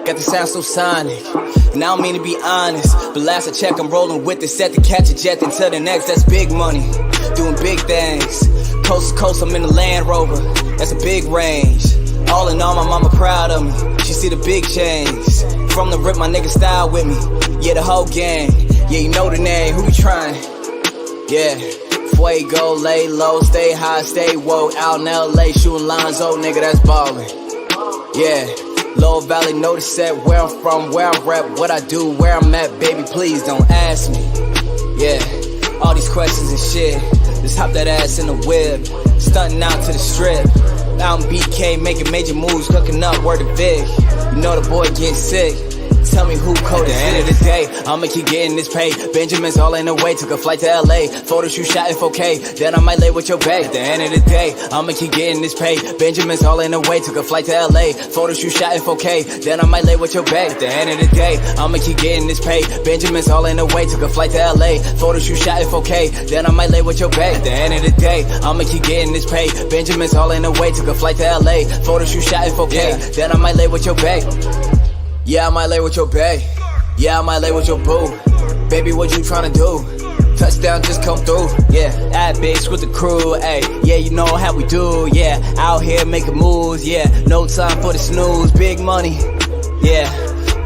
Got the sound so sonic, and I don't mean to be honest, but last I check I'm rolling with the set to catch a jet until the next. That's big money, doing big things. Coast to coast, I'm in the Land Rover, that's a big range. All in all, my mama proud of me, she see the big change. From the rip, my nigga style with me, yeah, the whole gang. Yeah, you know the name, who you trying? Yeah, Fuego, lay low, stay high, stay woke. Out in LA, shooting lines, oh nigga, that's ballin'. Yeah, Low Valley, know the set, where I'm from, where I rep, what I do, where I'm at, baby, please don't ask me. Yeah, all these questions and shit, just hop that ass in the whip, stunting out to the strip. Out in BK, making major moves, hooking up, word to Vic. You know the boy getting sick. Tell me who coded it. At the end of the day, I'ma keep getting this pay. Benjamin's all in the way, took a flight to LA. Photo shoot shot in 4K, then I might lay with your bae. At the end of the day, I'ma keep getting this pay. Benjamin's all in the way, took a flight to LA. Photo shoot shot in 4K, then I might lay with your bae. At the end of the day, I'ma keep getting this pay. Benjamin's all in the way, took a flight to LA. Photo shoot shot in 4K, then I might lay with your bae. At the end of the day, I'ma keep getting this pay. Benjamin's all in the way, took a flight to LA. Photo shoot shot in 4K, then I might lay with your bae. Yeah, I might lay with your bae. Yeah, I might lay with your boo. Baby, what you tryna do? Touchdown, just come through. Yeah, bad bitch with the crew, ayy. Yeah, you know how we do, yeah. Out here making moves, yeah. No time for the snooze, big money, yeah.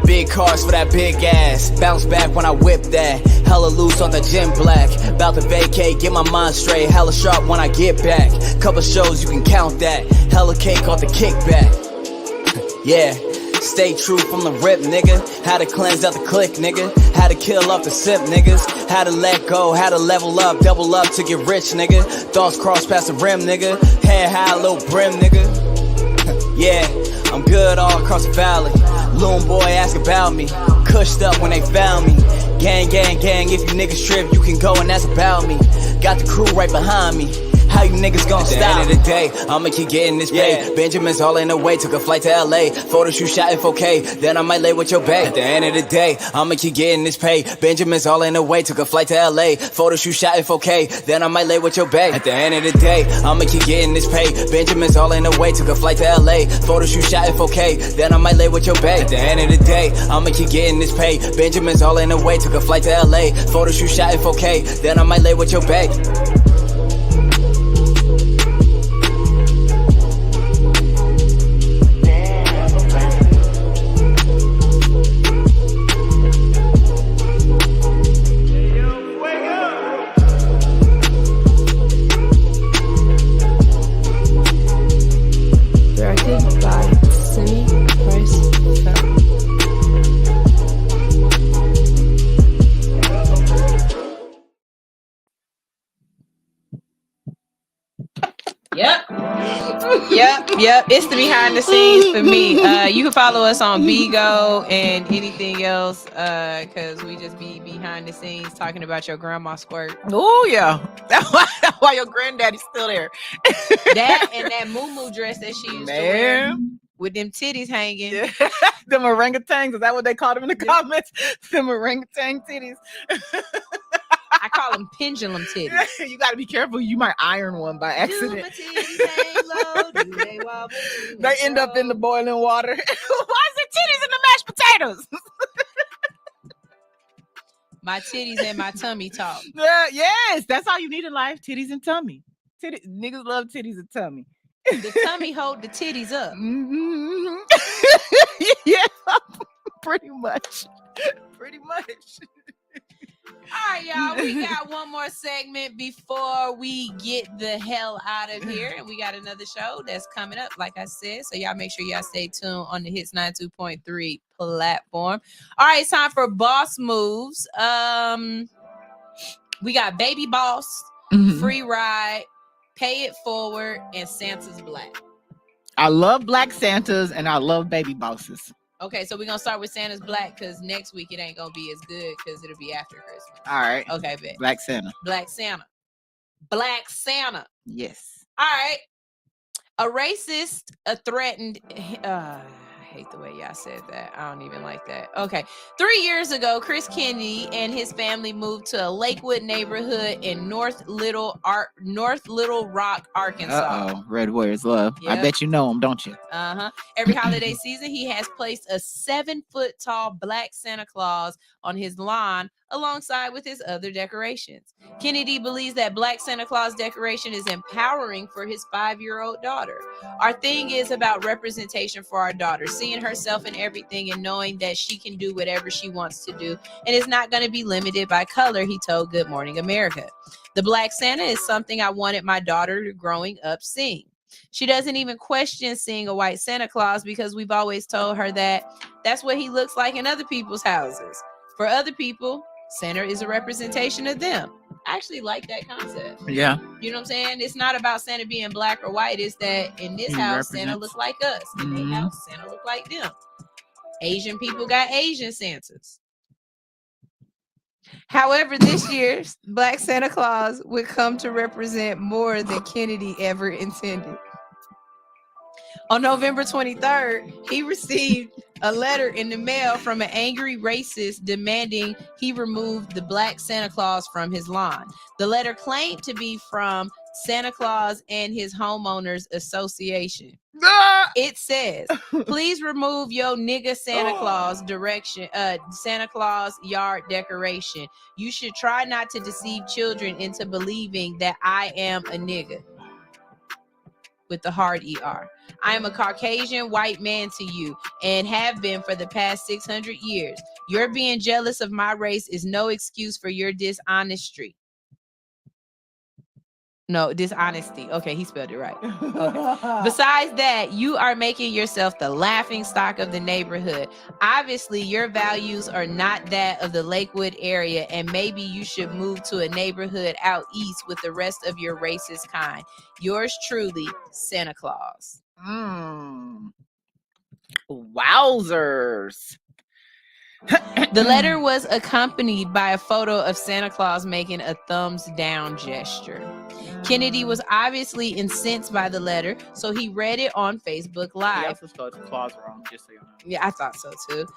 Big cars for that big ass. Bounce back when I whip that. Hella loose on the gym black. About to vacate, get my mind straight. Hella sharp when I get back. Couple shows, you can count that. Hella cake off the kickback. Yeah, stay true from the rip, nigga. How to cleanse out the click, nigga. How to kill off the simp, niggas. How to let go, how to level up, double up to get rich, nigga. Thoughts cross past the rim, nigga. Head high, little brim, nigga. Yeah, I'm good all across the valley. Loon boy ask about me. Cushed up when they found me. Gang, gang, gang, if you niggas trip, you can go and that's about me. Got the crew right behind me. How you niggas gon' stop? At the end of the day, I'ma keep getting this pay. Benjamin's all in the way, took a flight to LA. Photo shoot shot in 4K, then I might lay with your bae. At the end of the day, I'ma keep getting this pay. Benjamin's all in the way, took a flight to LA. Photo shoot shot in 4K, then I might lay with your bae. At the end of the day, I'ma keep getting this pay. Benjamin's all in the way, took a flight to LA. Photo shoot shot in 4K, then I might lay with your bae. At the end of the day, I'ma keep getting this pay. Benjamin's all in the way, took a flight to LA. Photo shoot shot in 4K, then I might lay with your bae. Yep. It's the behind the scenes for me. You can follow us on Bigo and anything else, because we just be behind the scenes talking about your grandma squirt. Oh yeah, that's why your granddaddy's still there. That and that moo dress that she used to wear with them titties hanging. Yeah. Them orangutans, is that what they call them in the comments? Them orangutan titties. I call them pendulum titties. You got to be careful. You might iron one by accident. Do my titties hang low? Do they wobble? They end up in the boiling water. Why is there titties in the mashed potatoes? My titties and my tummy talk. Yes, that's all you need in life. Titties and tummy. Niggas love titties and tummy. The tummy hold the titties up. Mm-hmm. Yeah, pretty much. All right, y'all. We got one more segment before we get the hell out of here. And we got another show that's coming up, like I said. So y'all make sure y'all stay tuned on the Hits 92.3 platform. All right, it's time for Boss Moves. We got Baby Boss, Free Ride, Pay It Forward, and Santa's Black. I love Black Santas and I love Baby Bosses. Okay, so we're going to start with Santa's Black because next week it ain't going to be as good because it'll be after Christmas. All right. Okay, bet. Black Santa. Yes. Yes. All right. A racist threatened... I hate the way y'all said that. I don't even like that. Okay. 3 years ago, Chris Kennedy and his family moved to a Lakewood neighborhood in North Little Rock, Arkansas. Uh-oh. Red Warriors love. Yep. I bet you know him, don't you? Uh-huh. Every holiday season, he has placed a 7-foot-tall black Santa Claus on his lawn alongside with his other decorations. Kennedy believes that Black Santa Claus decoration is empowering for his 5-year-old daughter. Our thing is about representation for our daughter, seeing herself in everything and knowing that she can do whatever she wants to do and is not going to be limited by color, he told Good Morning America. The Black Santa is something I wanted my daughter growing up seeing. She doesn't even question seeing a white Santa Claus because we've always told her that that's what he looks like in other people's houses. For other people, Santa is a representation of them. I actually like that concept. Yeah. You know what I'm saying? It's not about Santa being black or white. It's that in this house, Santa look like us. In their house, Santa look like them. Asian people got Asian Santas. However, this year's Black Santa Claus would come to represent more than Kennedy ever intended. On November 23rd, he received a letter in the mail from an angry racist demanding he remove the Black Santa Claus from his lawn. The letter claimed to be from Santa Claus and his homeowners association. It says, please remove your nigga Santa Claus Santa Claus yard decoration. You should try not to deceive children into believing that I am a nigga. With the hard ER. I am a Caucasian white man to you and have been for the past 600 years. Your being jealous of my race is no excuse for your dishonesty. No, dishonesty. Okay, he spelled it right. Okay. Besides that, you are making yourself the laughing stock of the neighborhood. Obviously, your values are not that of the Lakewood area, and maybe you should move to a neighborhood out east with the rest of your racist kind. Yours truly, Santa Claus. Wowzers. The letter was accompanied by a photo of Santa Claus making a thumbs down gesture. Kennedy was obviously incensed by the letter, so he read it on Facebook Live. He also spelled Claus wrong, just so you know. Yeah, I thought so too.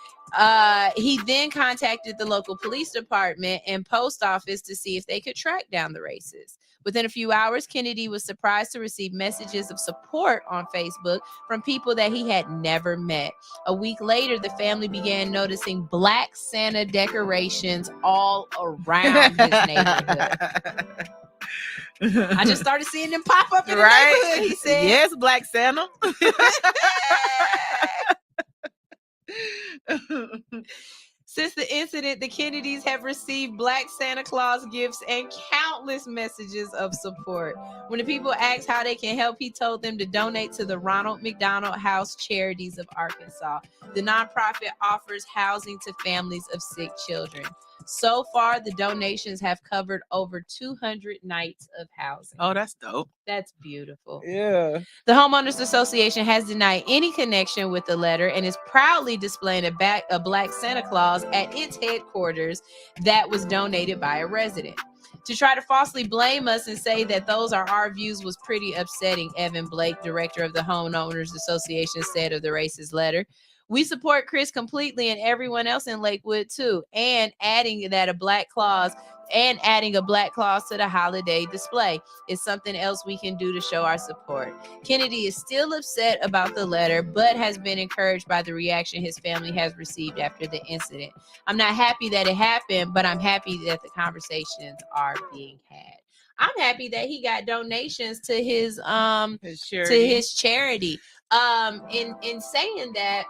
He then contacted the local police department and post office to see if they could track down the racists. Within a few hours, Kennedy was surprised to receive messages of support on Facebook from people that he had never met. A week later, the family began noticing black Santa decorations all around his neighborhood. I just started seeing them pop up in the neighborhood, he said. Yes, Black Santa. Since the incident, the Kennedys have received Black Santa Claus gifts and countless messages of support. When the people asked how they can help, he told them to donate to the Ronald McDonald House Charities of Arkansas. The nonprofit offers housing to families of sick children. So far, the donations have covered over 200 nights of housing. Oh, that's dope. That's beautiful. Yeah. The Homeowners Association has denied any connection with the letter and is proudly displaying a black Santa Claus at its headquarters that was donated by a resident. To try to falsely blame us and say that those are our views was pretty upsetting, Evan Blake, director of the Homeowners Association, said of the racist letter. We support Chris completely and everyone else in Lakewood too, and adding a black clause to the holiday display is something else we can do to show our support. Kennedy is still upset about the letter, but has been encouraged by the reaction his family has received after the incident. I'm not happy that it happened, but I'm happy that the conversations are being had. I'm happy that he got donations to his charity. In saying that,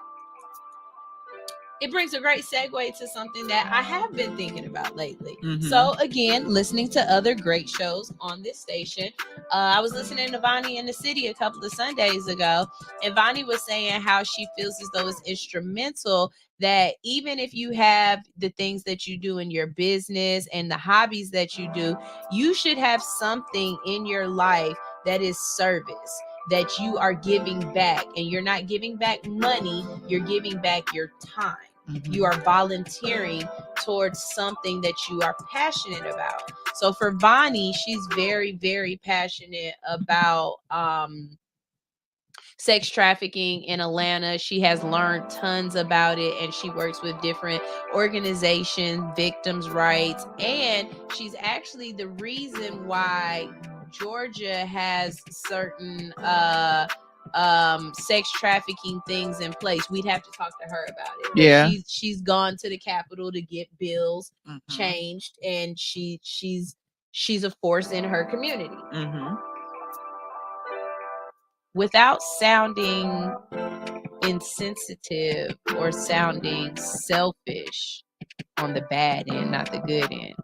it brings a great segue to something that I have been thinking about lately. Mm-hmm. So again, listening to other great shows on this station. I was listening to Vonnie in the City a couple of Sundays ago, and Vonnie was saying how she feels as though it's instrumental that even if you have the things that you do in your business and the hobbies that you do, you should have something in your life that is service, that you are giving back. And you're not giving back money, you're giving back your time. Mm-hmm. You are volunteering towards something that you are passionate about. So for Vonnie, she's very, very passionate about sex trafficking in Atlanta. She has learned tons about it, and she works with different organizations, victims' rights, and she's actually the reason why Georgia has certain sex trafficking things in place. We'd have to talk to her about it. Yeah. She's gone to the Capitol to get bills changed, and she's a force in her community. Mm-hmm. Without sounding insensitive or sounding selfish on the bad end, not the good end,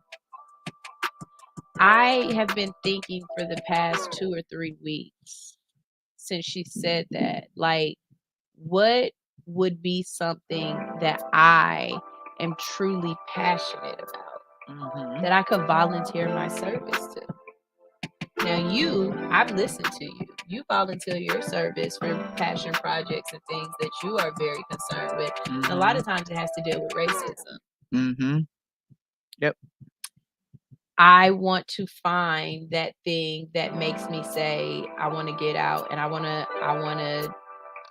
I have been thinking for the past 2 or 3 weeks since she said that, like, what would be something that I am truly passionate about, that I could volunteer my service to? Now I've listened to you. You volunteer your service for passion projects and things that you are very concerned with. Mm-hmm. And a lot of times it has to deal with racism. Mm-hmm. Yep. I want to find that thing that makes me say, I want to get out and I want to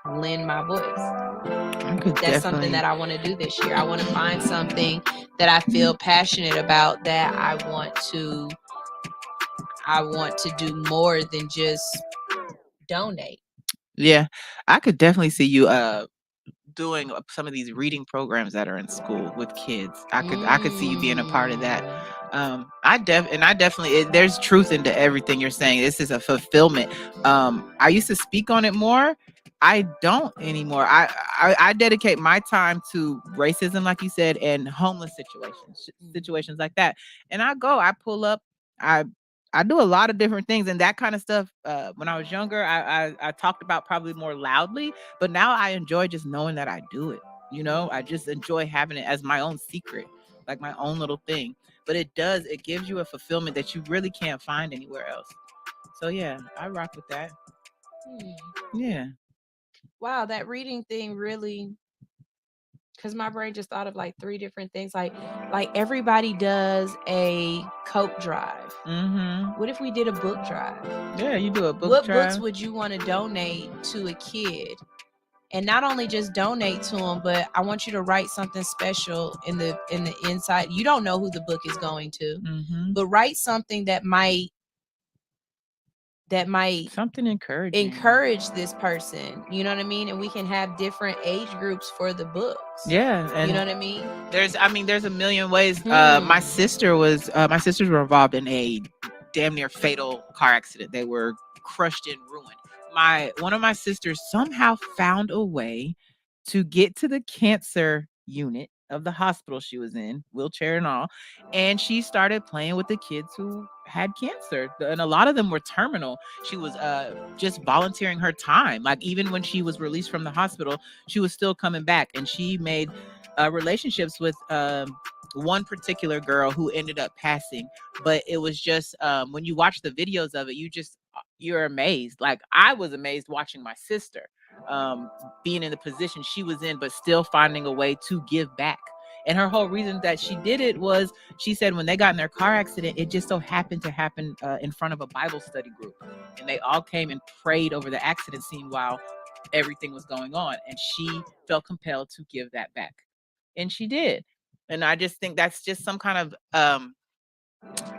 lend my voice. That's something that I want to do this year. I want to find something that I feel passionate about, that I want to I want to do more than just donate. Yeah, I could definitely see you doing some of these reading programs that are in school with kids. I could see you being a part of that. I definitely there's truth into everything you're saying. This is a fulfillment. I used to speak on it more. I don't anymore. I dedicate my time to racism, like you said, and homeless situations like that. And I pull up, I do a lot of different things and that kind of stuff. When I was younger, I talked about probably more loudly, but now I enjoy just knowing that I do it. You know, I just enjoy having it as my own secret, like my own little thing. But it gives you a fulfillment that you really can't find anywhere else. So yeah, I rock with that. Yeah. Wow, that reading thing really, because my brain just thought of like 3 different things. Like everybody does a coat drive. Mm-hmm. What if we did a book drive? Yeah, you do a book What drive. books would you want to donate to a kid? And not only just donate to them, but I want you to write something special in the inside. You don't know who the book is going to, but write something that might something encourage this person. You know what I mean? And we can have different age groups for the books. Yeah, and you know what I mean? There's a million ways. My sisters were involved in a damn near fatal car accident. They were crushed and ruined. One of my sisters somehow found a way to get to the cancer unit of the hospital she was in, wheelchair and all, and she started playing with the kids who had cancer, and a lot of them were terminal. She was just volunteering her time. Like even when she was released from the hospital, she was still coming back, and she made relationships with one particular girl who ended up passing. But it was just when you watch the videos of it, you're amazed. Like I was amazed watching my sister being in the position she was in, but still finding a way to give back. And her whole reason that she did it was, she said when they got in their car accident, it just so happened to happen in front of a Bible study group. And they all came and prayed over the accident scene while everything was going on. And she felt compelled to give that back. And she did. And I just think that's just some kind of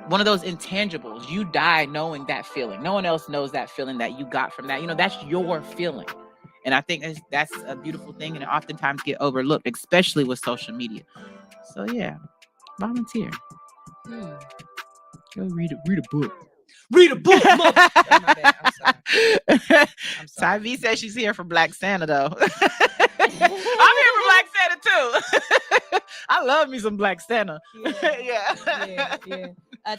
one of those intangibles. You die knowing that feeling. No one else knows that feeling that you got from that. You know, that's your feeling. And I think that's a beautiful thing, and it oftentimes get overlooked, especially with social media. So yeah, volunteer. Go read a book. Read a book. Oh, my bad. I'm sorry. Ty V says she's here for Black Santa though. I'm here for Black Santa too. I love me some Black Santa. Yeah.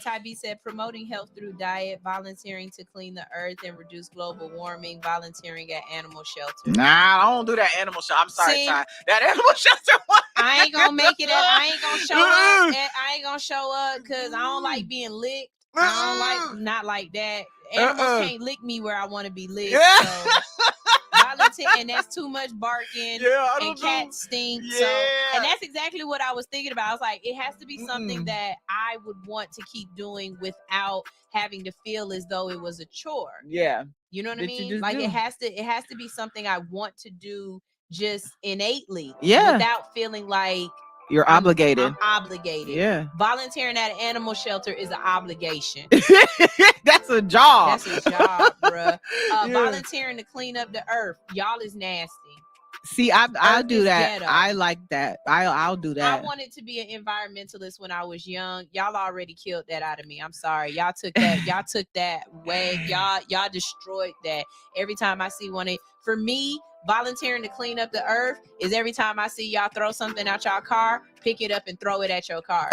Ty B said promoting health through diet, volunteering to clean the earth and reduce global warming, volunteering at animal shelters. Nah, I don't do that animal shelter. I'm sorry, Ty. That animal shelter one. I ain't gonna make it up. I ain't gonna show up. I ain't gonna show up because I don't like being licked. I don't not like that. Animals can't lick me where I want to be licked. So volunteer, and that's too much barking, and cats stink. So, and that's exactly what I was thinking about. I was like, it has to be something that I would want to keep doing without having to feel as though it was a chore. Yeah, you know what I mean? Like it has to be something I want to do just innately, without feeling like you're obligated. I'm obligated. Yeah. Volunteering at an animal shelter is an obligation. That's a job. That's a job, bruh. Volunteering to clean up the earth. Y'all is nasty. See, I'll do that. Ghetto. I like that. I'll do that. I wanted to be an environmentalist when I was young. Y'all already killed that out of me. I'm sorry. Y'all took that. Y'all took that way. Y'all destroyed that. Every time I see one, for me, volunteering to clean up the earth is every time I see y'all throw something out your car, pick it up and throw it at your car.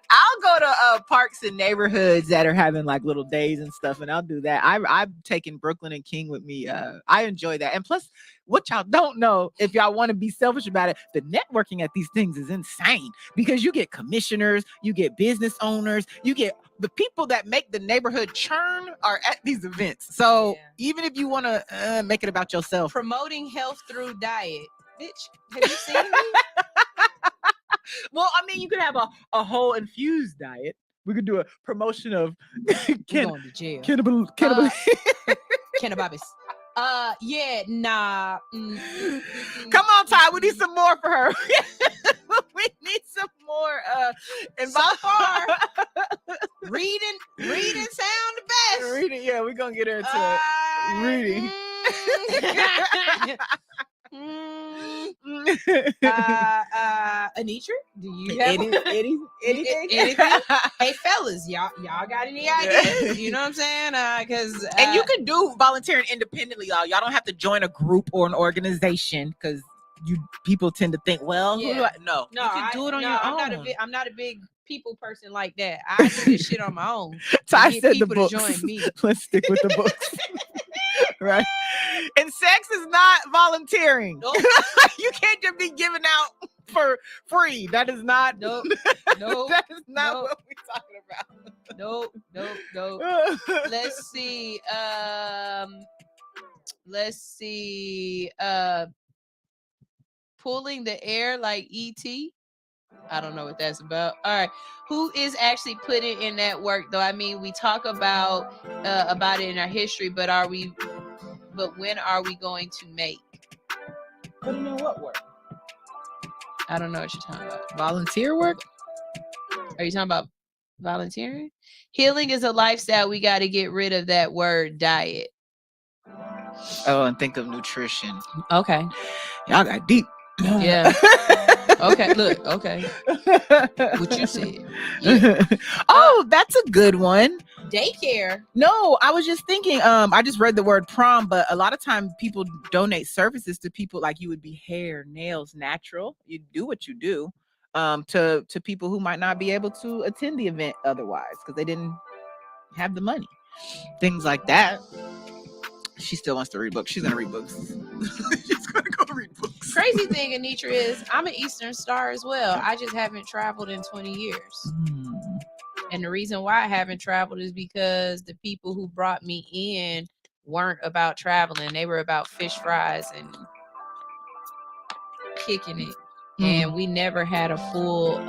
I'll go to parks and neighborhoods that are having like little days and stuff, and I'll do that. I've taken Brooklyn and King with me. I enjoy that. And plus, what y'all don't know, if y'all want to be selfish about it, the networking at these things is insane because you get commissioners, you get business owners, you get the people that make the neighborhood churn are at these events. So even if you want to make it about yourself, promoting health through diet, bitch, have you seen me? Well, I mean, you could have a whole infused diet. We could do a promotion of going to jail. Cannabis. Yeah, nah. Come on, Ty. We need some more for her. We need some more. And so far, reading sound the best. Reading, yeah, we're gonna get her into reading. Anitra, do you have anything? Anything? Hey, fellas, y'all got any ideas? You know what I'm saying? Because and you can do volunteering independently, y'all. Y'all don't have to join a group or an organization because people tend to think, well, who do I? No, you can do it on your own. I'm not a big people person like that. I do this shit on my own. Ty Get said the people to books. join me. Let's stick with the books. Right. And sex is not volunteering. Nope. You can't just be giving out for free. That is not. Nope. That is not what we're talking about. Nope. Let's see. Pulling the air like E.T. I don't know what that's about. All right. Who is actually putting in that work though? I mean, we talk about it in our history, but when are we going to make? Putting in what work? I don't know what you're talking about. Volunteer work? Are you talking about volunteering? Healing is a lifestyle. We got to get rid of that word diet. Oh, and think of nutrition. Okay. Y'all got deep. Yeah. Okay, look, okay. What you said. Yeah. Oh, that's a good one. Daycare. No, I was just thinking, I just read the word prom, but a lot of times people donate services to people, like you would be hair, nails, natural. You do what you do, to people who might not be able to attend the event otherwise because they didn't have the money. Things like that. She still wants to read books. She's gonna read books. She's gonna go read books. Crazy thing, Anitra, is I'm an Eastern Star as well. I just haven't traveled in 20 years. And the reason why I haven't traveled is because the people who brought me in weren't about traveling. They were about fish fries and kicking it. And we never had a full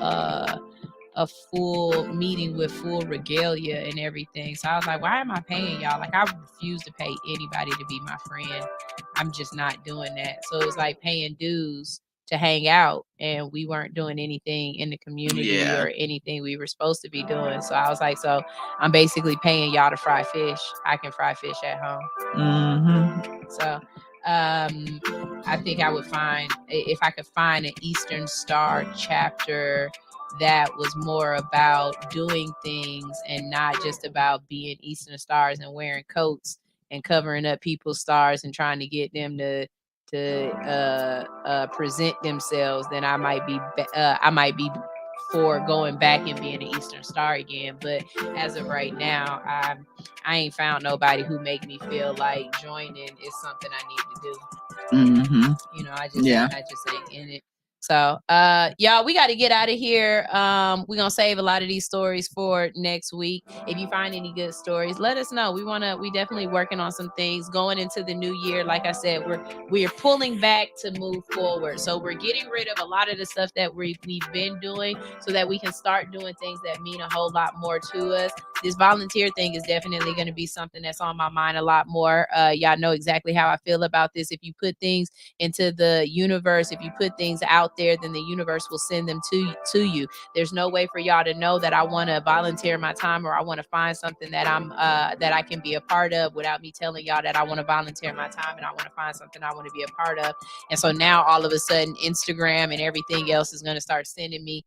meeting with full regalia and everything. So I was like, why am I paying y'all? Like, I refuse to pay anybody to be my friend. I'm just not doing that. So it was like paying dues to hang out, and we weren't doing anything in the community or anything we were supposed to be doing. So I was like, so I'm basically paying y'all to fry fish. I can fry fish at home. So I think I would find, if I could find an Eastern Star chapter that was more about doing things and not just about being Eastern Stars and wearing coats and covering up people's stars and trying to get them to present themselves, then I might be for going back and being an Eastern Star again. But as of right now, I ain't found nobody who make me feel like joining is something I need to do. You know, I just ain't in it. So y'all, we got to get out of here. We're gonna save a lot of these stories for next week. If you find any good stories, let us know. We definitely working on some things going into the new year. Like I said, we're pulling back to move forward. So we're getting rid of a lot of the stuff that we've been doing so that we can start doing things that mean a whole lot more to us. This volunteer thing is definitely going to be something that's on my mind a lot more. Y'all know exactly how I feel about this. If you put things into the universe, if you put things out there, then the universe will send them to you. There's no way for y'all to know that I want to volunteer my time or I want to find something that that I can be a part of without me telling y'all that I want to volunteer my time and I want to find something I want to be a part of. And so now all of a sudden Instagram and everything else is going to start sending me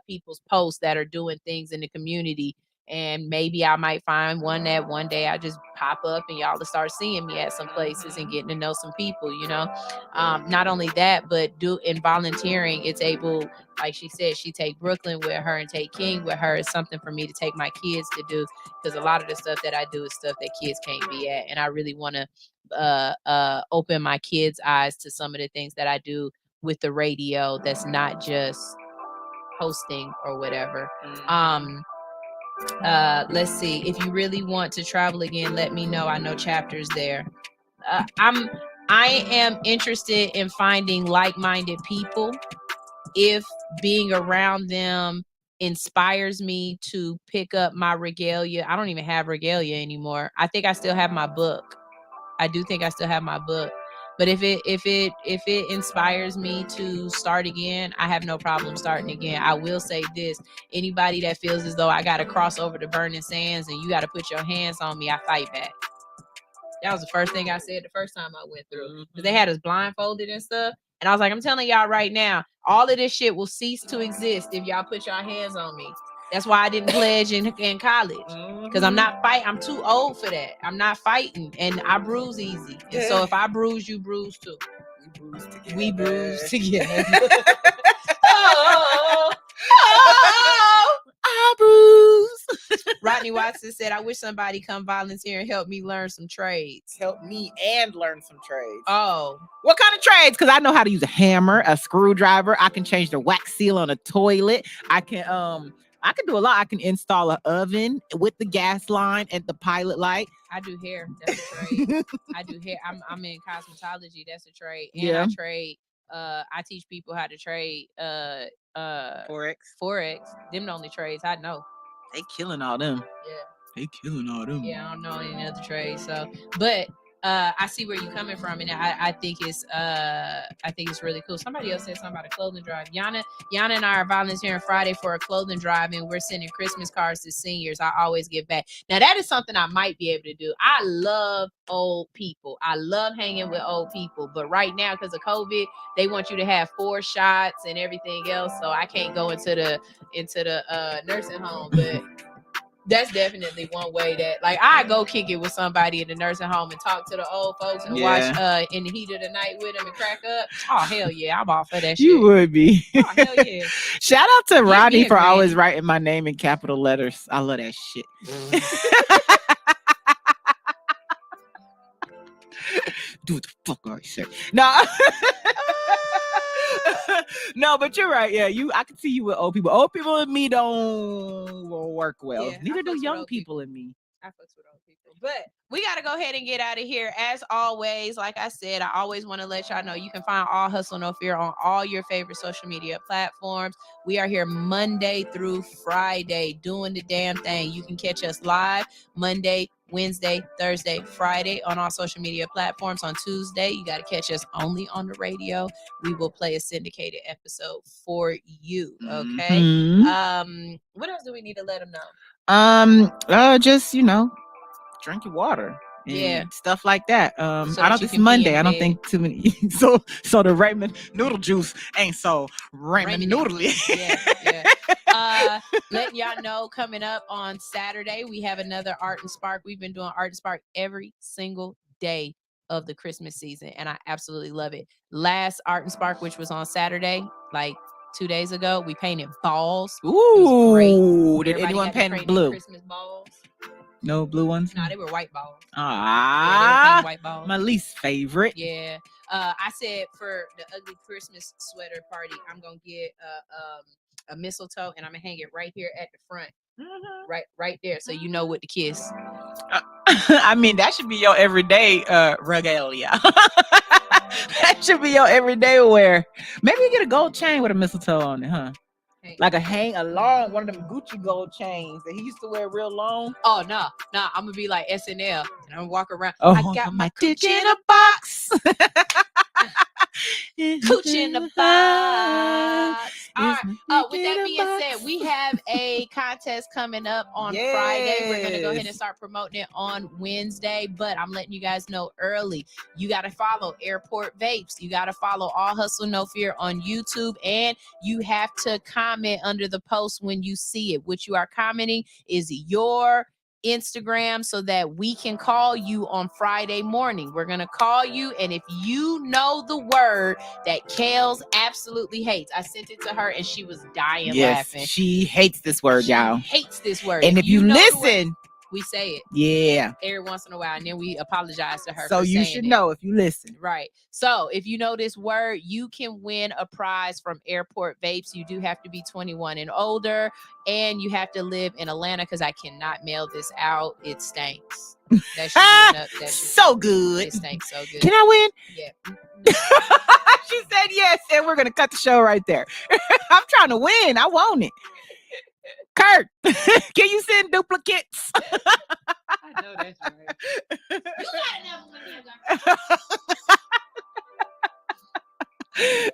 people's posts that are doing things in the community. And maybe I might find one that one day I just pop up and y'all will start seeing me at some places and getting to know some people, you know. Not only that, but in volunteering, it's able, like she said, she take Brooklyn with her and take King with her. It's something for me to take my kids to do, because a lot of the stuff that I do is stuff that kids can't be at. And I really want to open my kids' eyes to some of the things that I do with the radio that's not just hosting or whatever. Let's see, if you really want to travel again, let me know. I know chapters there. I am interested in finding like-minded people if being around them inspires me to pick up my regalia. I don't even have regalia anymore. I think I still have my book. I do think I still have my book. But if it inspires me to start again, I have no problem starting again. I will say this: anybody that feels as though I got to cross over the burning sands and you got to put your hands on me, I fight back. That was the first thing I said the first time I went through. Because they had us blindfolded and stuff. And I was like, I'm telling y'all right now, all of this shit will cease to exist if y'all put your hands on me. That's why I didn't pledge in college. Because I'm not fighting. I'm too old for that. I'm not fighting. And I bruise easy. And so if I bruise, you bruise too. We bruise together. Oh, I bruise. Rodney Watson said, I wish somebody come volunteer and help me learn some trades. Help me and learn some trades. Oh. What kind of trades? Because I know how to use a hammer, a screwdriver. I can change the wax seal on a toilet. I can do a lot. I can install an oven with the gas line and the pilot light. I do hair. That's a trade. I do hair. I'm in cosmetology. That's a trade. And Yeah. I trade. I teach people how to trade Forex. Them the only trades I know. They killing all them. Yeah. They killing all them. Yeah, I don't know any other trades. So, but I see where you're coming from, and I think it's really cool. Somebody else said something about a clothing drive. Yana and I are volunteering Friday for a clothing drive, and we're sending Christmas cards to seniors. I always give back. Now that is something I might be able to do. I love old people. I love hanging with old people, but right now because of COVID, they want you to have 4 shots and everything else, so I can't go into the nursing home, but. That's definitely one way that, like, I go kick it with somebody in the nursing home and talk to the old folks and watch In the Heat of the Night with them and crack up. Oh, hell yeah, I'm all for that shit. You would be. Oh, hell yeah. Shout out to Rodney for always writing my name in capital letters. I love that shit. Do what the fuck I say. No. No, but you're right. Yeah, I can see you with old people. Old people and me don't work well. Yeah, neither do young people and me. I fucks with old people. But we got to go ahead and get out of here. As always, like I said, I always want to let y'all know you can find All Hustle No Fear on all your favorite social media platforms. We are here Monday through Friday doing the damn thing. You can catch us live Monday, Wednesday, Thursday, Friday on our social media platforms. On Tuesday, you got to catch us only on the radio. We will play a syndicated episode for you. Okay. Mm-hmm. What else do we need to let them know? Just drink your water. And stuff like that. So I don't. It's Monday. I don't think too many. So the ramen noodle juice ain't so ramen noodly. Yeah. Letting y'all know coming up on Saturday we have another Art and Spark. We've been doing Art and Spark every single day of the Christmas season, and I absolutely love it. Last Art and Spark, which was on Saturday, like 2 days ago, we painted balls. Ooh, did anyone paint blue? Christmas balls. No blue ones? No, they were white balls. Ah, white balls. My least favorite. Yeah. I said for the ugly Christmas sweater party, I'm gonna get a mistletoe and I'm gonna hang it right here at the front. Right there, so you know what to kiss. I mean, that should be your everyday regalia. That should be your everyday wear. Maybe you get a gold chain with a mistletoe on it, huh? Like a long one of them Gucci gold chains that he used to wear real long. Oh no, I'm gonna be like SNL and I'm gonna walk around. Oh, I got my cooch in a box. Cooch in a box. All right. With that being said, we have a contest coming up on Friday. We're gonna go ahead and start promoting it on Wednesday, but I'm letting you guys know early. You gotta follow Airport Vapes. You gotta follow All Hustle No Fear on YouTube, and you have to comment under the post when you see it. What you are commenting is your Instagram so that we can call you on Friday morning. We're gonna call you, and if you know the word that Kels absolutely hates, I sent it to her and she was dying laughing. She hates this word, y'all. Hates this word. And if you listen, we say it. Yeah. Every once in a while, and then we apologize to her. So you should know if you listen. Right. So if you know this word, you can win a prize from Airport Vapes. You do have to be 21 and older, and you have to live in Atlanta because I cannot mail this out. It stinks. That should be so good. It stinks so good. Can I win? Yeah. She said yes, and we're gonna cut the show right there. I'm trying to win. I want it. Kurt, can you send duplicates? I know that's right. You got enough money. This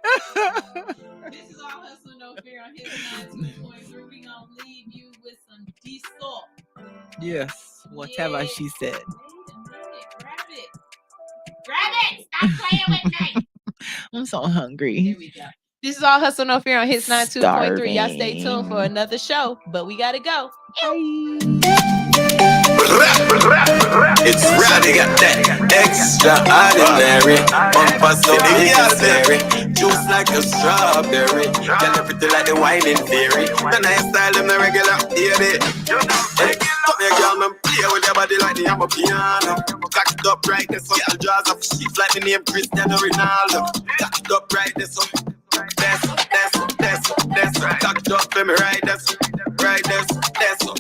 is All Hustle, No Fear on his 92.3. We gonna leave you with some diesel. Yes, whatever she said. Wait a minute. Grab it. Grab it. Stop playing with me. I'm so hungry. Here we go. This is All Hustle, No Fear on his 92.3. Y'all stay tuned for another show, but we gotta go. It's Roddy got that extraordinary. Bumper so big and scary. Juice like a strawberry. Got everything like the wine in theory. The nice style, them the regular, hear it. Hey, come here, girl, man, play with your body like the I'm a piano. Cock it up right there, so y'all draws up sheep like the name Cristiano Ronaldo. Cock it up right there, so that's cock it up for me right there, so right there, that's so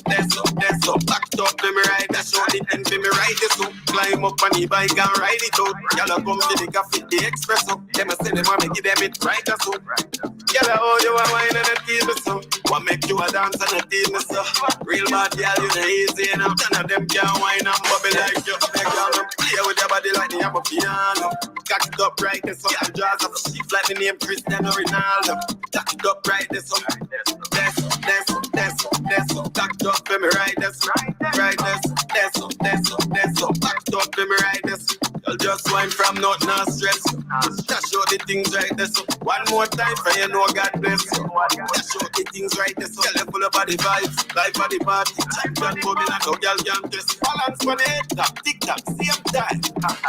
cock it up for me right there, show the thing for me right there, so climb up on the bike and ride it out. Y'all come to the cafe, the espresso. Them a say them want me give them it right there, so y'all oh you a wine and a tease me so. What make you a dance and a tease me so? Real bad girl, you know easy enough. None of them can wine and bubble like you. Hey girl, them play with your body like the I'm a piano. Cock it up right there, so y'all draws up sheep like the name Cristiano Ronaldo. Cock it up right there, so that's cock it up for me right there, so right there, that's cock it up for me right there, so y'all just wine from not no stress. Just show the things right there, so one more time for you know God bless you. Just show the things right there, so y'all full of body vibes, life for the party. Champion coming and no girl can test. Balance for the head tap, tick tock, same time.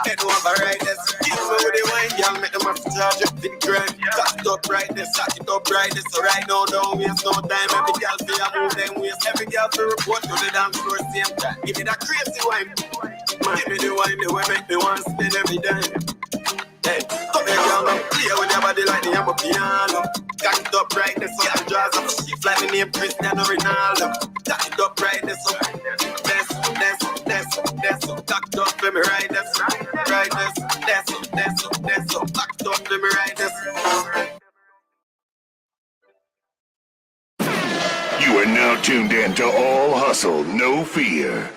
Head over right there, so kill me with the wine, y'all make them have to charge up the grind. Cock it up right there, cock it up right there, so right now don't waste no time. Every girl feel a move them waist, every girl feel report to the dance floor same time. Give me that crazy wine, give me the wine, the way make me want to spend every dime. Hey, come here, girl, man, play with your body like the I'm a piano. Cock it up right there, so y'all draws up sheep like the name Cristiano Ronaldo. Cock it up right there, so that's cock it up for me right there, right there, that's cock it up for me right there. You are now tuned in to All Hustle, No Fear.